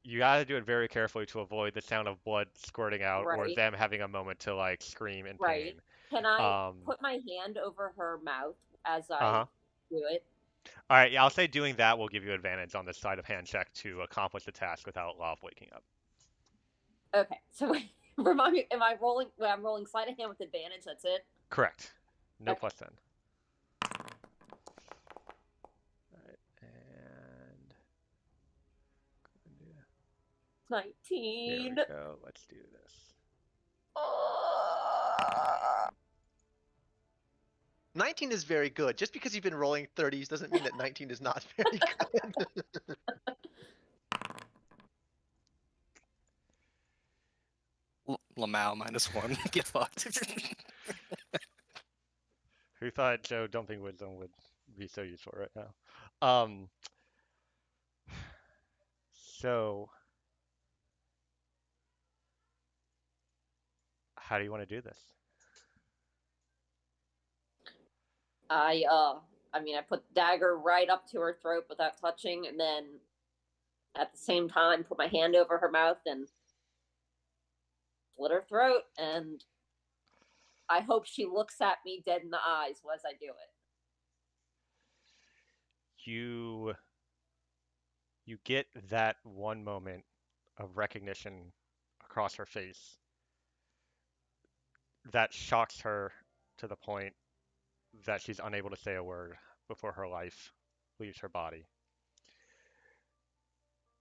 you gotta do it very carefully to avoid the sound of blood squirting out or Right. them having a moment to like scream in Right. pain. Can I put my hand over her mouth as I Uh-huh. do it? All right, yeah, I'll say doing that will give you advantage on the sleight of hand check to accomplish the task without Love waking up. Okay. So remind me, am I rolling? Well, I'm rolling sleight of hand with advantage. That's it. Correct. No Okay. plus 10. All right, and 19. here we go. Let's do this. 19 is very good. Just because you've been rolling 30s doesn't mean that 19 is not very good. Lamau -1. Get fucked. Who thought Joe dumping wisdom would be so useful right now? So how do you want to do this? I mean, I put the dagger right up to her throat without touching, and then at the same time put my hand over her mouth and slit her throat, and I hope she looks at me dead in the eyes as I do it. You get that one moment of recognition across her face that shocks her to the point that she's unable to say a word before her life leaves her body.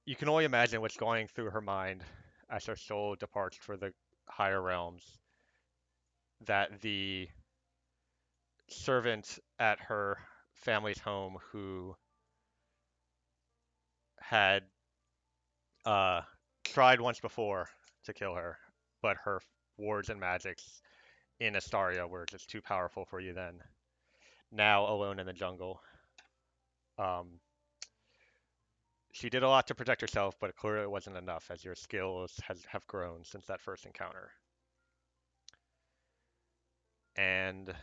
You can only imagine what's going through her mind as her soul departs for the higher realms, that the servant at her family's home who had tried once before to kill her, but her wards and magics in Astaria were just too powerful for you then. Now alone in the jungle. She did a lot to protect herself, but clearly it wasn't enough as your skills have grown since that first encounter. And the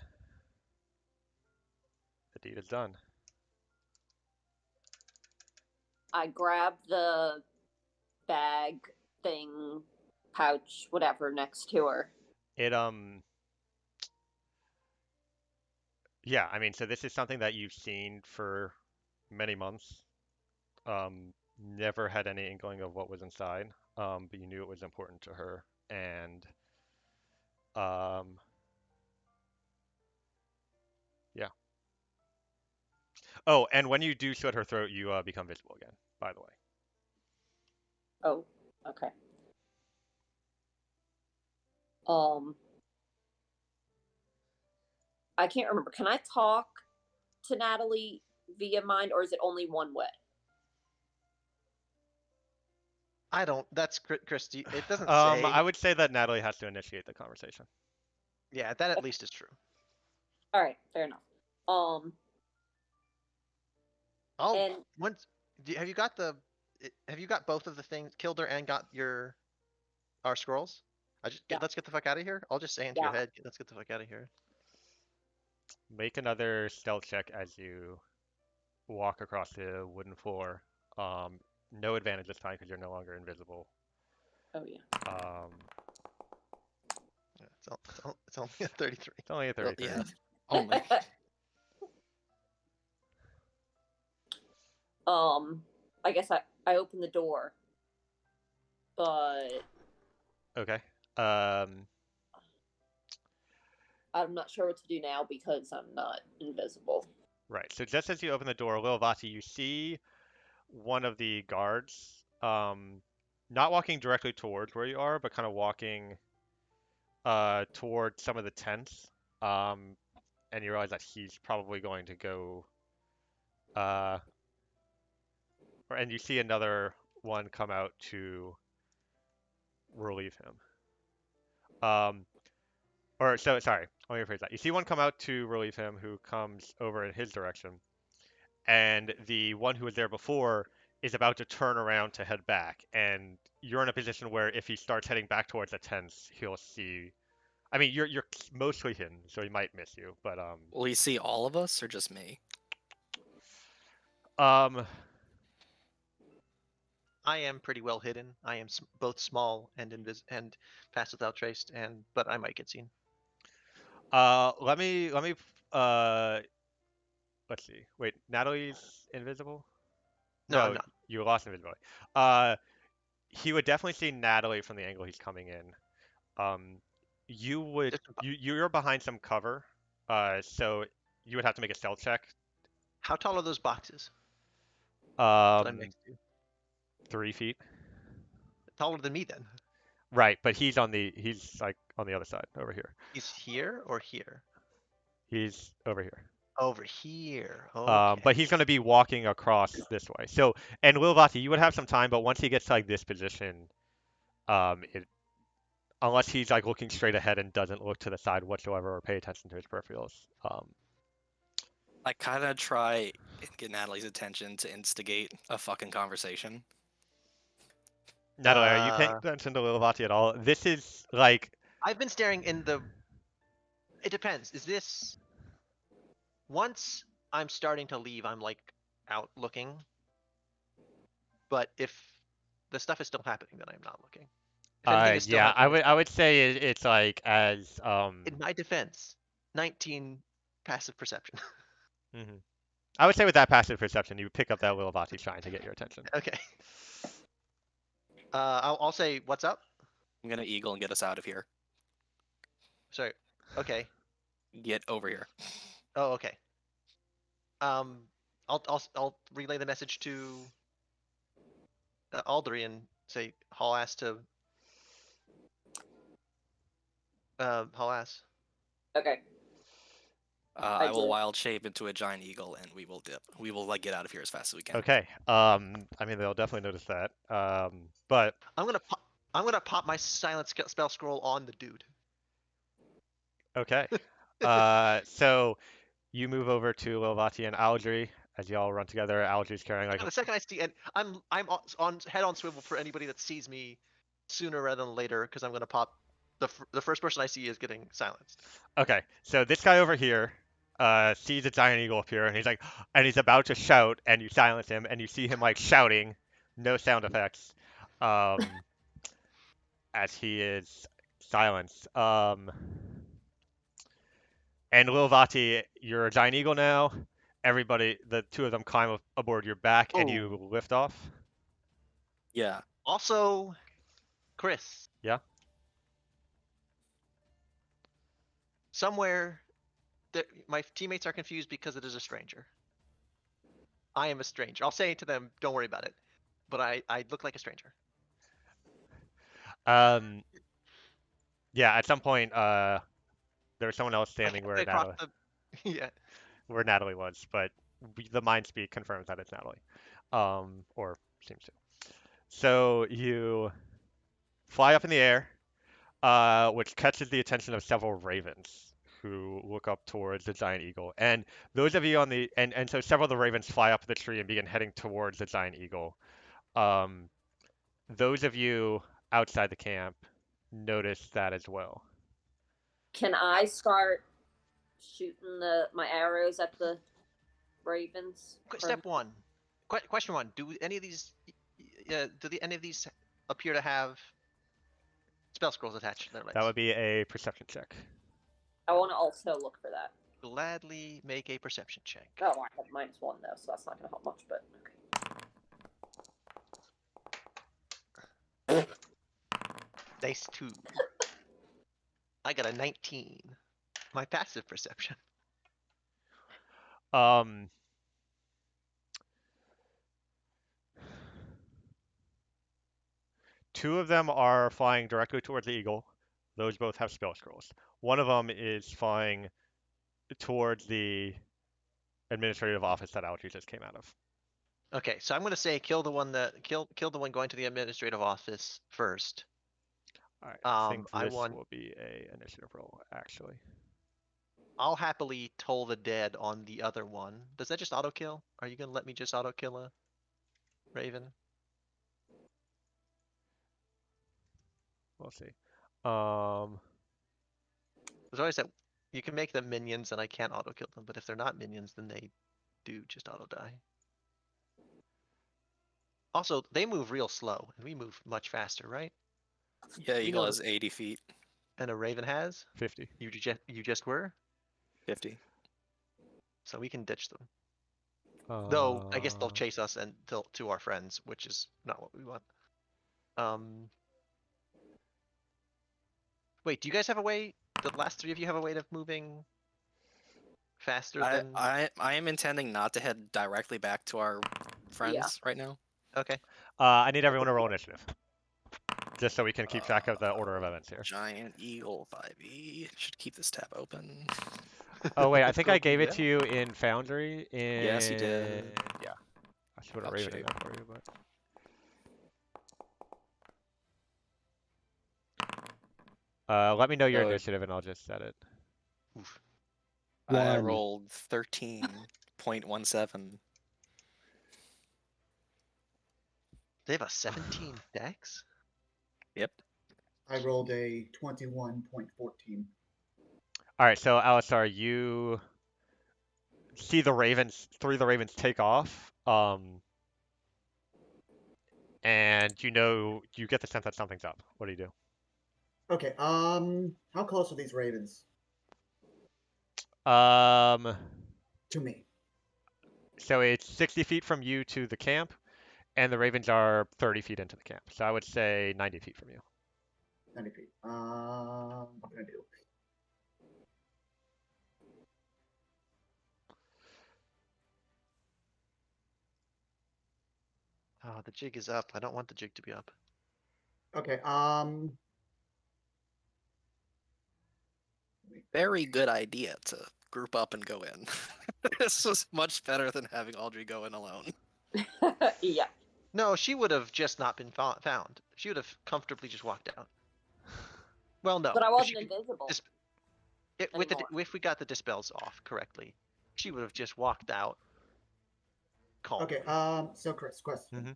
deed is done. I grab the bag thing, pouch, whatever, next to her. Yeah, I mean, so this is something that you've seen for many months. Never had any inkling of what was inside, but you knew it was important to her. And yeah. Oh, and when you do slit her throat, you become visible again, by the way. Oh, okay. I can't remember. Can I talk to Natalie via mind, or is it only one way? I don't. That's Christy. It doesn't I say. would say that Natalie has to initiate the conversation. Yeah, that at least is true. All right, fair enough. And Once. Have you got the? Have you got both of the things? Killed her and got our scrolls. Yeah. Let's get the fuck out of here. I'll just say into your Yeah. head. Let's get the fuck out of here. Make another stealth check as you walk across the wooden floor. No advantage this time because you're no longer invisible. Oh yeah. Yeah, it's only a 33. It's only a 33. Yeah. Only. I guess I open the door, but Okay. Um, I'm not sure what to do now because I'm not invisible. right. So just as you open the door, Lil Vati, you see one of the guards, not walking directly towards where you are, but kind of walking towards some of the tents. Um, and you realize that he's probably going to go. Uh, and you see another one come out to relieve him. Or so sorry, let me rephrase that. You see one come out to relieve him who comes over in his direction, and the one who was there before is about to turn around to head back, and you're in a position where if he starts heading back towards the tents, he'll see. I mean, you're mostly hidden, so he might miss you, but Will he see all of us or just me? um, I am pretty well hidden. I am both small and and pass without trace, but I might get seen. let me uh let's see. Wait, Natalie's invisible? No, I'm No, not. you lost invisibility. Uh, he would definitely see Natalie from the angle he's coming in. Um, you would Just you're behind some cover, so you would have to make a stealth check. how tall are those boxes that I'm Um, next to? 3 feet. Taller than me then. Right, but he's like on the other side over here. He's here or here? He's over here. Over here. But Okay. he's going to be walking across this way. So, and Wilvati, you would have some time, but once he gets to like this position, it unless he's like looking straight ahead and doesn't look to the side whatsoever or pay attention to his peripherals. I kind of try and get Natalie's attention to instigate a fucking conversation. Natalie, are you paying attention to Wilvati at all? This is like I've been staring in the. It depends. Is this once I'm starting to leave? I'm like out looking. But if the stuff is still happening, then I'm not looking. If anything is still yeah, happening, I would say it's like as in my defense, 19 passive perception. mhm. I would say with that passive perception, you pick up that Wilvati trying to get your attention. Okay. I'll say what's up. I'm gonna eagle and get us out of here. Sorry. Okay. Get over here. Oh, okay. I'll relay the message to Aldry and say haul ass to haul ass. Okay. I will do. wild shape into a giant eagle, and we will dip. We will like get out of here as fast as we can. Okay. I mean they'll definitely notice that. But I'm gonna pop my silent spell scroll on the dude. okay. So you move over to Wilvati and Aldry as y'all run together. Aldry's carrying like The second I see, and I'm on head on swivel for anybody that sees me sooner rather than later, because I'm gonna pop the first person I see is getting silenced. Okay, so this guy over here sees a giant eagle appear, and he's like, and he's about to shout, and you silence him, and you see him like shouting, no sound effects, as he is silenced. And Lil Vati, you're a giant eagle now. Everybody, the two of them climb aboard your back, and you Oh. lift off. Yeah. Also, Chris. Yeah. Somewhere, my teammates are confused because it is a stranger. I am a stranger. I'll say to them, "Don't worry about it," but I look like a stranger. Yeah. At some point, there was someone else standing where Across Natalie. Yeah. Where Natalie was, but the mind speak confirms that it's Natalie, or seems to. So you fly up in the air, which catches the attention of several ravens who look up towards the giant eagle. And those of you on the and so several of the ravens fly up the tree and begin heading towards the giant eagle. Um, those of you outside the camp notice that as well. Can I start shooting my arrows at the ravens? Step one. Question one: do any of these any of these appear to have spell scrolls attached to their legs? That would be a perception check. I want to also look for that. Gladly make a perception check. Oh, I have -1 though, so that's not going to help much. But okay. Dice 2. I got a 19. My passive perception. Um, two of them are flying directly towards the eagle. Those both have spell scrolls. One of them is flying towards the administrative office that Algie just came out of. Okay, so I'm gonna say kill the one going to the administrative office first. All right, I think I this want. will be a initiative roll, actually. I'll happily toll the dead on the other one. Does that just auto kill? Are you gonna let me just auto kill a Raven? We'll see. There's always that you can make them minions and I can't auto kill them, but if they're not minions, then they do just auto die. Also, they move real slow, and we move much faster, right? Yeah, You Eagle know, has 80 feet. and a Raven has. 50. You just were, 50. so we can ditch them. Though I guess they'll Uh, chase us and to our friends, which is not what we want. Wait, do you guys have a way? The last three of you have a way of moving faster than? I am intending not to head directly back to our friends right now. Okay. I need everyone to roll initiative, just so we can keep track of the order of events here. Giant Eagle 5e. Should keep this tab open. Oh wait, I think I Go gave do it that. to you in Foundry. Yes, you did. Yeah, I should put a I'll Raven in shape. there for you, but. Let me know your So- initiative and I'll just set it. Oof. I One. rolled 13.17. They have a 17 dex. Yep. I rolled a 21.14. All right, so Alistar, you see the ravens, three of the ravens take off, and you get the sense that something's up. What do you do? Okay, how close are these ravens Um, to me? so it's 60 feet from you to the camp, and the ravens are 30 feet into the camp. So I would say 90 feet from you. 90 feet. What can I do? Oh, the jig is up. I don't want the jig to be up. Okay, Very good idea to group up and go in. This was much better than having Audrey go in alone. Yeah. No, she would have just not been found. She would have comfortably just walked out. Well, no. But I if wasn't she could- invisible. if we got the dispels off correctly, she would have just walked out. Calm. okay, so Chris, question.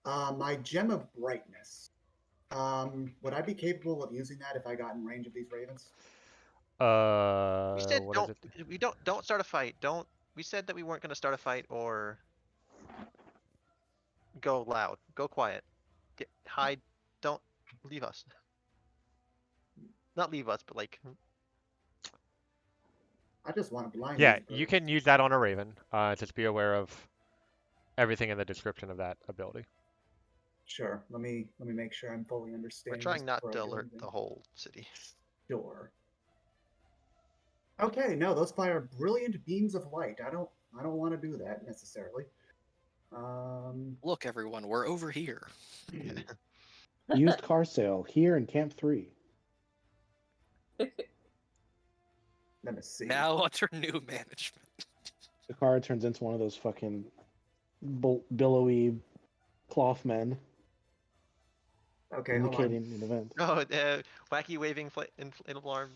Mhm. My gem of brightness. Would I be capable of using that if I got in range of these ravens? We said What is it? don't start a fight. We said that we weren't going to start a fight or go loud. Go quiet. Hide. Don't leave us. Not leave us, but like I just want to blind Yeah, these you birds. can use that on a raven. Just be aware of everything in the description of that ability. Sure. Let me make sure I'm fully we're understanding. trying this not before to I do alert anything. the whole city. Sure. Okay, no, those fire brilliant beams of light. I don't want to do that necessarily. Look, everyone, we're over here. Used car sale here in Camp 3. Let me see. Now under new management. The car turns into one of those fucking billowy cloth men Okay, hold on. indicating an event. Oh, wacky waving inflatable arm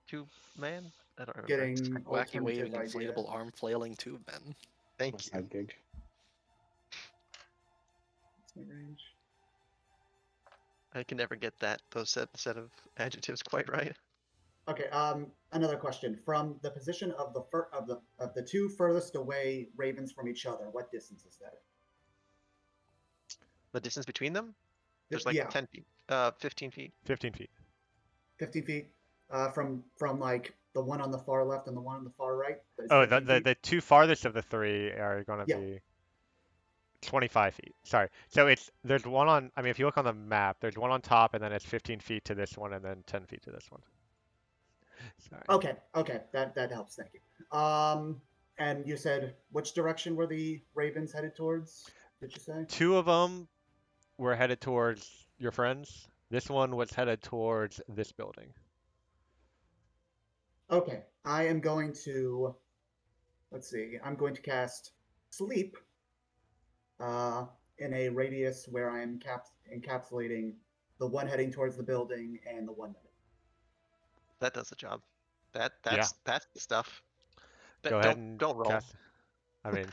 tube man. I don't remember. Getting Wacky waving alternative idea. inflatable arm flailing tube men. Thank you. Side gig. What's my range? I can never get those set of adjectives quite right. Okay. Another question. From the position of the two furthest away ravens from each other, what distance is that? The distance between them? There's like yeah, 10 feet. 15 feet. 15 feet. 15 feet. From like the one on the far left and the one on the far right. Is Oh, 15 feet? the two farthest of the three are going to Yeah. be 25 feet. Sorry. So there's one on, I mean, if you look on the map, there's one on top and then it's 15 feet to this one and then 10 feet to this one. Sorry. Okay, that helps. Thank you. And you said which direction were the ravens headed towards? Did you say? Two of them were headed towards your friends. This one was headed towards this building. Okay, I am going to. Let's see. I'm going to cast sleep. In a radius where I am encapsulating the one heading towards the building and the one that. That does the job. Yeah. That's the stuff. But Go ahead and don't roll. cast. I mean,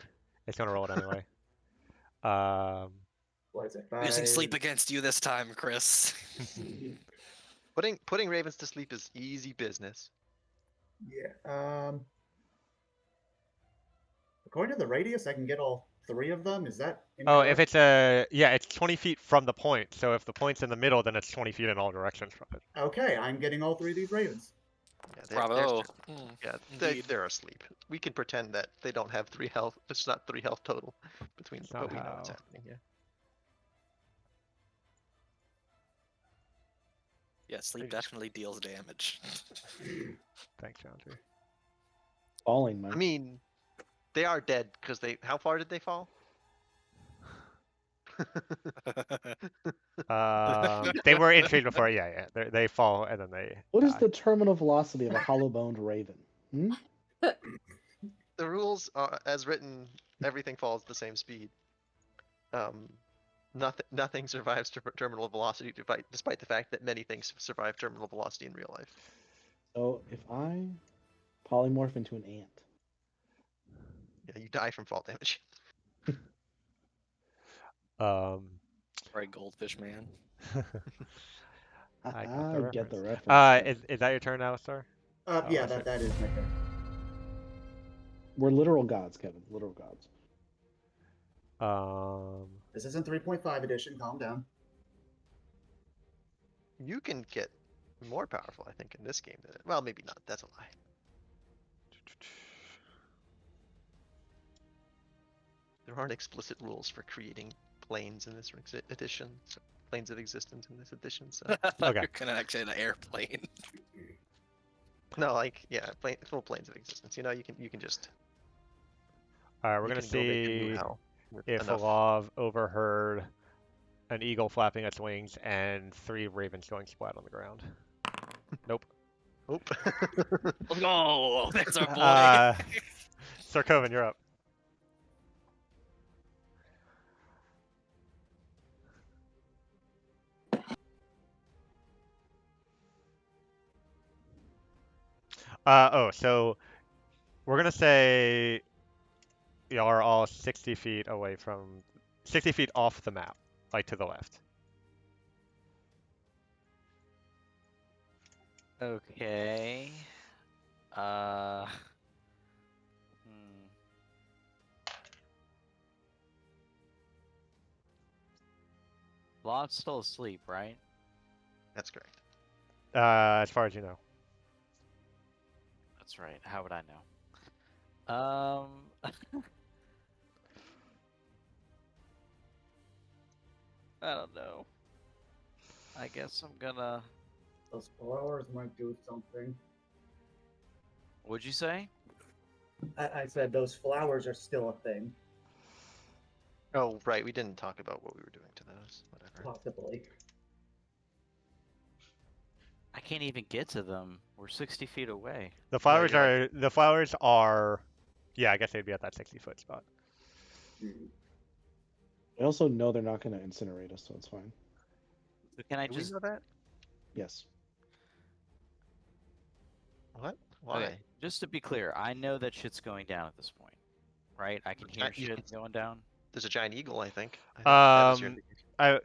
it's gonna roll it anyway. Um, What is it? Using sleep 5. against you this time, Chris. Putting ravens to sleep is easy business. Yeah. According to the radius, I can get all 3 of them. Is that oh, incorrect? if it's it's 20 feet from the point. So if the point's in the middle, then it's 20 feet in all directions from it. Okay, I'm getting all 3 of these ravens. Yeah, Bravo. Yeah, Indeed. they're asleep. We can pretend that they don't have 3 health. It's not 3 health total between, but we know what's Somehow. happening. Yeah. Yeah, sleep Maybe just- definitely deals damage. Thanks, Andrew. Falling, man. I mean, they are dead because they. How far did they fall? They were in trade before. Yeah. They fall and then they. What is die. the terminal velocity of a hollow-boned raven? Hmm? The rules are, as written, everything falls the same speed. Nothing survives terminal velocity despite the fact that many things survive terminal velocity in real life. So if I polymorph into an ant, Yeah, you die from fall damage. Um, Right, goldfish man. I got I the get the reference. reference. Is that your turn, Alistar? Yeah, I see. that is my turn. We're literal gods, Kevin. Literal gods. This isn't 3.5 edition. Calm down. You can get more powerful, I think, in this game than well, maybe not. That's a lie. There aren't explicit rules for creating planes in this edition. So planes of existence in this edition. So I thought Okay. you were gonna actually an airplane. no, like yeah, full planes of existence. You know, you can just All right, we're you gonna can go make a new see hell with if enough. Olav overheard an eagle flapping its wings and 3 ravens going splat on the ground. Nope. Oop. Oh, there's our boy. Sir Coven, you're up. So we're gonna say y'all are all 60 feet away from, 60 feet off the map, like to the left. Okay. Uh. Hmm. Lot's still asleep, right? That's correct. As far as you know. That's right. How would I know? I don't know. I guess I'm gonna. Those flowers might do something. What'd you say? I said those flowers are still a thing. Oh right, we didn't talk about what we were doing to those. Whatever. Possibly. I can't even get to them. We're 60 feet away. The flowers you're are, yeah, I guess they'd be at that 60-foot spot. I also know they're not going to incinerate us, so it's fine. So can I Do just? we know that? Yes. What? Why? Okay, just to be clear, I know that shit's going down at this point, right? I can hear You shit going down. There's a giant eagle, I think. That is your indication.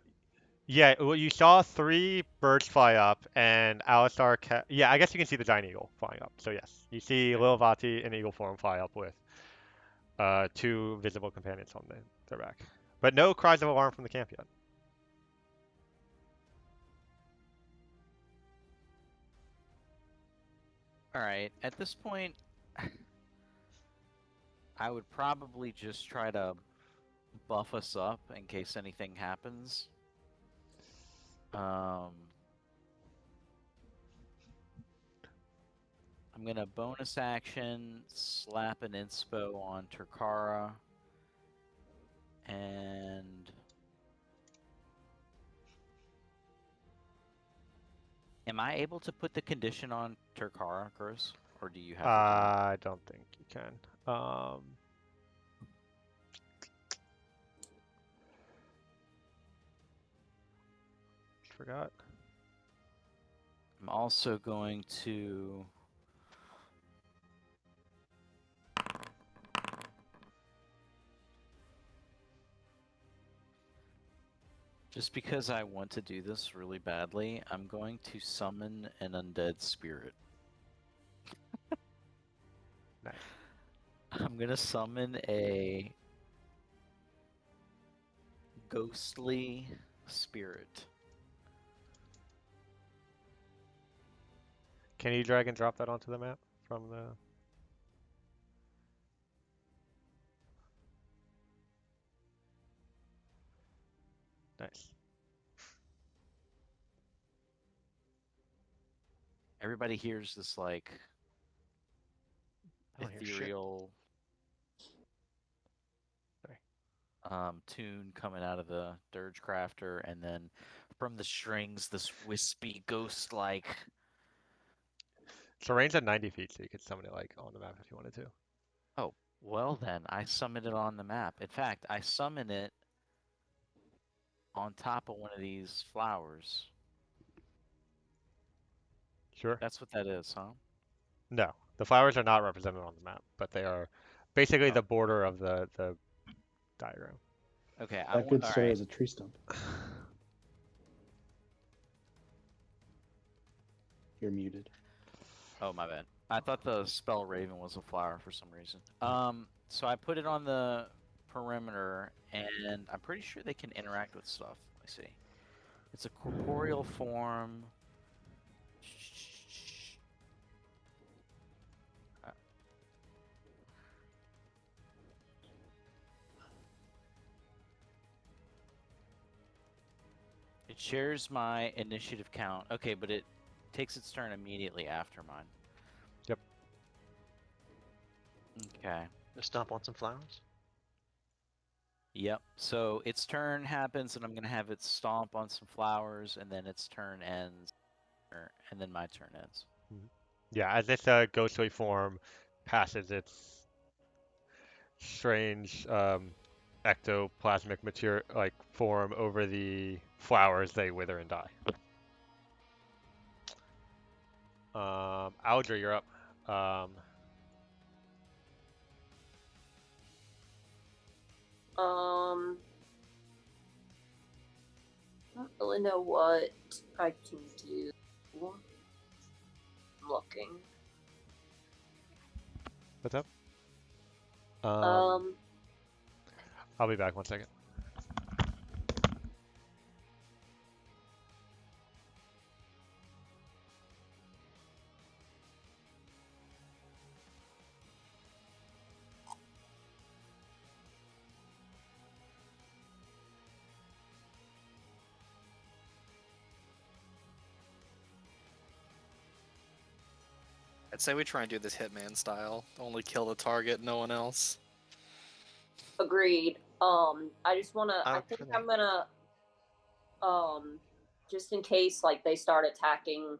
Yeah, well, you saw 3 birds fly up, and Alistar. Yeah, I guess you can see the giant eagle flying up. So yes, you see Lilvati in eagle form fly up with 2 visible companions on their back, but no cries of alarm from the camp yet. All right. At this point, I would probably just try to buff us up in case anything happens. I'm gonna bonus action slap an inspo on Turkara, and am I able to put the condition on Turkara, Chris, or do you have to do that? I don't think you can. Forgot. I'm also going to just because I want to do this really badly, I'm going to summon an undead spirit. Nice. I'm gonna summon a ghostly spirit. Can you drag and drop that onto the map from the? Nice. Everybody hears this like I don't hear shit. ethereal Sorry. tune coming out of the dirge crafter, and then from the strings this wispy ghost like. So range at 90 feet, so you could summon it like on the map if you wanted to. Oh, well then I summon it on the map. In fact, I summon it on top of one of these flowers. Sure. That's what that is, huh? No, the flowers are not represented on the map, but they are basically Oh. the border of the diagram. Okay, That could all serve right. as a tree stump. You're muted. Oh, my bad. I thought the spell Raven was a flower for some reason. So I put it on the perimeter, and I'm pretty sure they can interact with stuff. Let me see. It's a corporeal form. It shares my initiative count. Okay, but it takes its turn immediately after mine. Yep. Okay. Just stomp on some flowers. Yep. So its turn happens, and I'm gonna have it stomp on some flowers, and then its turn ends, and then my turn ends. Yeah, as this ghostly form passes its strange ectoplasmic material like form over the flowers, they wither and die. Aldra, you're up. Don't really know what I can do. I'm looking. What's up? Um, I'll be back 1 second. I'd say we try and do this Hitman style. Only kill the target, no one else. agreed. I just wanna. I Out think for me. I'm gonna. Just in case like they start attacking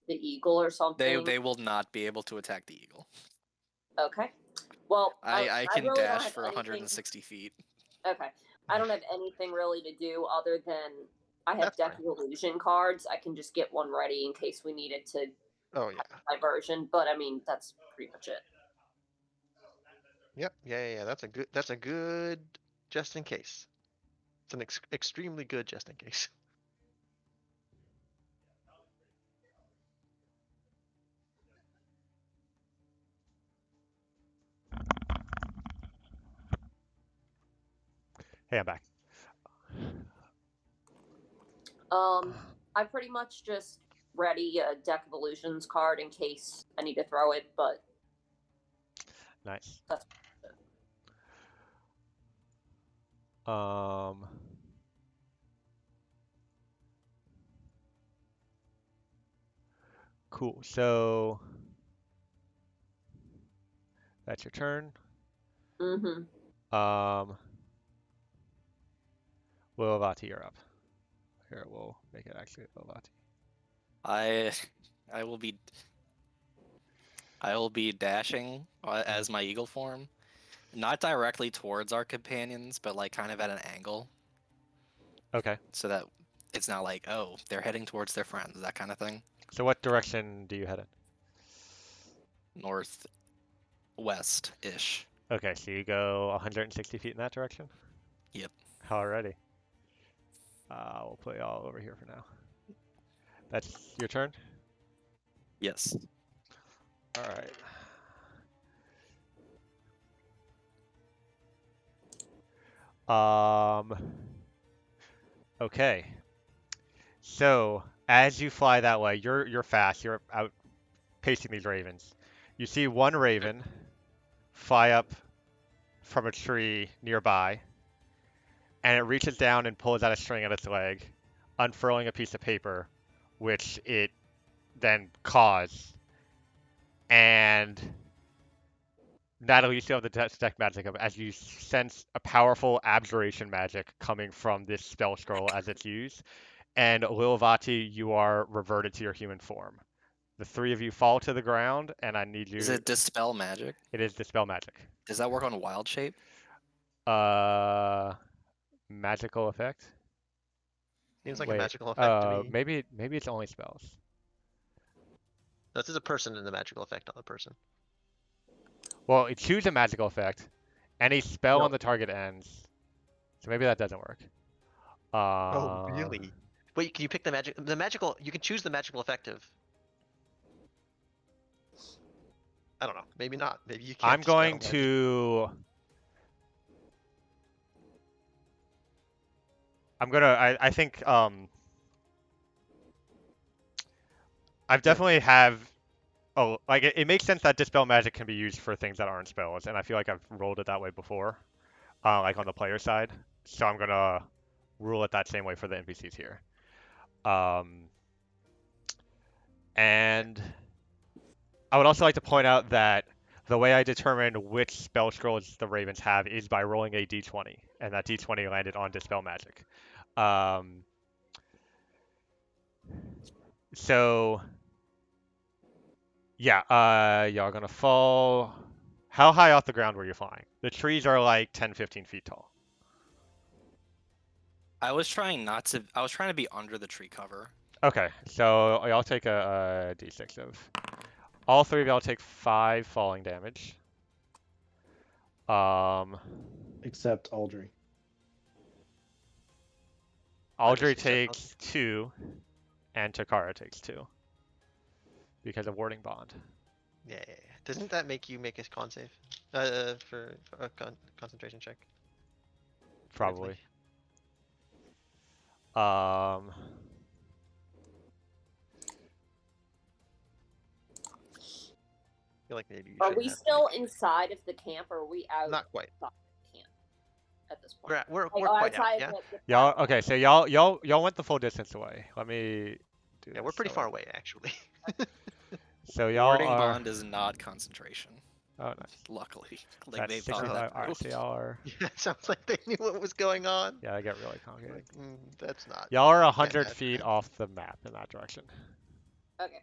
the eagle or something. They will not be able to attack the eagle. Okay. Well, I can really don't dash have for anything. 160 feet. Okay. I don't have anything really to do other than I have That's Deck fine. of Illusion cards. I can just get one ready in case we needed to Oh yeah. diversion, but I mean that's pretty much it. Yep. Yeah. That's a good just in case. It's an extremely good just in case. Hey, I'm back. I pretty much just ready a Deck of Illusions card in case I need to throw it, but Nice. that's Cool. So That's your turn. Mm-hmm. Willavati, you're up. Here, we'll make it actually Willavati. I will be dashing as my eagle form, not directly towards our companions, but like kind of at an angle, Okay. so that it's not like, oh, they're heading towards their friends, that kind of thing. So what direction do you head in? Northwest-ish. Okay, so you go 160 feet in that direction? Yep. Alrighty. We'll put y'all over here for now. That's your turn? Yes. Alright. Okay. So, as you fly that way, you're fast, you're out pacing these ravens. You see one raven fly up from a tree nearby, and it reaches down and pulls out a string at its leg, unfurling a piece of paper, which it then caws. And Natalie, you still have the detect magic of as you sense a powerful abjuration magic coming from this spell scroll as it's used. And Lilavati, you are reverted to your human form. The three of you fall to the ground, and I need you Is to. it dispel magic? It is dispel magic. Does that work on wild shape? Magical effect. Seems like a Wait, magical effect to me. maybe it's only spells. This is a person and the magical effect on the person. Well, you choose a magical effect. Any spell No. on the target ends. So maybe that doesn't work. Oh, really? Wait, can you pick the magical? You can choose the magical effective. I don't know. Maybe not. Maybe you can't. I'm going to. I think I've definitely have. Oh, like it makes sense that dispel magic can be used for things that aren't spells, and I feel like I've rolled it that way before, like on the player side. So I'm gonna rule it that same way for the NPCs here. And I would also like to point out that the way I determine which spell scrolls the Ravens have is by rolling a d20, and that d20 landed on dispel magic. So yeah, y'all gonna fall. How high off the ground were you flying? The trees are like 10, 15 feet tall. I was trying to be under the tree cover. Okay, so y'all take a d6 of. All three of y'all take 5 falling damage. Except Aldry. Aldry except takes 2, and Takara takes 2 because of warding bond. Yeah. Doesn't that make you make a con save? For a concentration check. Probably. Weirdly. I feel like maybe you Are should we have still inside of the camp, or are we out? Not quite. Outside the camp at this point? We're Like, quite out. outside Yeah. the y'all platform. okay? So y'all went the full distance away. Let me do Yeah, this. we're pretty So far away actually. So y'all Warding are. bond is not concentration. Oh, nice. Luckily, like That's they thought 65. that All right, so through. y'all are. Yeah, it sounds like they knew what was going on. Yeah, I get really complicated. Like, that's not. Y'all are can't 100 imagine feet it. off the map in that direction. Okay.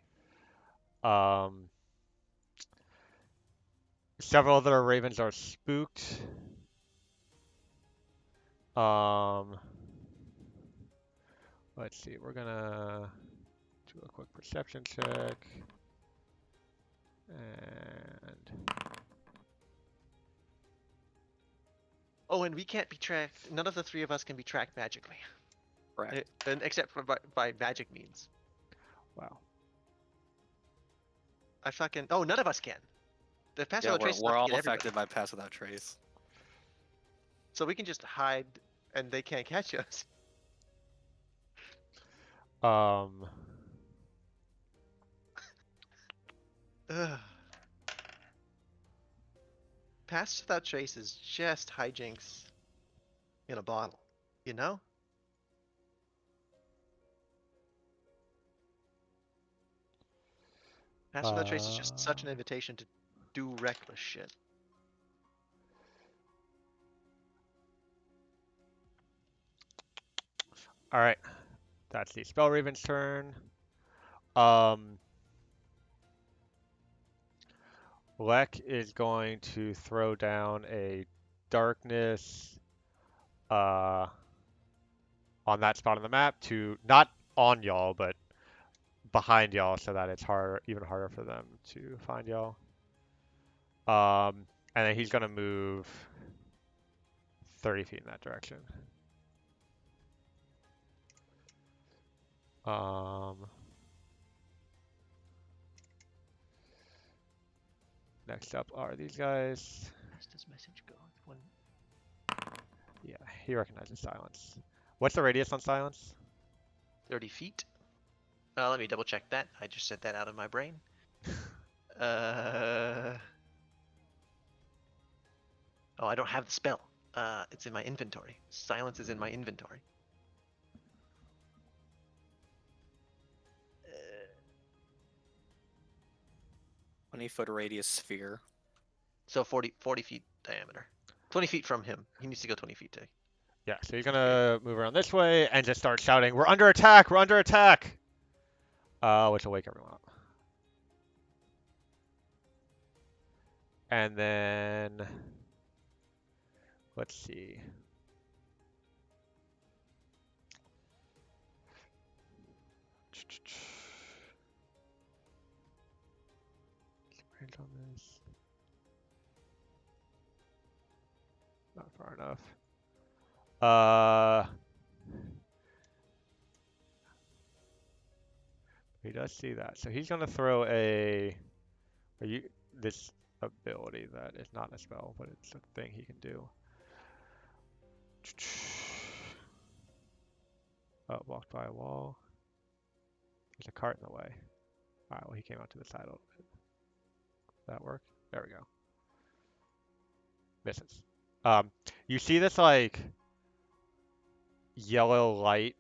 Several other ravens are spooked. Let's see. We're gonna do a quick perception check. And Oh, and we can't be tracked. None of the three of us can be tracked magically. Right. And except for by magic means. wow. Oh, none of us can. The pass Yeah, without trace is we're not to all get everybody. affected by pass without trace. So we can just hide, and they can't catch us. Ugh. Pass without trace is just hijinks in a bottle, you know? Pass without trace is just such an invitation to do reckless shit. All right, that's the Spell Raven's turn. Um, Lek is going to throw down a darkness uh, on that spot on the map to not on y'all, but behind y'all, so that it's even harder for them to find y'all. And then he's gonna move 30 feet in that direction. Next up are these guys. Where's this message go? When... Yeah, he recognizes silence. What's the radius on silence? 30 feet. Let me double check that. I just said that out of my brain. Oh, I don't have the spell. It's in my inventory. Silence is in my inventory. 20-foot radius sphere. So 40 feet diameter. 20 feet from him. He needs to go 20 feet to. Yeah, so you're gonna move around this way and just start shouting, "We're under attack! We're under attack!" Which will wake everyone up. And then, let's see. Range on this. Not far enough. He does see that, so he's gonna throw this ability that is not a spell, but it's a thing he can do. Oh, walked by a wall. There's a cart in the way. Alright, well he came out to the side a little bit. Does that work? There we go. Misses. You see this like yellow light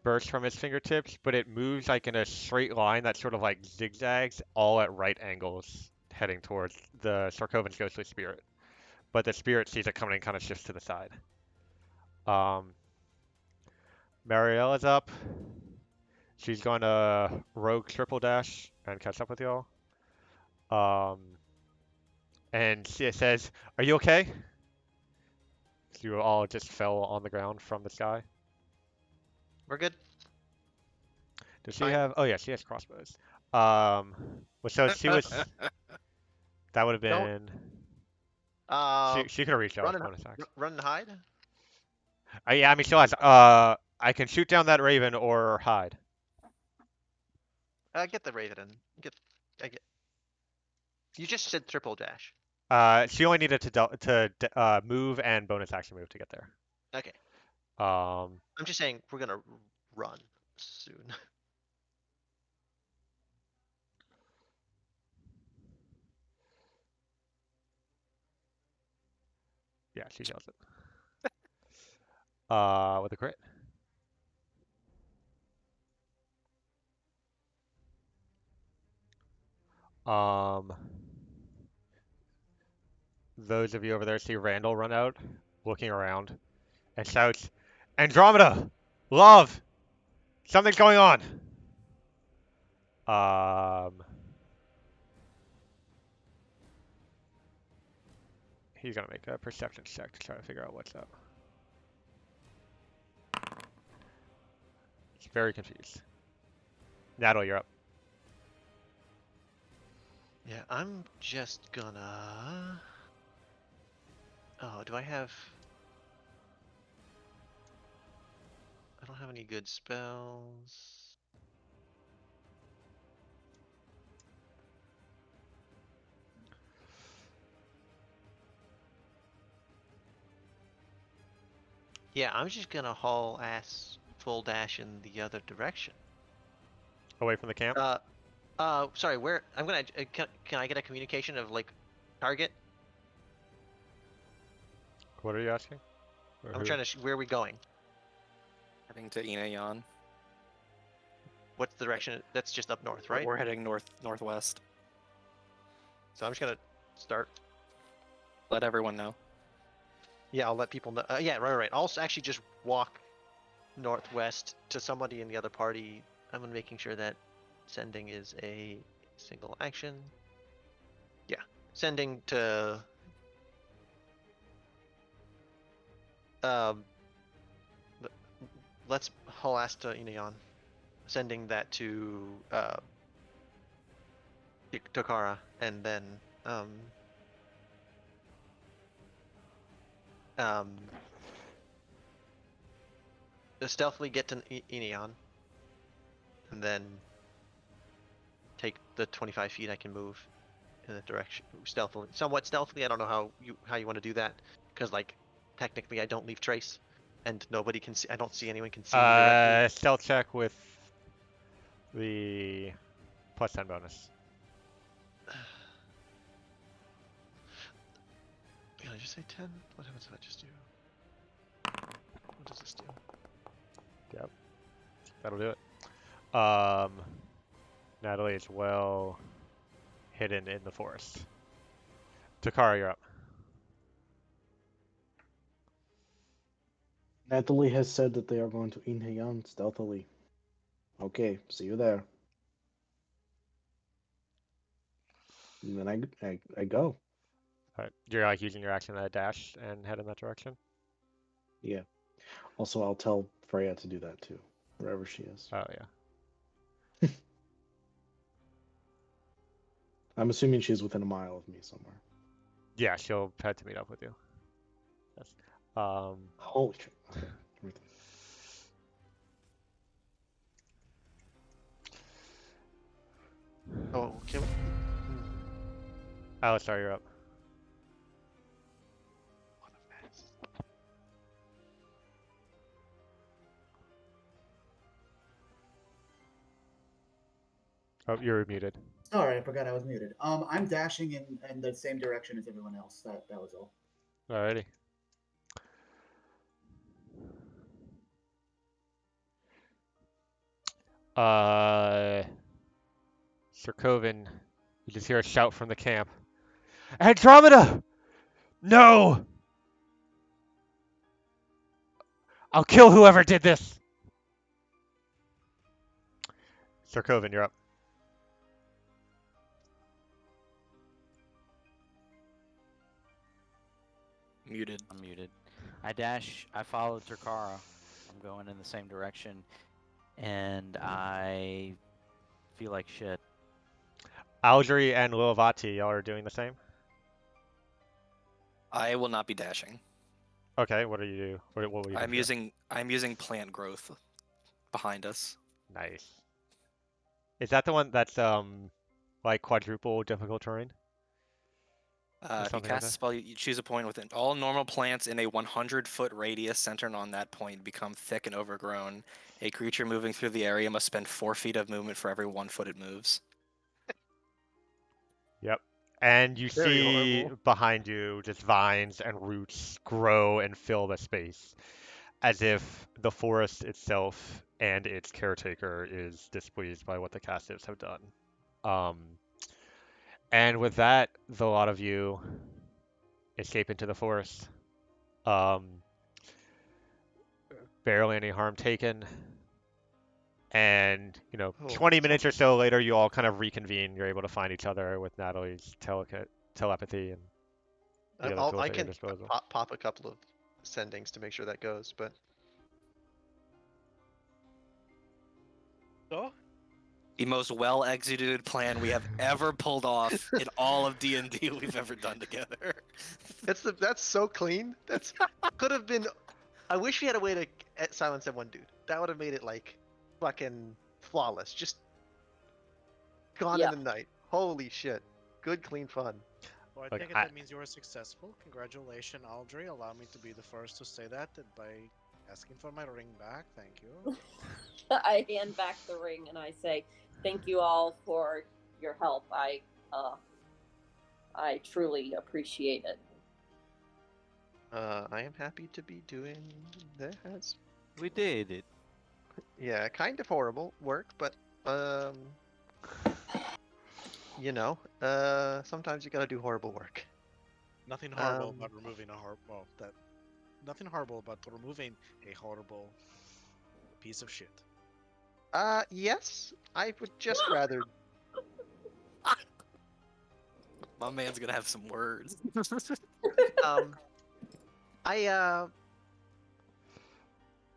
burst from his fingertips, but it moves like in a straight line that sort of like zigzags all at right angles heading towards the Sarkovan's ghostly spirit. But the spirit sees it coming and kind of shifts to the side. Mariella's up. She's going to rogue triple dash and catch up with y'all. And she says, "Are you okay?" You all just fell on the ground from the sky. We're good. Does she Fine. have? Oh yeah, she has crossbows. Well, so she was. That would have been. She could have reached out with bonus action. Run and hide. Yeah, I mean, she has. I can shoot down that raven or hide. Get the raven and get. You just said triple dash. She only needed to move and bonus action move to get there. Okay. I'm just saying we're gonna run soon. Yeah, she kills it. With a crit. Those of you over there see Randall run out, looking around, and shouts, "Andromeda! Love! Something's going on!" He's gonna make a perception check to try to figure out what's up. He's very confused. Natalie, you're up. Yeah, I'm just gonna. Oh, do I have? I don't have any good spells. Yeah, I'm just gonna haul ass full dash in the other direction. Away from the camp? Sorry, where? I'm gonna. Can I get a communication of like target? What are you asking? I'm trying to. Where are we going? Heading to Inayan. What's the direction? That's just up north, right? We're heading northwest. So I'm just gonna start. Let everyone know. Yeah, I'll let people know. Yeah, right. I'll actually just walk northwest to somebody in the other party. I'm making sure that sending is a single action. Yeah, sending to um. Let's ask to Ineon, sending that to Eochora, and then um stealthily get to Ineon, and then take the 25 feet I can move in that direction stealthily, somewhat stealthily. I don't know how you want to do that, because like technically I don't leave trace, and nobody can see. I don't see anyone can see me directly. Stealth check with the +10 bonus. Did I just say 10? What happens if I just do? What does this do? Yep, that'll do it. Natalie is well hidden in the forest. Takara, you're up. Natalie has said that they are going to Inheyan stealthily. Okay, see you there. And then I go. Alright, you're like using your action to dash and head in that direction? Yeah. Also, I'll tell Freya to do that too, wherever she is. Oh, yeah. I'm assuming she's within a mile of me somewhere. Yeah, she'll head to meet up with you. Yes. Holy shit. Okay. Everything. Oh, can we? Alistar, you're up. What a mess. Oh, you're muted. Sorry, I forgot I was muted. I'm dashing in the same direction as everyone else. That was all. Alrighty. Sir Coven, you just hear a shout from the camp. Andromeda! No! I'll kill whoever did this! Sir Coven, you're up. Muted. I'm muted. I followed Takara. I'm going in the same direction, and I feel like shit. Aldri and Lilavati, y'all are doing the same? I will not be dashing. Okay, what do you do? What will you do? I'm using plant growth behind us. Nice. Is that the one that's like quadruple difficult terrain? If you something like cast a that? spell, you choose a point within all normal plants in a 100-foot radius centered on that point become thick and overgrown. A creature moving through the area must spend 4 feet of movement for every 1 foot it moves. Yep. And you Very see horrible. behind you just vines and roots grow and fill the space, as if the forest itself and its caretaker is displeased by what the castiffs have done. Um, and with that, the lot of you escape into the forest. Um, barely any harm taken. And, Oh, 20 minutes or so later, you all kind of reconvene. You're able to find each other with Natalie's telepathy and the other tools I at your can disposal. pop a couple of sendings to make sure that goes, but So, The most well-executed plan we have ever pulled off in all of D&D we've ever done together. that's so clean. That's could have been. I wish we had a way to silence that one dude. That would have made it like fucking flawless. Just gone Yeah. in the night. Holy shit. Good, clean fun. well, I Look, take it that means you were successful. Congratulations, Aldri. Allow me to be the first to say that by asking for my ring back. Thank you. I hand back the ring and I say, "Thank you all for your help. I truly appreciate it." I am happy to be doing this. We did it. Yeah, kind of horrible work, but sometimes you gotta do horrible work. Nothing horrible about removing a horrible. Nothing horrible about removing a horrible piece of shit. Yes. I would just rather. My man's gonna have some words. Um, I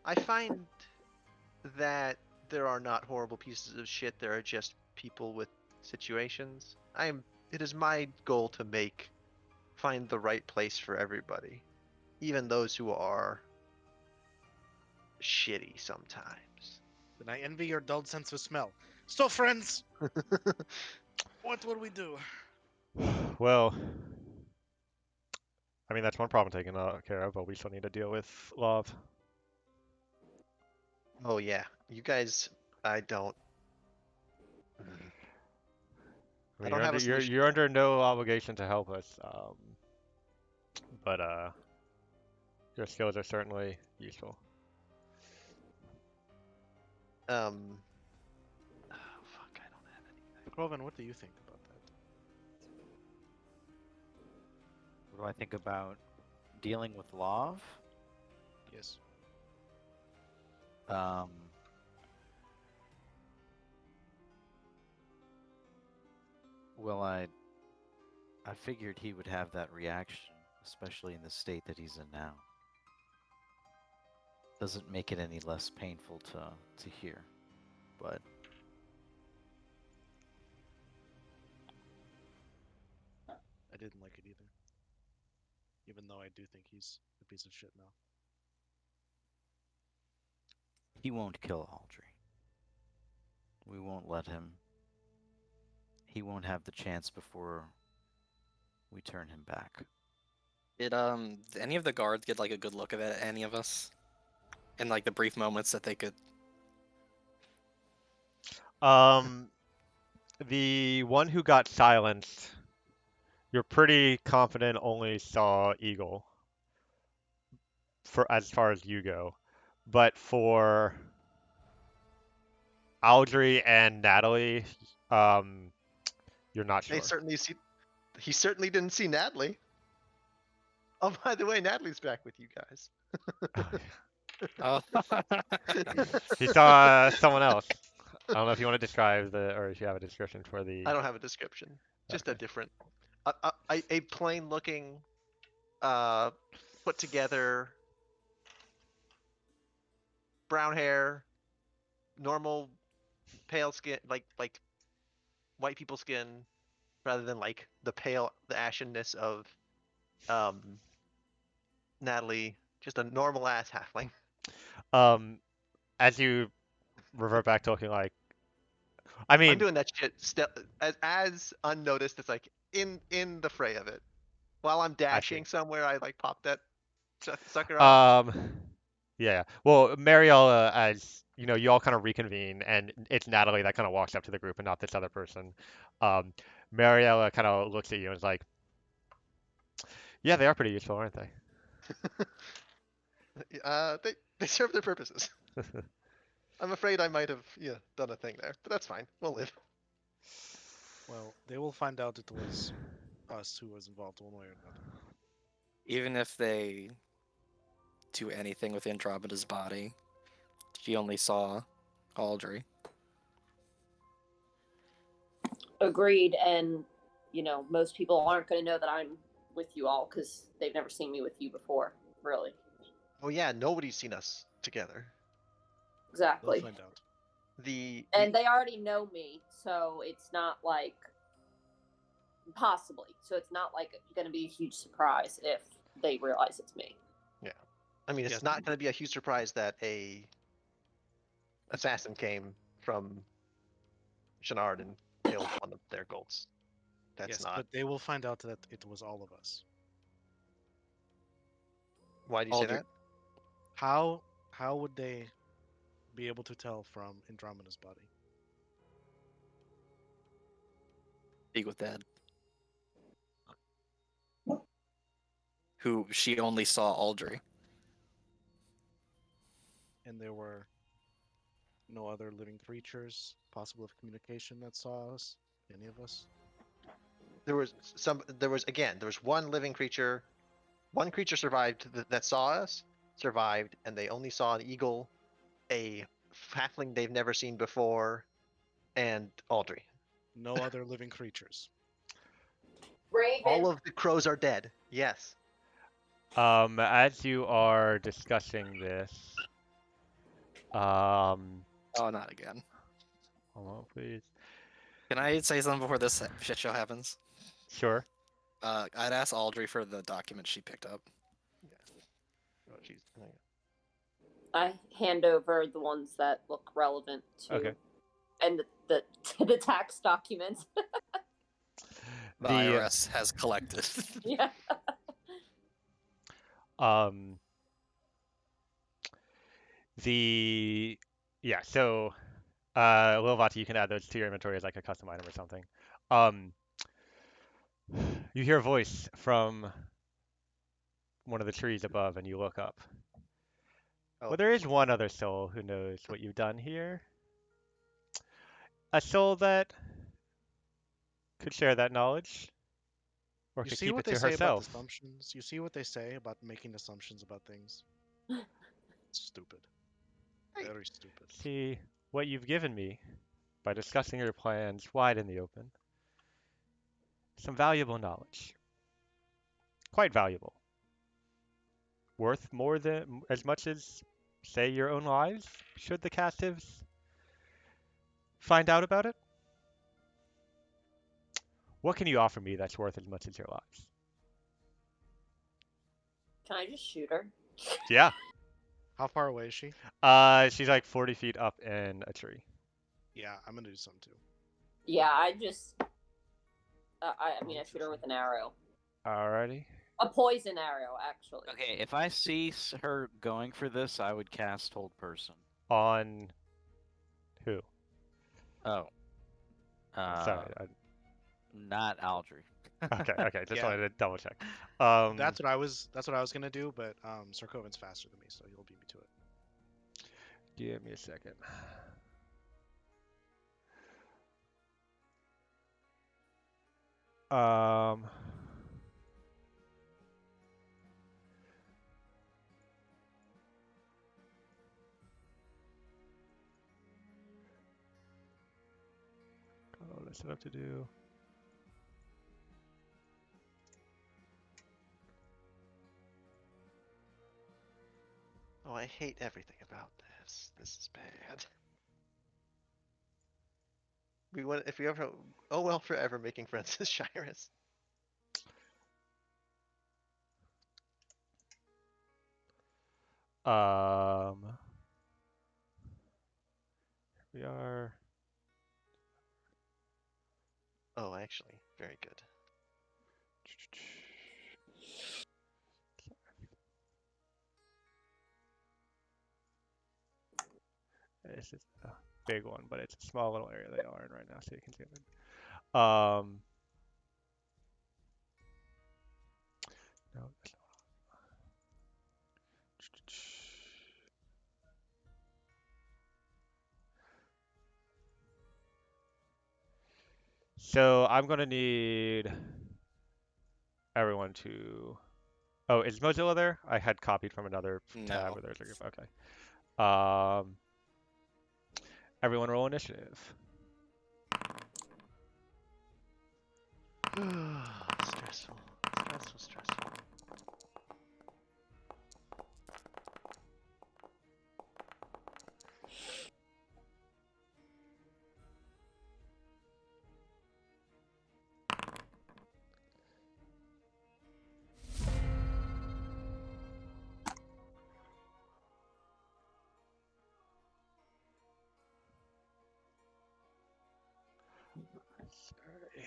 I find that there are not horrible pieces of shit. There are just people with situations. It is my goal to find the right place for everybody, even those who are shitty sometimes. Then I envy your dull sense of smell. So, friends, what will we do? Well, I mean that's one problem taken care of, but we still need to deal with love. Oh yeah, you guys. I don't. I I mean, don't have a solution you're yet. under no obligation to help us, but your skills are certainly useful. Oh, fuck, I don't have any. Groven, what do you think about that? What do I think about dealing with Love? Yes. Um, well, I figured he would have that reaction, especially in the state that he's in now. Doesn't make it any less painful to hear, but I didn't like it either. Even though I do think he's a piece of shit now. he won't kill Aldry. We won't let him. He won't have the chance before we turn him back. Did any of the guards get like a good look at any of us? In like the brief moments that they could. Um, the one who got silenced, you're pretty confident only saw Eagle for as far as you go, but for Audrey and Natalie, um, you're not They sure. certainly see. He certainly didn't see Natalie. Oh, by the way, Natalie's back with you guys. Oh. He saw someone else. I don't know if you want to describe or if you have a description for the. I don't have a description. Just a Okay. different, a plain looking, put together, brown hair, normal, pale skin, like white people skin, rather than like the ashenness of um Natalie. Just a normal ass halfling. Um, as you revert back to looking like, I I'm mean, doing that shit as unnoticed as like in the fray of it. While I'm I see. dashing somewhere, I like pop that sucker off. Um, yeah. Well, Mariella, as you know, you all kind of reconvene, and it's Natalie that kind of walks up to the group and not this other person. Um, Mariella kind of looks at you and is like, "Yeah, they are pretty useful, aren't they?" They serve their purposes. I'm afraid I might have done a thing there, but that's fine. We'll live. Well, they will find out it was us who was involved one way or another. Even if they do anything with Andromeda's body, she only saw Aldry. Agreed. And, most people aren't going to know that I'm with you all because they've never seen me with you before, really. Oh yeah, nobody's seen us together. They'll Exactly. find out. And they already know me, so it's not like possibly. So it's not like going to be a huge surprise if they realize it's me. Yeah, I mean, it's Yes. not going to be a huge surprise that a assassin came from Chenard and killed one of their goats. That's Yes, not. but they will find out that it was all of us. Why do you say Aldry. that? How would they be able to tell from Andromeda's body? Speak with Dad. Who she only saw Aldry. And there were no other living creatures possible of communication that saw us, any of us. There was one living creature. One creature survived that saw us, survived, and they only saw an eagle a halfling they've never seen before, and Audrey. No other living creatures. Raven. All of the crows are dead. Yes. As you are discussing this, Oh, not again. hold on, please. Can I say something before this shit show happens? Sure. I'd ask Audrey for the document she picked up. Oh, jeez. I hand over the ones that look relevant to, Okay. and the tax documents. The The IRS has collected. Yeah. um yeah, so Lil Vati, you can add those to your inventory as like a custom item or something. Um you hear a voice from one of the trees above and you look up. Oh, Well, there is one other soul who knows what you've done here. A soul that could share that knowledge, or You could see keep what it they to say about herself. assumptions? You see what they say about making assumptions about things? Stupid. Very stupid. See, what you've given me by discussing your plans wide in the open, some valuable knowledge. Quite valuable. Worth more than as much as, say, your own lives, should the castives find out about it? What can you offer me that's worth as much as your lives? Can I just shoot her? Yeah. How far away is she? She's like 40 feet up in a tree. Yeah, I'm gonna do some too. Yeah, I just. I mean, I shoot her with an arrow. Alrighty. A poison arrow, actually. Okay, if I see her going for this, I would cast Hold Person. On who? Oh. Sorry. Not Aldry. Okay. Just Yeah. wanted to double check. That's what I was gonna do, but Sarkovin's faster than me, so he'll beat me to it. Give me a second. Um. Got all this stuff to do. Oh, I hate everything about this. This is bad. We want if we ever. Oh well, forever making friends with Shyrus. We are. Oh, actually, very good. This is a big one, but it's a small little area they are in right now, so you can zoom in. No, that's not. So I'm gonna need everyone to. Oh, is Mozilla there? I had copied from another tab No. where there's a group. Okay. Um, everyone roll initiative. Stressful. Stressful. Sorry.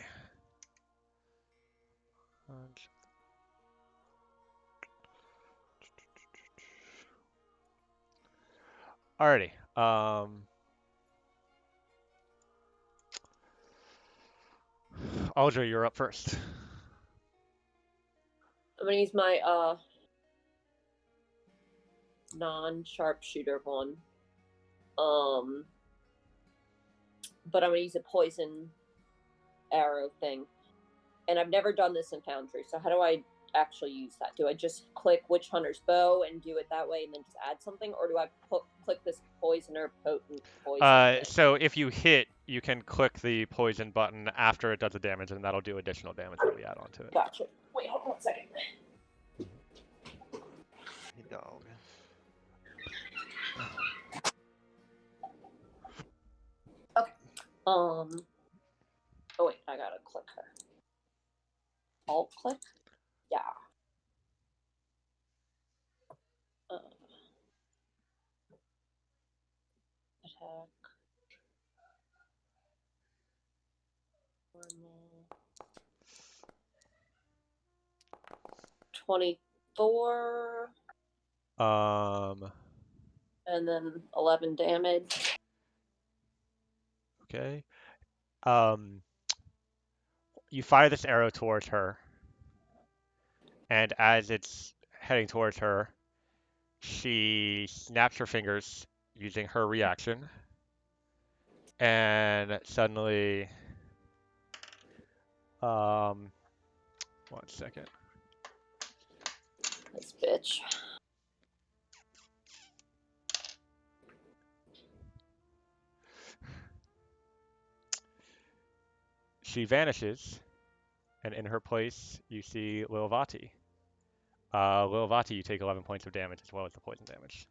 Alrighty. Audrey, you're up first. I'm gonna use my non-sharpshooter one. But I'm gonna use a poison arrow thing, and I've never done this in Foundry. So how do I actually use that? Do I just click Witch Hunter's Bow and do it that way and then just add something? Or do I click this poisoner potent poison thing? So if you hit, you can click the poison button after it does the damage, and that'll do additional damage that we add onto it. Gotcha. Wait, hold on 1 second. Hey, dog. Oh wait, I gotta click her. Alt click? Yeah. Attack. Normal. 24. And then 11 damage. Okay. You fire this arrow towards her, and as it's heading towards her, she snaps her fingers using her reaction, and suddenly, 1 second. This bitch. She vanishes, and in her place, you see Lil Vati. Lil Vati, you take 11 points of damage as well as the poison damage.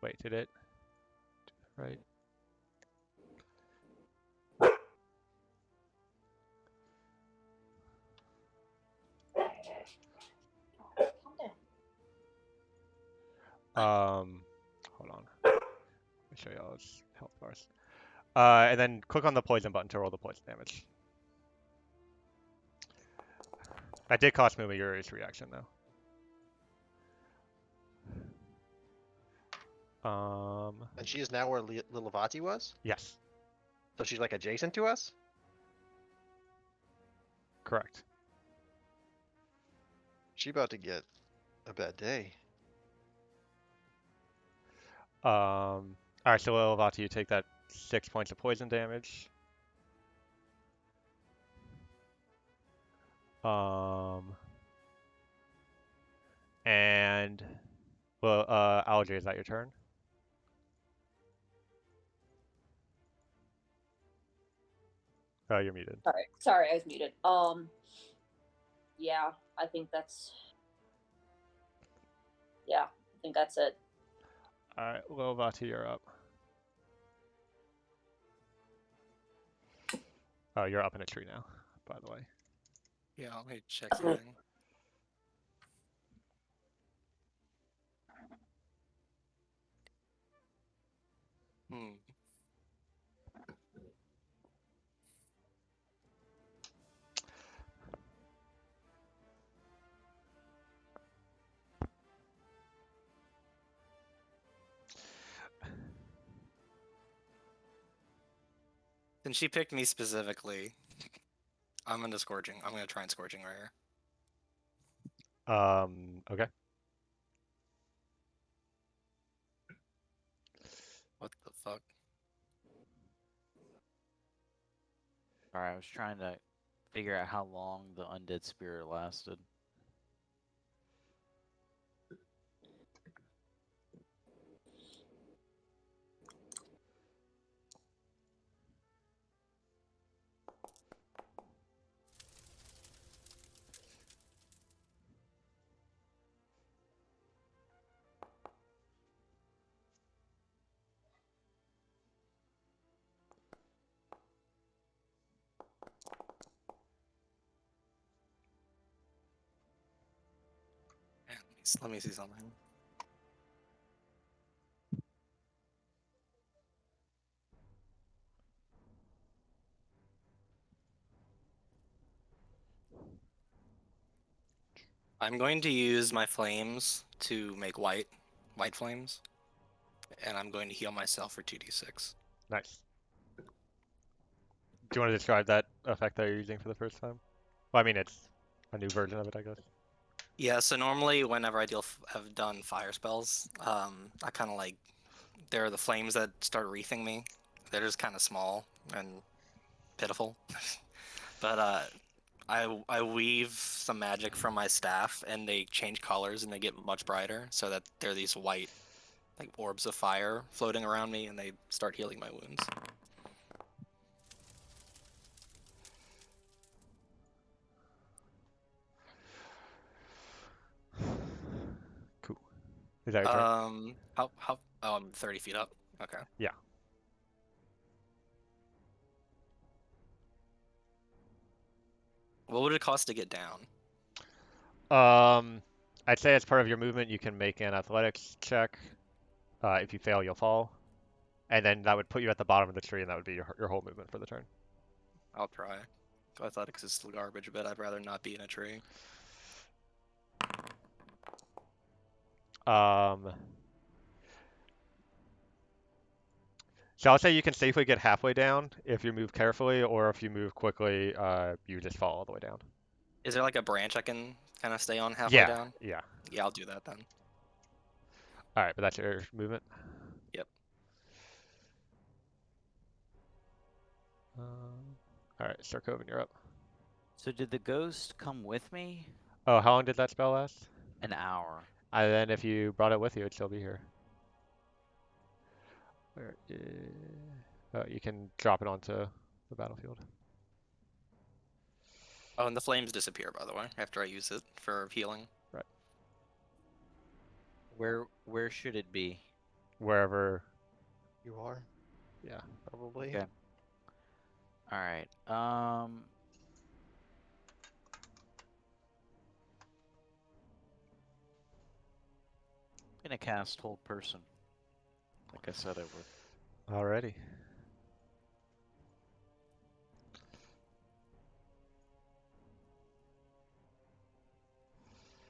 Wait, did it? Right. Hold on. Let me show y'all its health bars. And then click on the poison button to roll the poison damage. That did cost Muma Yuri's reaction, though. And she is now where Lilavati was? Yes, So she's like adjacent to us? correct. She about to get a bad day. Alright, so Lil Vati, you take that 6 points of poison damage. And well, Algae, is that your turn? Oh, you're muted. Sorry, I was muted. Yeah, I think that's. Yeah, I think that's it. Alright, Lil Vati, you're up. Oh, you're up in a tree now, by the way. Yeah, let me check something. Hmm. Since she picked me specifically, I'm gonna scorching. I'm gonna try and scorching right here. Okay. What the fuck? Sorry, I was trying to figure out how long the undead spirit lasted. Let me see something. I'm going to use my flames to make white flames, and I'm going to heal myself for 2d6. Nice. Do you want to describe that effect that you're using for the first time? Well, I mean, it's a new version of it, I guess. Yeah, so normally whenever I have done fire spells, I kind of like, there are the flames that start wreathing me, They're just kind of small and pitiful. But I weave some magic from my staff, and they change colors and they get much brighter, so that they're these white, like orbs of fire floating around me, and they start healing my wounds. Cool. Is that your turn? How? Oh, I'm 30 feet up. Okay. Yeah. What would it cost to get down? I'd say as part of your movement, you can make an athletics check. If you fail, you'll fall. And then that would put you at the bottom of the tree, and that would be your whole movement for the turn. I'll try. Athletics is still garbage, but I'd rather not be in a tree. So I'll say you can safely get halfway down if you move carefully, or if you move quickly, you just fall all the way down. Is there like a branch I can kind of stay on halfway Yeah, down? yeah. Yeah, I'll do that then. All right, but that's your movement. Yep. All right, Sarkovan, you're up. So did the ghost come with me? Oh, how long did that spell last? An hour. And then if you brought it with you, it'd still be here. Where is... you can drop it onto the battlefield. Oh, and the flames disappear, by the way, after I use it for healing. Right. Where should it be? Wherever. You are, Yeah. probably. Okay. All right. I'm gonna cast Hold Person, like I said I would. Alrighty.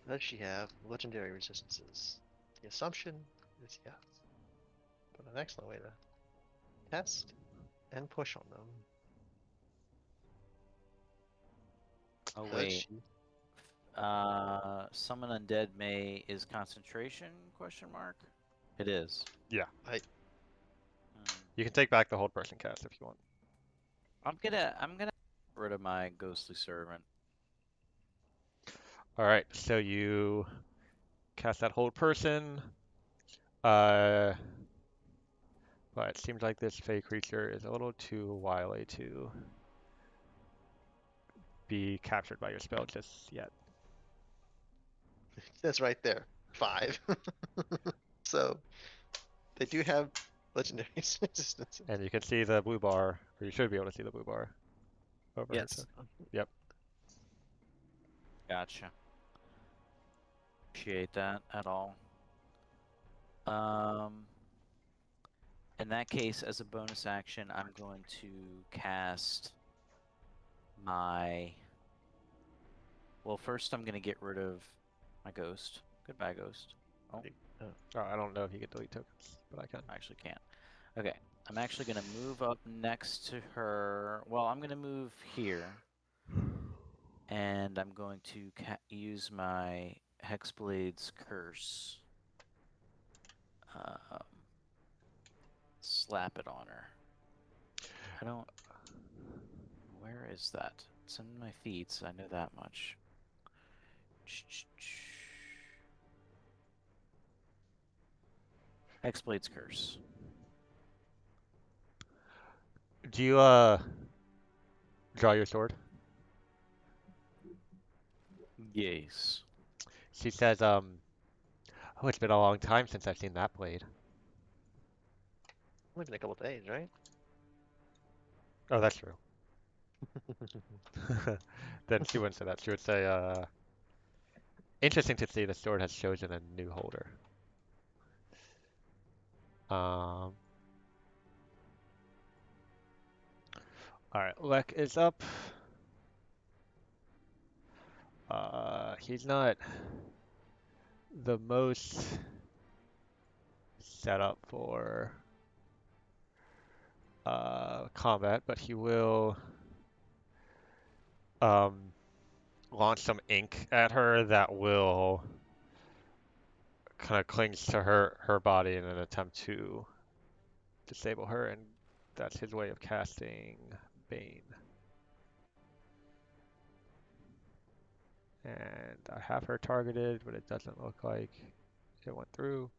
Does she have legendary resistances? The assumption is yes. But an excellent way to test and push on them. Oh Does wait. she? Summon Undead May is concentration? Question mark. It is. Yeah. Hmm. You can take back the hold person cast if you want. I'm gonna get rid of my ghostly servant. All right, so you cast that hold person. But it seems like this fey creature is a little too wily to be captured by your spell just yet. That's right there. 5. So they do have legendary resistances. And you can see the blue bar, or you should be able to see the blue bar over. Yes. Yep. Gotcha. Appreciate that at all. In that case, as a bonus action, I'm going to cast my. Well, first I'm gonna get rid of my ghost. Goodbye, ghost. Oh, Oh, I don't know if you can delete tokens, but I can. I actually can't. Okay, I'm actually gonna move up next to her. Well, I'm gonna move here, and I'm going to use my Hexblade's Curse. Slap it on her. I don't. Where is that? It's in my feet, I know that much. Hexblade's Curse. Do you draw your sword? Yes. She says, oh, it's been a long time since I've seen that blade. Only been a couple days, right? Oh, that's true. Then she wouldn't say that. She would say, interesting to see the sword has chosen a new holder. Alright, Lek is up. He's not the most set up for combat, but he will launch some ink at her that will kind of cling to her body in an attempt to disable her and that's his way of casting Bane. And I have her targeted, but it doesn't look like it went through.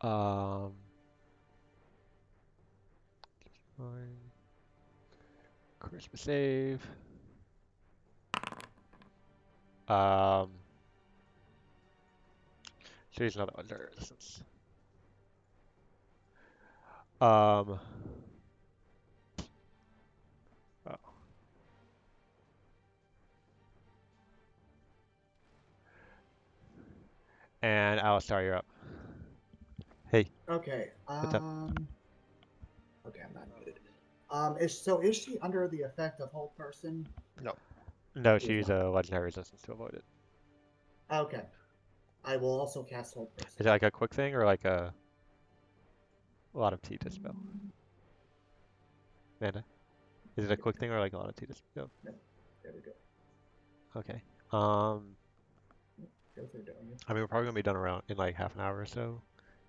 Fine. Charisma save. So he's another legendary resistance. Oh. And Alistar, you're up. Hey, Okay. what's up? Okay, I'm not muted. Is she under the effect of hold person? No. No, She she is used not. a legendary resistance to avoid it. Okay. I will also cast hold person. Is it like a quick thing or like a lot of T dispel? Amanda? Is it a quick thing or like a lot of T dispel? No. There we go. Okay. Go through, don't you? I mean, we're probably gonna be done around in like half an hour or so.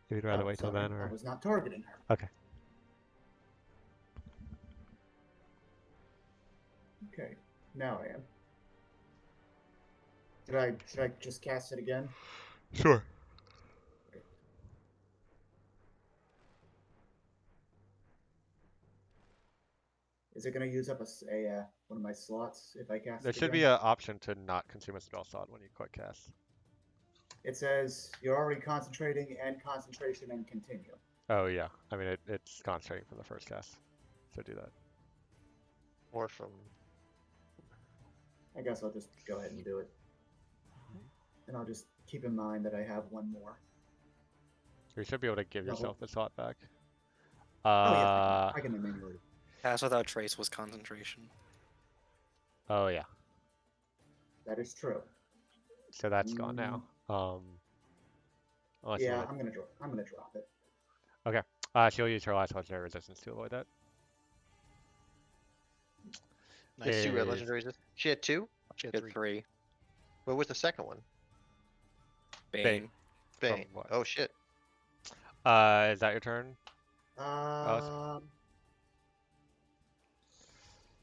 If you'd rather Oh, wait till sorry. then, I or was not targeting her. okay. Okay. Now I am. Should I just cast it again? Sure. Okay. Is it going to use up one of my slots if I cast There it should again? be an option to not consume a spell slot when you quick cast. It says you're already concentrating and concentration and continue. Oh yeah. I mean, it's concentrating from the first cast, so do that. Or from. I guess I'll just go ahead and do it. And I'll just keep in mind that I have one more. You should be able to give Double. yourself the slot back. Oh yeah, I can manually. Cast without trace was concentration. Oh yeah. That is true. So that's gone now. Unless you Yeah, want I'm gonna drop it. Okay. She'll use her last legendary resistance to avoid that. Nice. Two red Is- legendary resistance. She had two? She had Get three. three. What was the second one? Bane. Bane. From what? Oh shit. Is that your turn?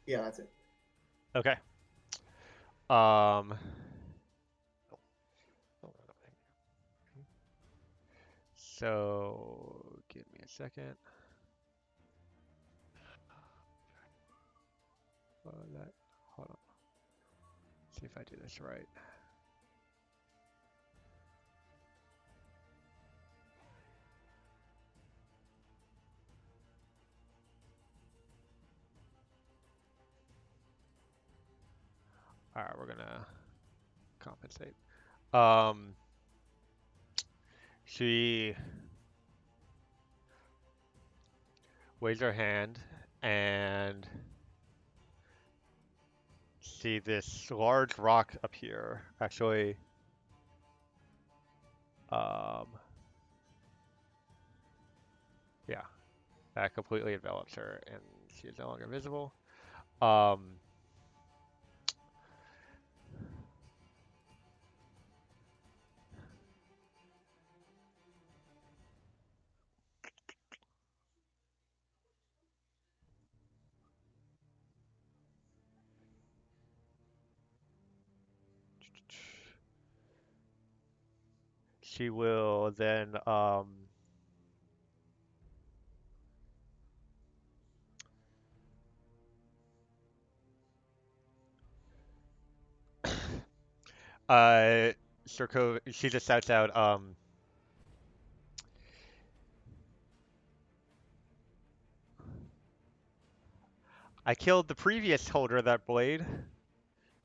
Yeah, that's it. Okay. Oh, So give me a second. Hold on. See if I do this right. All right, we're gonna compensate. She waves her hand and see this large rock appear. Actually, yeah, that completely envelops her, and she is no longer visible. She will then Circo, she just shouts out, I killed the previous holder of that blade.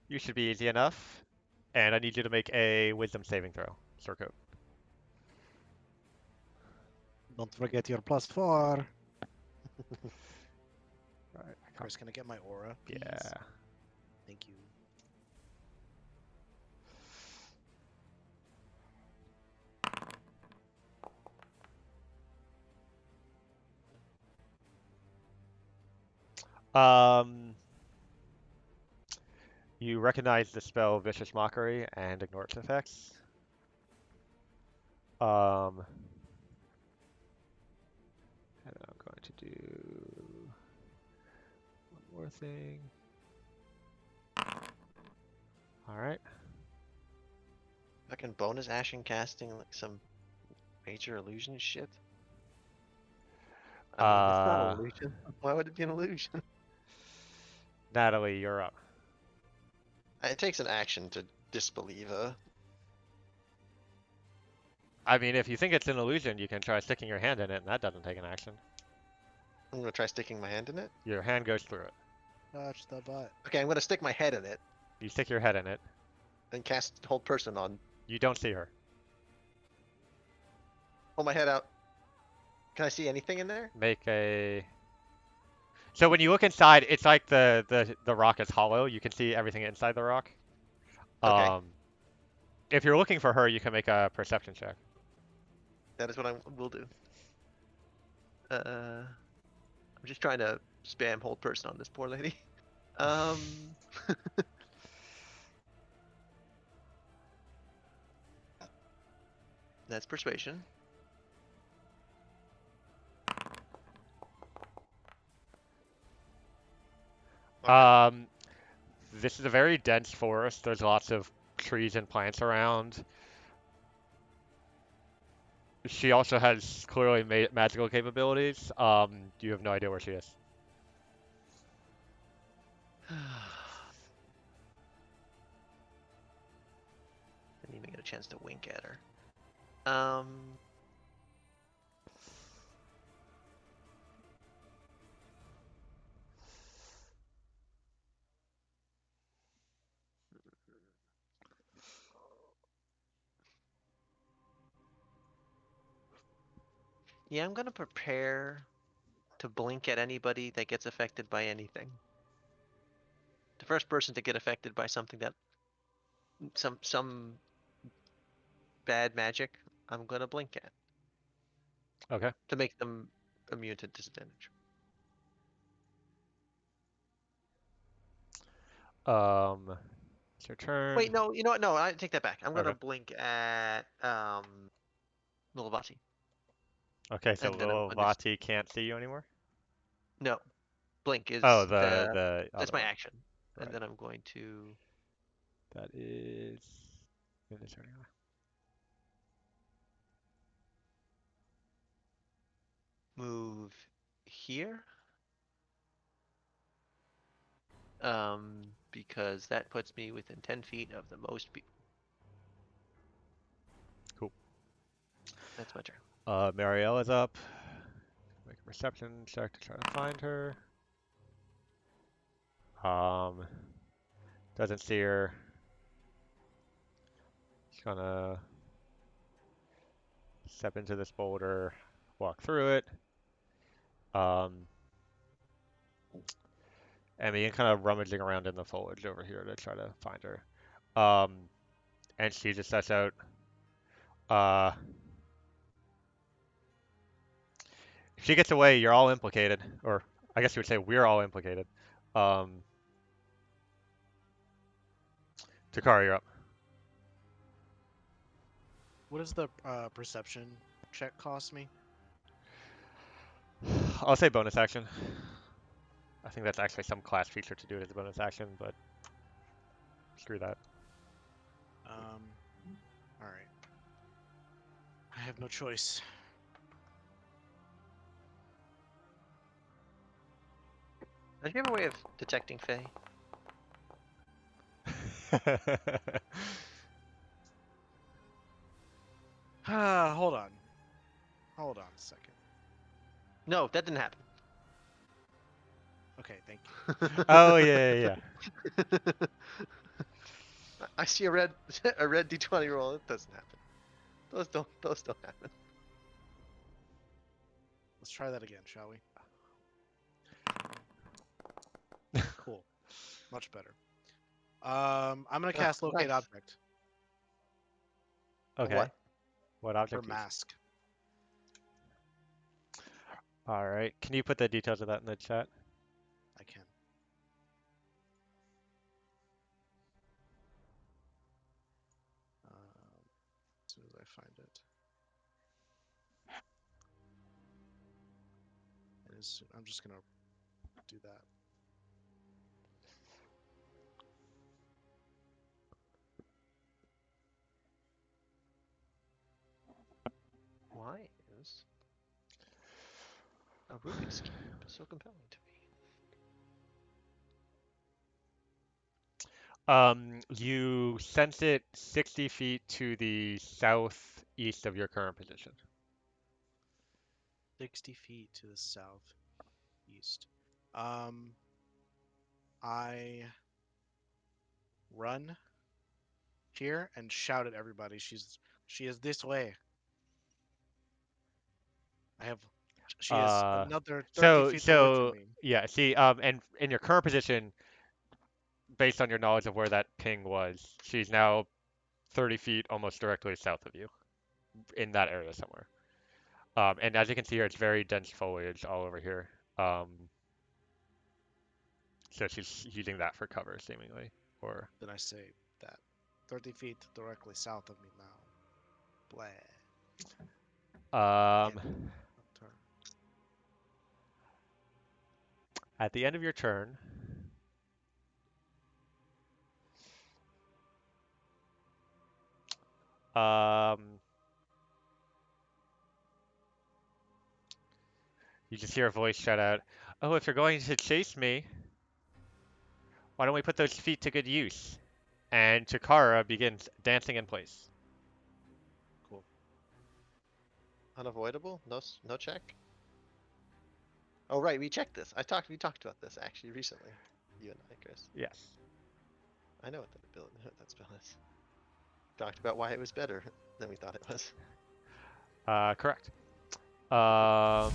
You should be easy enough. And I need you to make a wisdom saving throw, Circo. Don't forget your +4. Right, Chris, can I get my aura, please? yeah. Thank you. You recognize the spell Vicious Mockery and ignore its effects. And I'm going to do nothing. All right. Fucking bonus action casting like some major illusion shit. I mean, it's not an illusion. Why would it be an illusion? Natalie, you're up. It takes an action to disbelieve her. I mean, if you think it's an illusion, you can try sticking your hand in it, and that doesn't take an action. I'm gonna try sticking my hand in it. Your hand goes through it. Touch the butt. Okay, I'm gonna stick my head in it You stick your head in it. and cast hold person on. You don't see her. Hold my head out. Can I see anything in there? Make a. So when you look inside, it's like the rock is hollow. You can see everything inside the rock. Okay. If you're looking for her, you can make a perception check. That is what I will do. I'm just trying to spam hold person on this poor lady. That's persuasion. Okay. This is a very dense forest. There's lots of trees and plants around. She also has clearly magical capabilities. You have no idea where she is. Didn't even get a chance to wink at her. Yeah, I'm gonna prepare to blink at anybody that gets affected by anything. The first person to get affected by something that some bad magic, I'm gonna blink at Okay. to make them immune to disadvantage. It's your turn. Wait, no, you know what? No, I take that back. I'm gonna Okay. blink at Lilvati. Okay, so And then I'm little gonna Vati can't see you anymore? no, blink is Oh, the other that's my one. action, and Right. then I'm going to That is in the turn. move here. Because that puts me within 10 feet of the most people. Cool. That's my turn. Mariella's up. Make a perception check to try to find her. Doesn't see her. Just gonna step into this boulder, walk through it. And begin kind of rummaging around in the foliage over here to try to find her. And she just sets out. If she gets away, you're all implicated, or I guess you would say we're all implicated. Takara, you're up. What does the perception check cost me? I'll say bonus action. I think that's actually some class feature to do it as a bonus action, but screw that. All right. I have no choice. Does you have a way of detecting Fae? Hold on. Hold on a second. No, that didn't happen. Okay, thank you. Oh yeah. I see a red d20 roll. It doesn't happen. Those don't happen. Let's try that again, shall we? Cool. Much better. I'm gonna cast locate nice. object Okay. What What? object? for mask. All right. Can you put the details of that in the chat? I can. As soon as I find it. I'm just gonna do that. Why is a Rubik's Cube so compelling to me? You sense it 60 feet to the southeast of your current position. 60 feet to the southeast. I run here and shout at everybody. She is this way. She is Uh, another 30 so feet away from so me. yeah, see, and in your current position, based on your knowledge of where that ping was, she's now 30 feet almost directly south of you, in that area somewhere. And as you can see here, it's very dense foliage all over here. So she's using that for cover, seemingly. Or Then I say that 30 feet directly south of me now. Blah. um, Turn. at the end of your turn, um, you just hear a voice shout out, "Oh, if you're going to chase me, why don't we put those feet to good use?" And Chikara begins dancing in place. Cool. Unavoidable? No check? Oh right, we checked this. We talked about this actually recently. You and I, Chris. Yes. I know what that spell is. Talked about why it was better than we thought it was. Correct. Aldra,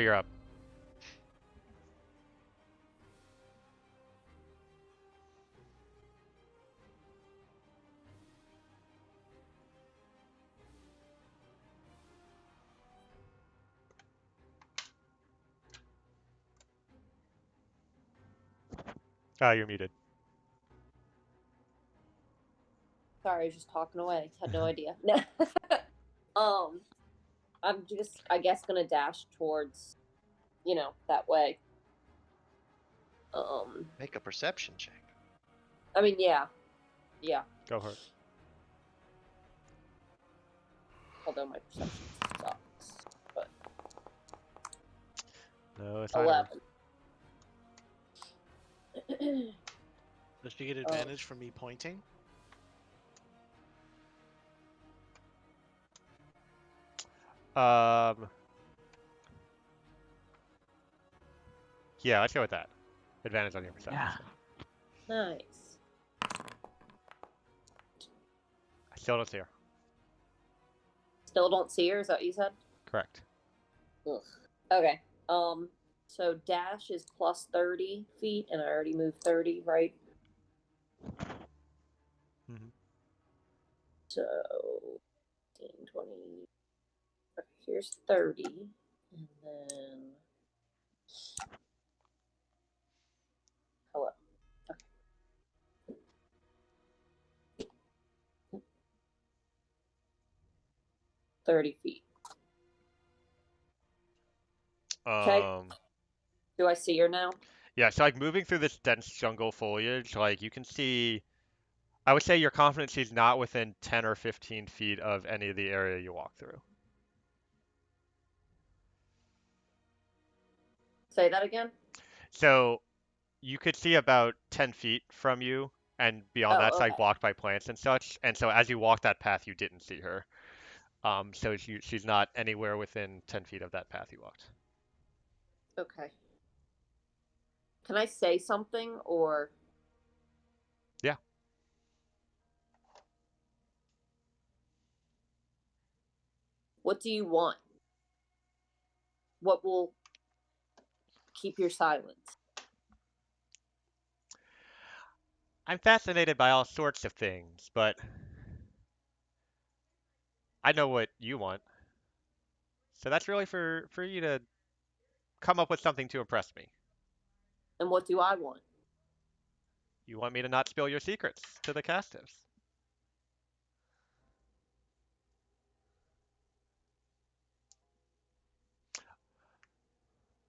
you're up. You're muted. Sorry, I was just talking away. Had no idea. I'm just, I guess, gonna dash towards, that way. Make a perception check. I mean, yeah. Go for it. Although my perception sucks, but No, it's not. 11. Does she get advantage from me pointing? Yeah, let's go with that. Advantage on your perception. Yeah. Nice. I still don't see her. Still don't see her. Is that what you said? Correct. Ugh. Okay. So dash is plus 30 feet, and I already moved 30, right? Mhm. So 15, 20. Okay, here's 30, and then hello. Okay. 30 feet. Okay. Do I see her now? Yeah, so like moving through this dense jungle foliage, like you can see, I would say you're confident she's not within 10 or 15 feet of any of the area you walk through. Say that again. So you could see about 10 feet from you, and beyond that's Oh, like okay. blocked by plants and such. And so as you walk that path, you didn't see her. So she's not anywhere within 10 feet of that path you walked. Okay. Can I say something or? Yeah. What do you want? What will keep your silence? I'm fascinated by all sorts of things, but I know what you want. So that's really for you to come up with something to impress me. And what do I want? You want me to not spill your secrets to the castives.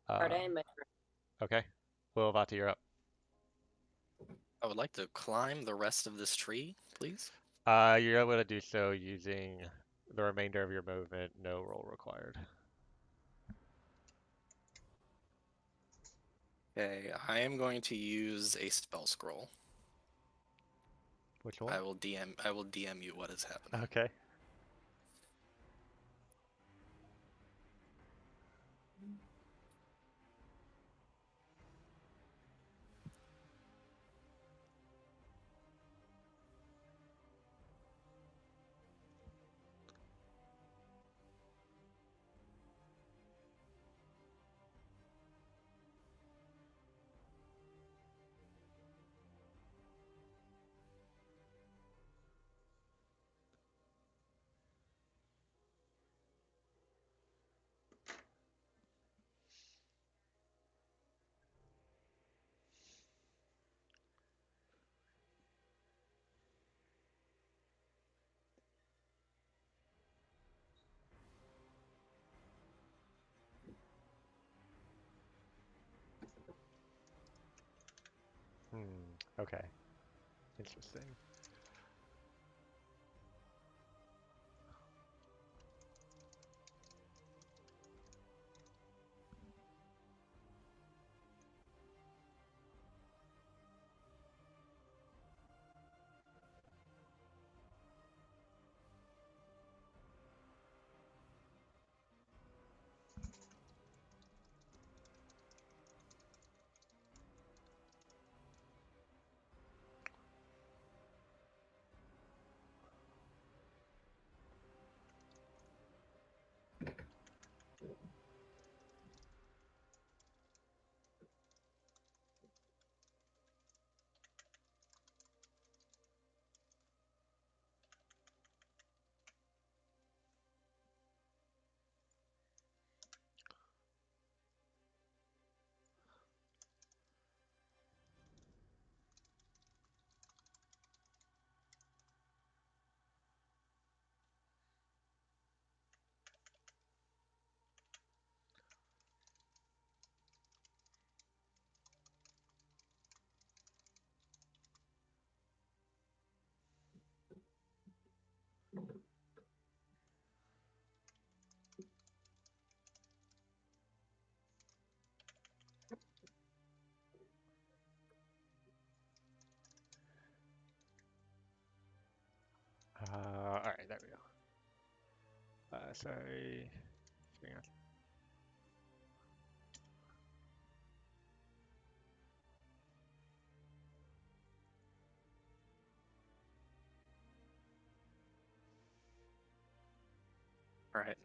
Pardon me. Okay. Well, Vati, you're up. I would like to climb the rest of this tree, please. You're able to do so using the remainder of your movement, no roll required. Okay, I am going to use a spell scroll. Which one? I will DM you what is happening. Okay. Okay. Interesting. All right, there we go. Sorry. Hang on. All right.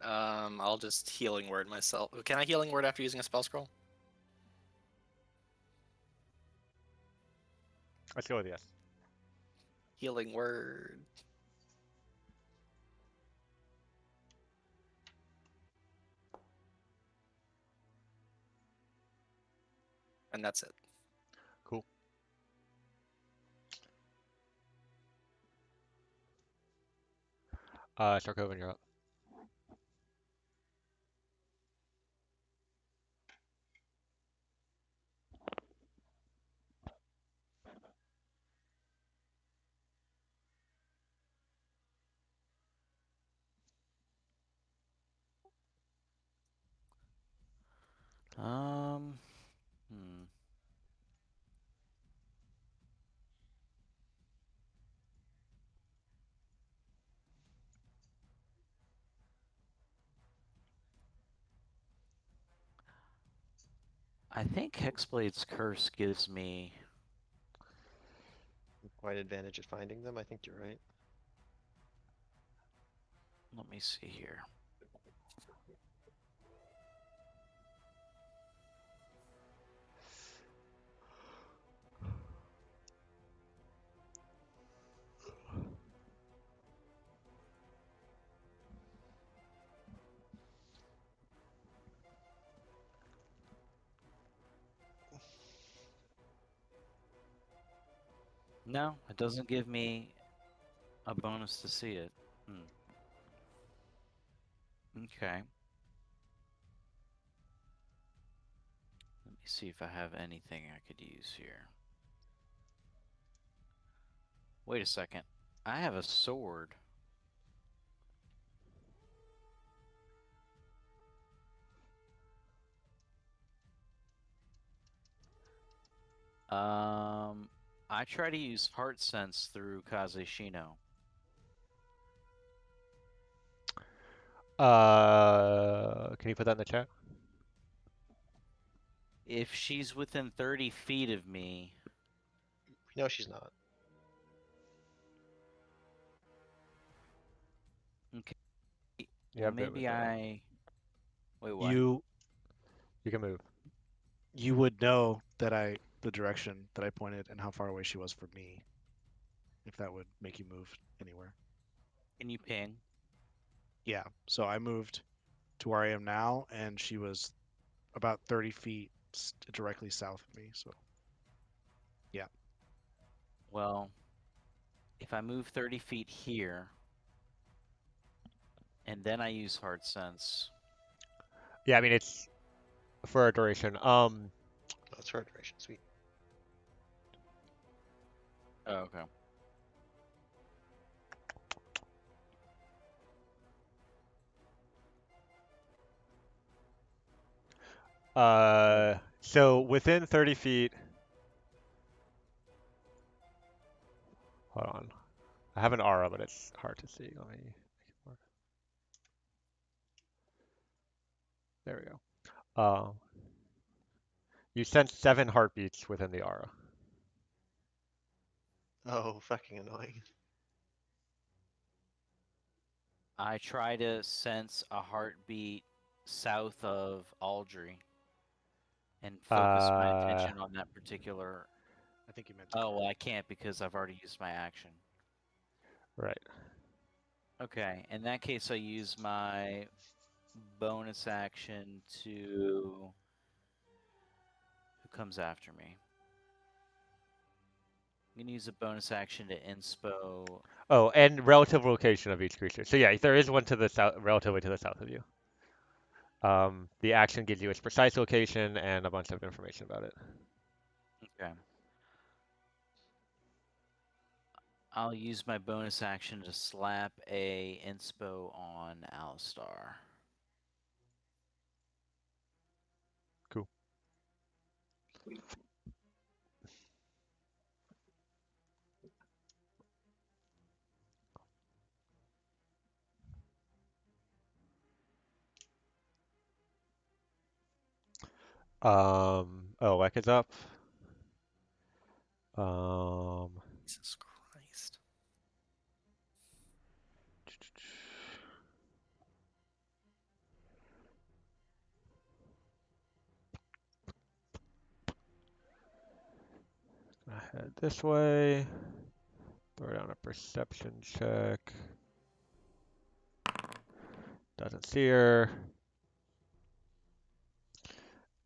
I'll just healing word myself. Can I healing word after using a spell scroll? Let's go with yes. Healing word. And that's it. Cool. Sarkovan, you're up. Hmm. I think Hexblade's Curse gives me. Quite advantage at finding them. I think you're right. Let me see here. No, it doesn't give me a bonus to see it. Okay. Let me see if I have anything I could use here. Wait a second. I have a sword. I try to use Heart Sense through Kazeshino. Can you put that in the chat? If she's within 30 feet of me, No, she's not. okay. You Well, have movement maybe though. I. Wait, what? You can move. You would know that the direction that I pointed and how far away she was from me, if that would make you move anywhere. Can you ping? Yeah. So I moved to where I am now, and she was about 30 feet directly south of me. So yeah. Well, if I move 30 feet here, and then I use Heart Sense. Yeah, I mean it's for a duration. That's her duration. Sweet. Oh, okay. So within 30 feet. Hold on. I have an aura, but it's hard to see. Let me make it more. There we go. You sense 7 heartbeats within the aura. Oh, fucking annoying. I try to sense a heartbeat south of Aldry and focus my attention on that particular. I think you meant. Oh, well, I can't because I've already used my action. Right. Okay, in that case, I use my bonus action to. Who comes after me? I'm gonna use a bonus action to inspo. Oh, and relative location of each creature. So yeah, there is one to the south, relatively to the south of you. The action gives you its precise location and a bunch of information about it. Okay. I'll use my bonus action to slap a inspo on Alistar. Cool. Oh, Lek is up. Jesus Christ. Gonna head this way. Throw down a perception check. Doesn't see her.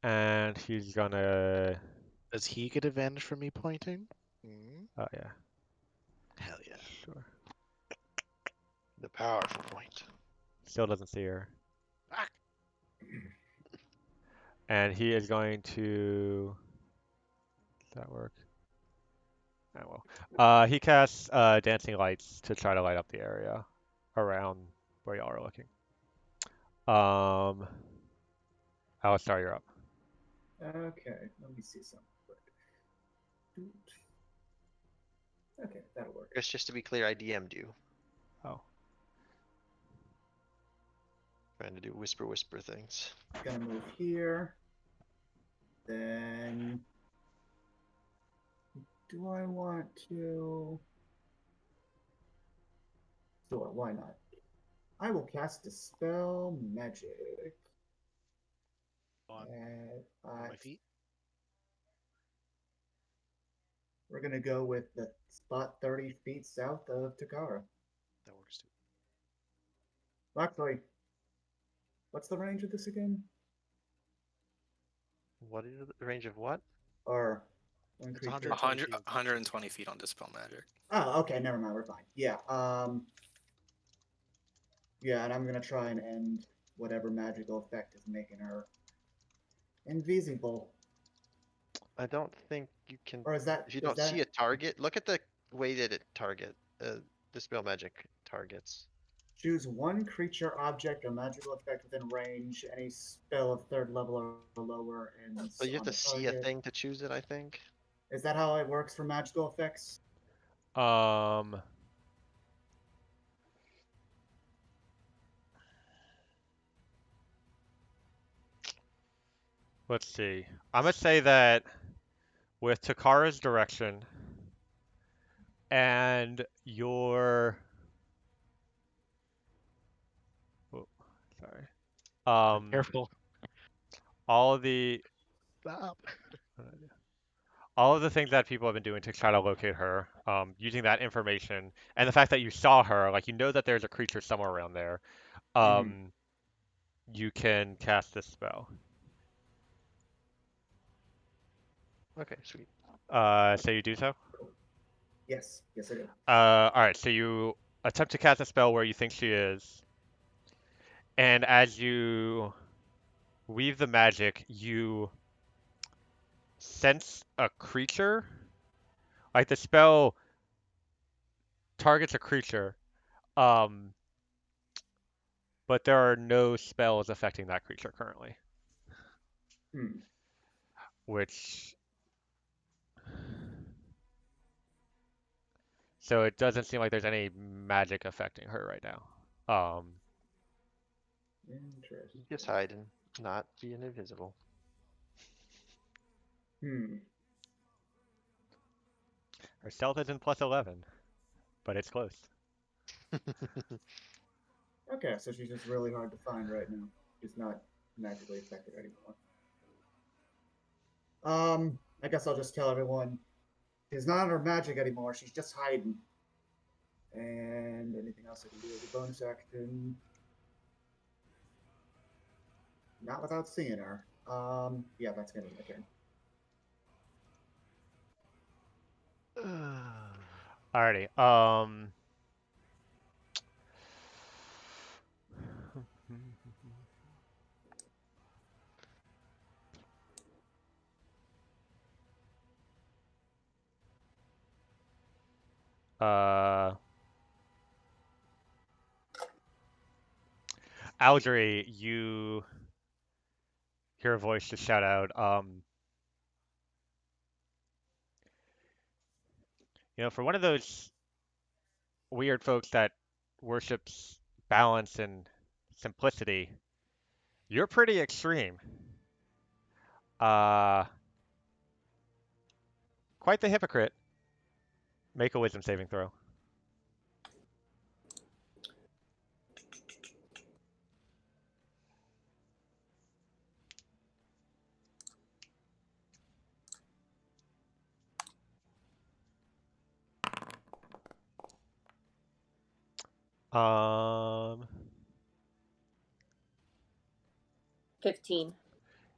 And he's gonna. Does he get advantage from me pointing? Oh yeah, Hell yeah. sure. The powerful point. Still doesn't see her. Ah! And he is going to. Does that work? Oh well. He casts dancing lights to try to light up the area around where y'all are looking. Alistar, you're up. Okay, let me see something quick. Okay, that'll work. Chris, just to be clear, I DM'd you. Oh. Trying to do whisper things. Gonna move here. Then, do I want to? Sure, why not? I will cast Dispel Magic. On At my feet. We're gonna go with the spot 30 feet south of Takara. That works too. Actually, what's the range of this again? What is the range of what? Or one It's creature? 120 120 feet on Dispel Magic. Oh, okay, never mind, we're fine. Yeah, yeah, and I'm gonna try and end whatever magical effect is making her invisible. I don't think you can. Or is that If you don't see a target, look at the way that it Dispel Magic targets. choose one creature, object, or magical effect within range, any spell of 3rd level or lower, and So you have on to the see a target. thing to choose it, I think. Is that how it works for magical effects? Um, let's see. I'm gonna say that with Takara's direction and your, oh, sorry. Careful. All of the Stop. all of the things that people have been doing to try to locate her, using that information, and the fact that you saw her, like you know that there's a creature somewhere around there, Mhm. you can cast this spell. Okay, sweet. So you do so? Yes, yes, I do. All right, so you attempt to cast a spell where you think she is, and as you weave the magic, you sense a creature. Like the spell targets a creature, um, but there are no spells affecting that creature currently, Hmm. which so it doesn't seem like there's any magic affecting her right now. Interesting. Just hide and not being invisible. Hmm. Her stealth isn't plus 11, but it's close. Okay, so she's just really hard to find right now. She's not magically affected anymore. I guess I'll just tell everyone she's not under magic anymore. She's just hiding. And anything else I can do as a bonus action? Not without seeing her. Yeah, that's gonna be my turn. Alrighty. Uh, Algery, you hear a voice just shout out, for one of those weird folks that worships balance and simplicity, you're pretty extreme. Uh, quite the hypocrite. Make a wisdom saving throw. Um, 15.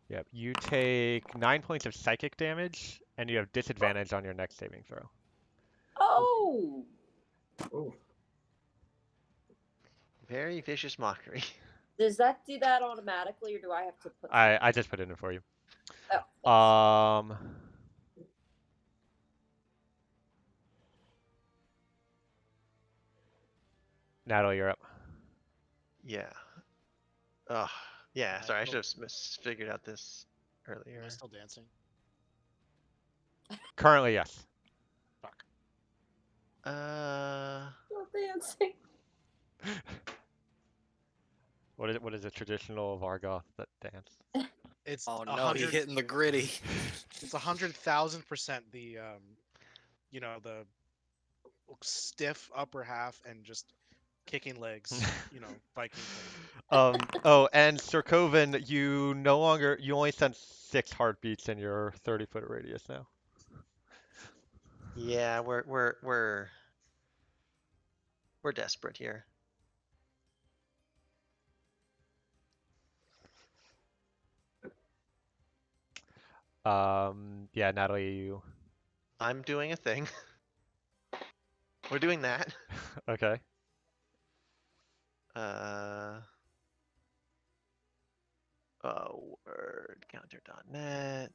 yep. You take 9 points of psychic damage, and you have disadvantage on your next saving throw. Oh! Oh, Very vicious mockery. Does that do that automatically, or do I have to put? I just put it in for you. Oh, thanks. Natalie, you're up. Yeah. Oh, yeah. I Sorry, I still- should have figured out this earlier. Am I still dancing? Currently, yes. Fuck. Still dancing. What is a traditional Vargoth that dance? It's Oh a no, he 100. hitting the gritty. It's 100,000% the the stiff upper half and just kicking legs. Viking thing. And Sir Coven, you only sense 6 heartbeats in your 30-foot radius now. Yeah, we're desperate here. Yeah, Natalie, you I'm doing a thing. We're doing that. okay? Wordcounter.net.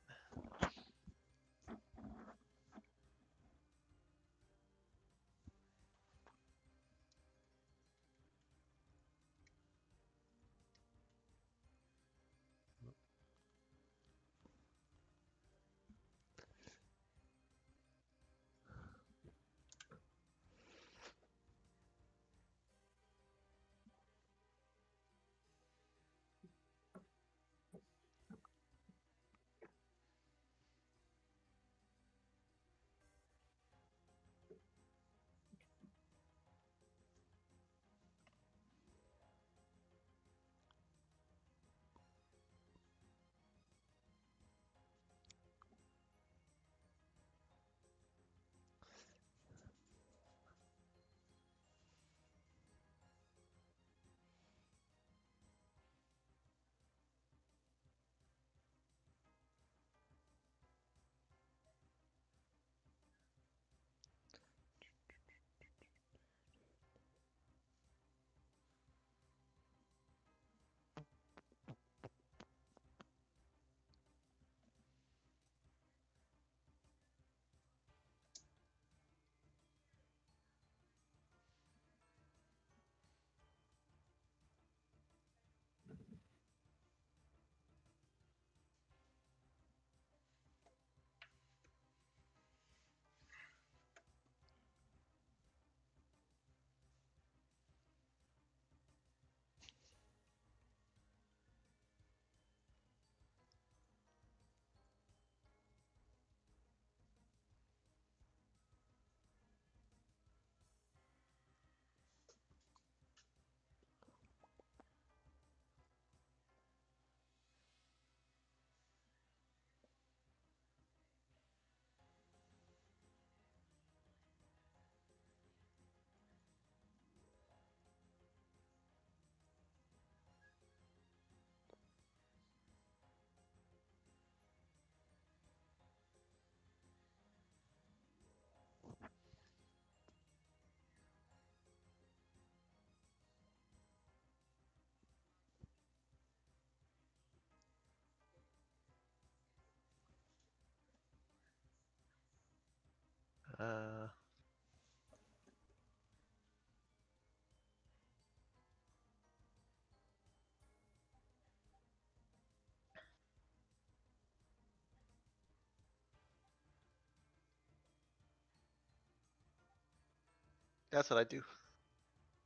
That's what I do.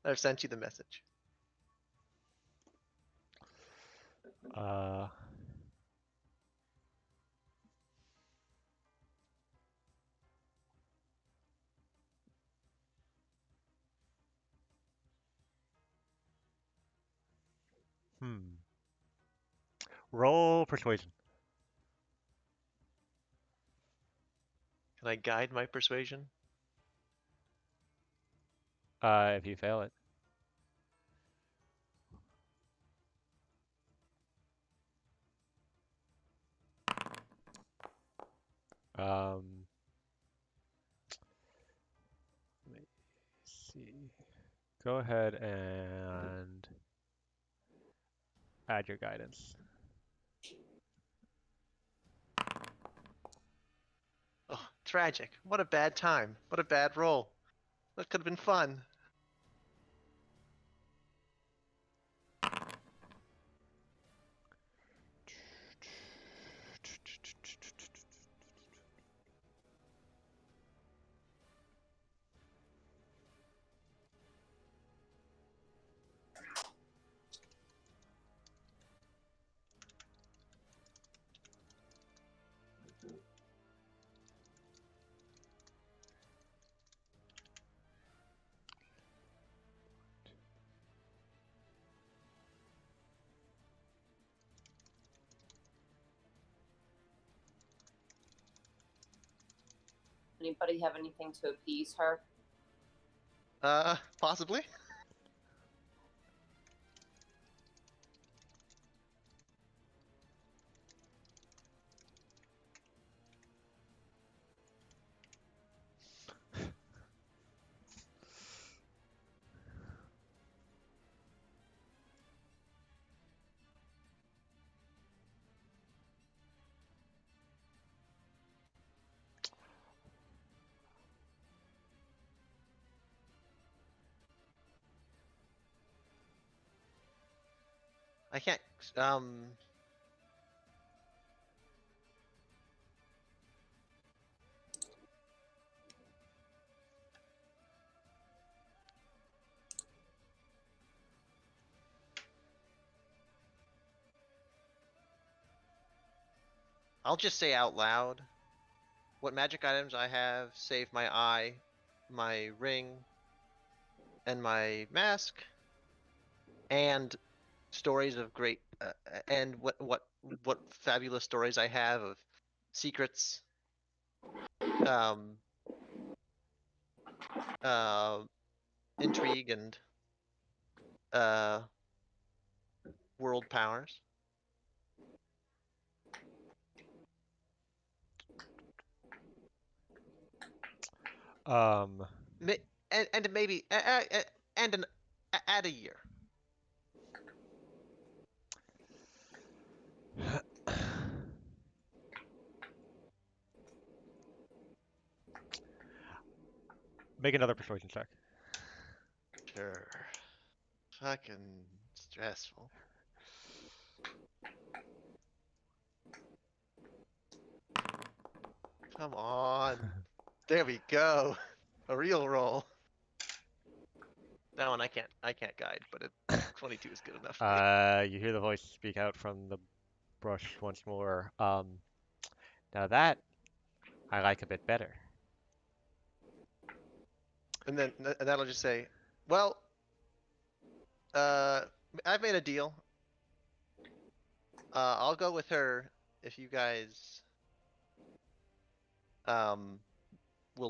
I've sent you the message. Uh, hmm. Roll persuasion. Can I guide my persuasion? If you fail it. Um, let me see. Go ahead and add your guidance. Oh, tragic. What a bad time. What a bad roll. That could have been fun. Anybody have anything to appease her? Possibly. I can't. I'll just say out loud what magic items I have: save my eye, my ring, and my mask, and stories of great and what fabulous stories I have of secrets, um, uh, intrigue, and uh, world powers. Um, And maybe and an add a year. make another persuasion check. Sure. Fucking stressful. Come on. There we go. A real roll. That one I can't guide, but 22 is good enough for me. You hear the voice speak out from the brush once more. Now that I like a bit better. And then and that'll just say, well, I've made a deal. I'll go with her if you guys will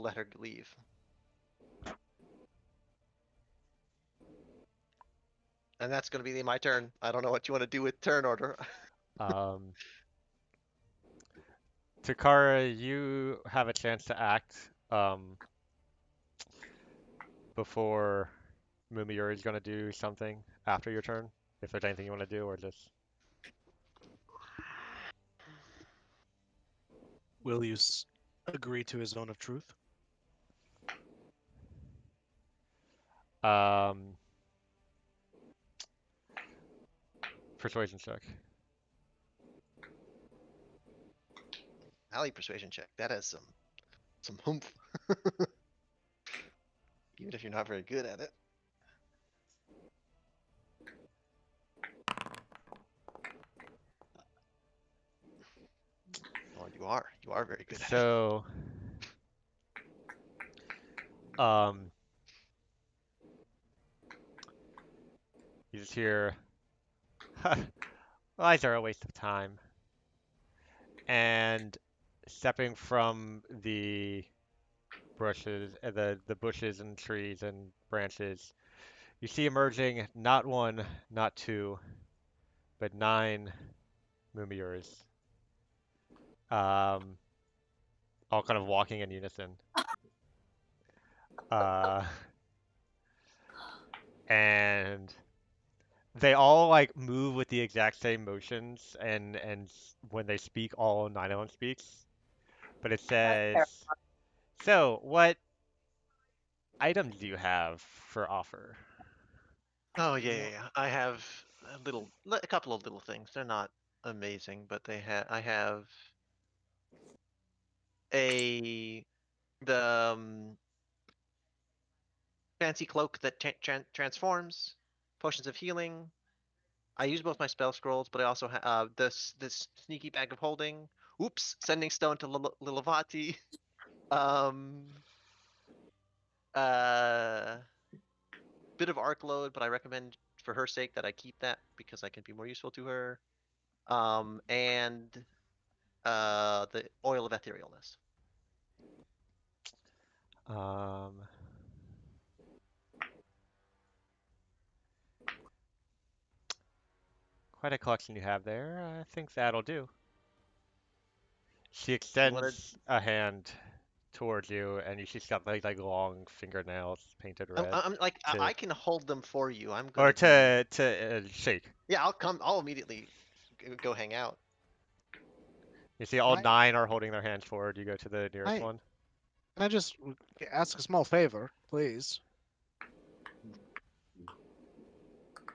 let her leave. And that's gonna be my turn. I don't know what you want to do with turn order. Um, Takara, you have a chance to act before Mumiyuri is going to do something after your turn. If there's anything you want to do, or just Will you agree to his zone of truth? Um, persuasion check. Alley persuasion check. That has some oomph. Even if you're not very good at it. Well, you are. You are very good at it. So, um, you just hear, lies are a waste of time. And stepping from the bushes, the bushes and trees and branches, you see emerging not one, not two, but 9 Mumirs, um, all kind of walking in unison. Uh, and they all like move with the exact same motions, and when they speak, all 9 of them speaks. But it That's says, terrifying. "So, what items do you have for offer?" Oh yeah, Yeah. yeah, yeah. I have a couple of little things. They're not amazing, but I have a the fancy cloak that transforms, potions of healing. I use both my spell scrolls, but I also have this sneaky bag of holding. Oops, sending stone to Lilavati. Um, uh, bit of arc load, but I recommend for her sake that I keep that because I can be more useful to her. And the oil of etherealness. Um, Quite a collection you have there. I think that'll do. She Do you want to? extends a hand towards you, and she's got like long fingernails painted red I'm like to I can hold them for you. I'm or gonna be. to shake. Yeah, I'll come. I'll immediately go hang out. You see all Can 9 are holding their hands forward. You go to the nearest I one. can I just ask a small favor, please?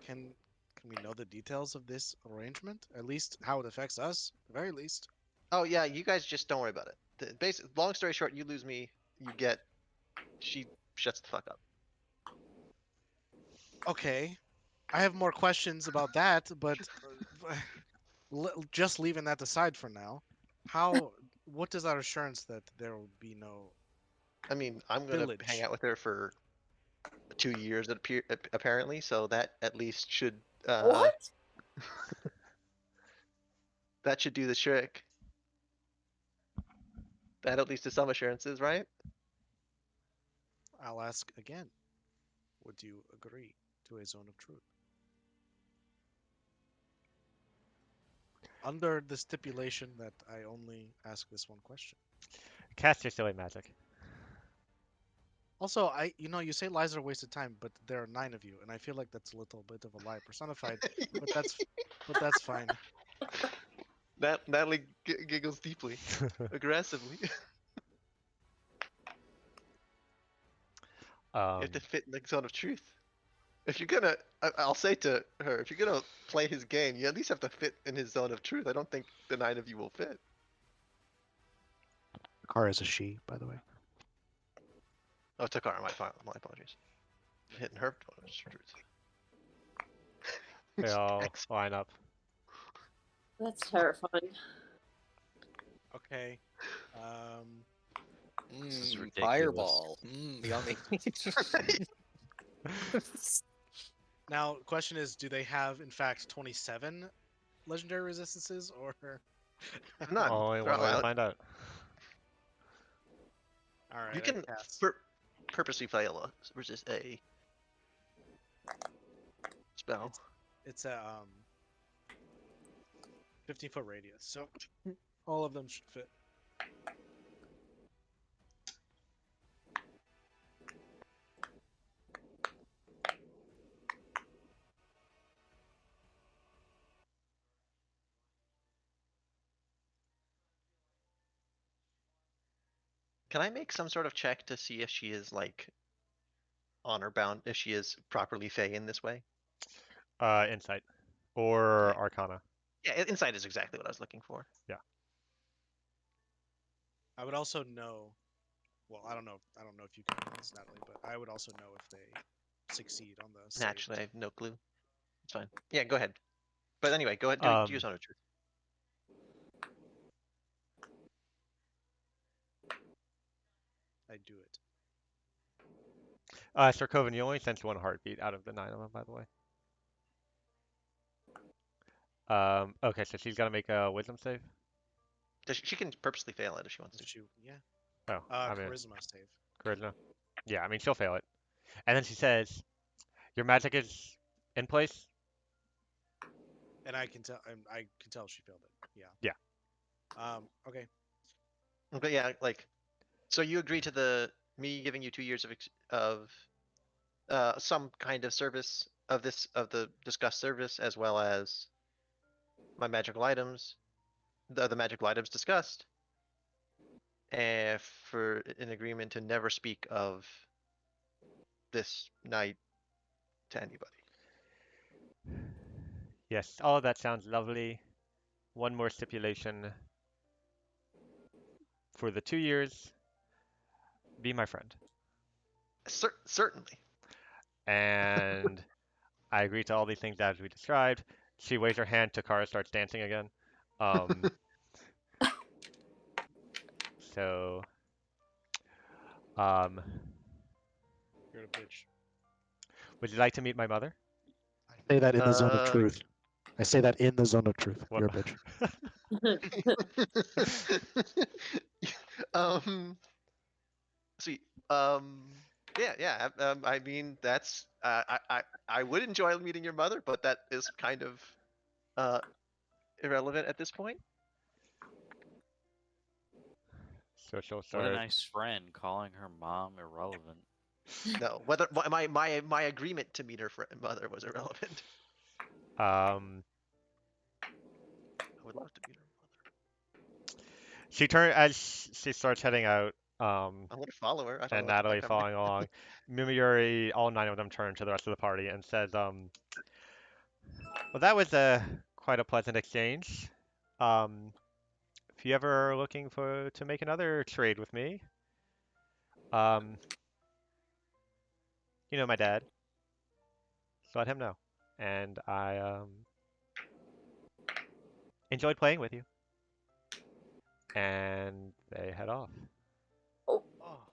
Can we know the details of this arrangement? At least how it affects us, at the very least. Oh yeah, you guys just don't worry about it. Long story short, you lose me. You get. She shuts the fuck up. Okay. I have more questions about that, but just leaving that aside for now. What is our assurance that there will be no I mean, I'm gonna hang pillage? out with her for 2 years apparently, so that at least should What? that should do the trick. That at least is some assurances, right? I'll ask again. Would you agree to a zone of truth? Under the stipulation that I only ask this one question. Cast your silly magic. Also, you say lies are a waste of time, but there are 9 of you, and I feel like that's a little bit of a lie personified. But that's fine. Natalie giggles deeply, aggressively. You have to fit in the zone of truth. If you're gonna, I'll say to her, if you're gonna play his game, you at least have to fit in his zone of truth. I don't think the 9 of you will fit. Car is a she, by the way. Oh, Takara, my apologies. Hitting her zone of truth. They all line up. That's terrifying. Okay. This is ridiculous. Fireball. Yummy. Now, question is, do they have in fact 27 legendary resistances, or? None. Only They're one all way to out. find out. All right. You can purposely fail a resist a spell. It's a 15-foot radius, so all of them should fit. Can I make some sort of check to see if she is like honor bound if she is properly Fey in this way? Insight or Arcana. Yeah, insight is exactly what I was looking for. I would also know. Well, I don't know. I don't know if you can know this, Natalie, but I would also know if they succeed on the save. Naturally, I have no clue. It's fine. Yeah, go ahead. But anyway, go ahead. Do use honor truth. I do it. Sir Coven, you only sense one heartbeat out of the 9 of them, by the way. Okay, so she's got to make a wisdom save. She can purposely fail it if she wants to. Yeah. Oh, I mean, Charisma save. charisma. Yeah, I mean, she'll fail it. And then she says, your magic is in place? And I can tell. I can tell she failed it. Yeah. Okay. Okay, yeah, like, so you agree to me giving you 2 years of some kind of service of the discussed service, as well as my magical items, the magical items discussed, and for an agreement to never speak of this night to anybody. Yes, all of that sounds lovely. One more stipulation. For the 2 years, be my friend. Certainly. And I agree to all these things as we described. She waves her hand, Takara starts dancing again. So, You're a bitch. would you like to meet my mother? I say that in the zone of truth. I say that in the zone of truth. What? You're a bitch. Sweet. Yeah. I mean, that's I would enjoy meeting your mother, but that is kind of irrelevant at this point. So she'll What a start. nice friend calling her mom irrelevant. No, whether my agreement to meet her mother was irrelevant. I would love to meet her mother. She as she starts heading out. I'm gonna follow her. I don't And know what the Natalie fuck I'm following along. Mimiyuri, all 9 of them turn to the rest of the party and says, well, that was quite a pleasant exchange. If you ever are looking to make another trade with me, you know my dad. Just let him know. And I enjoyed playing with you. And they head off.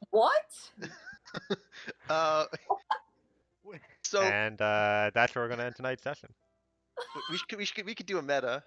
What? So And that's where we're gonna end tonight's session. we could do a meta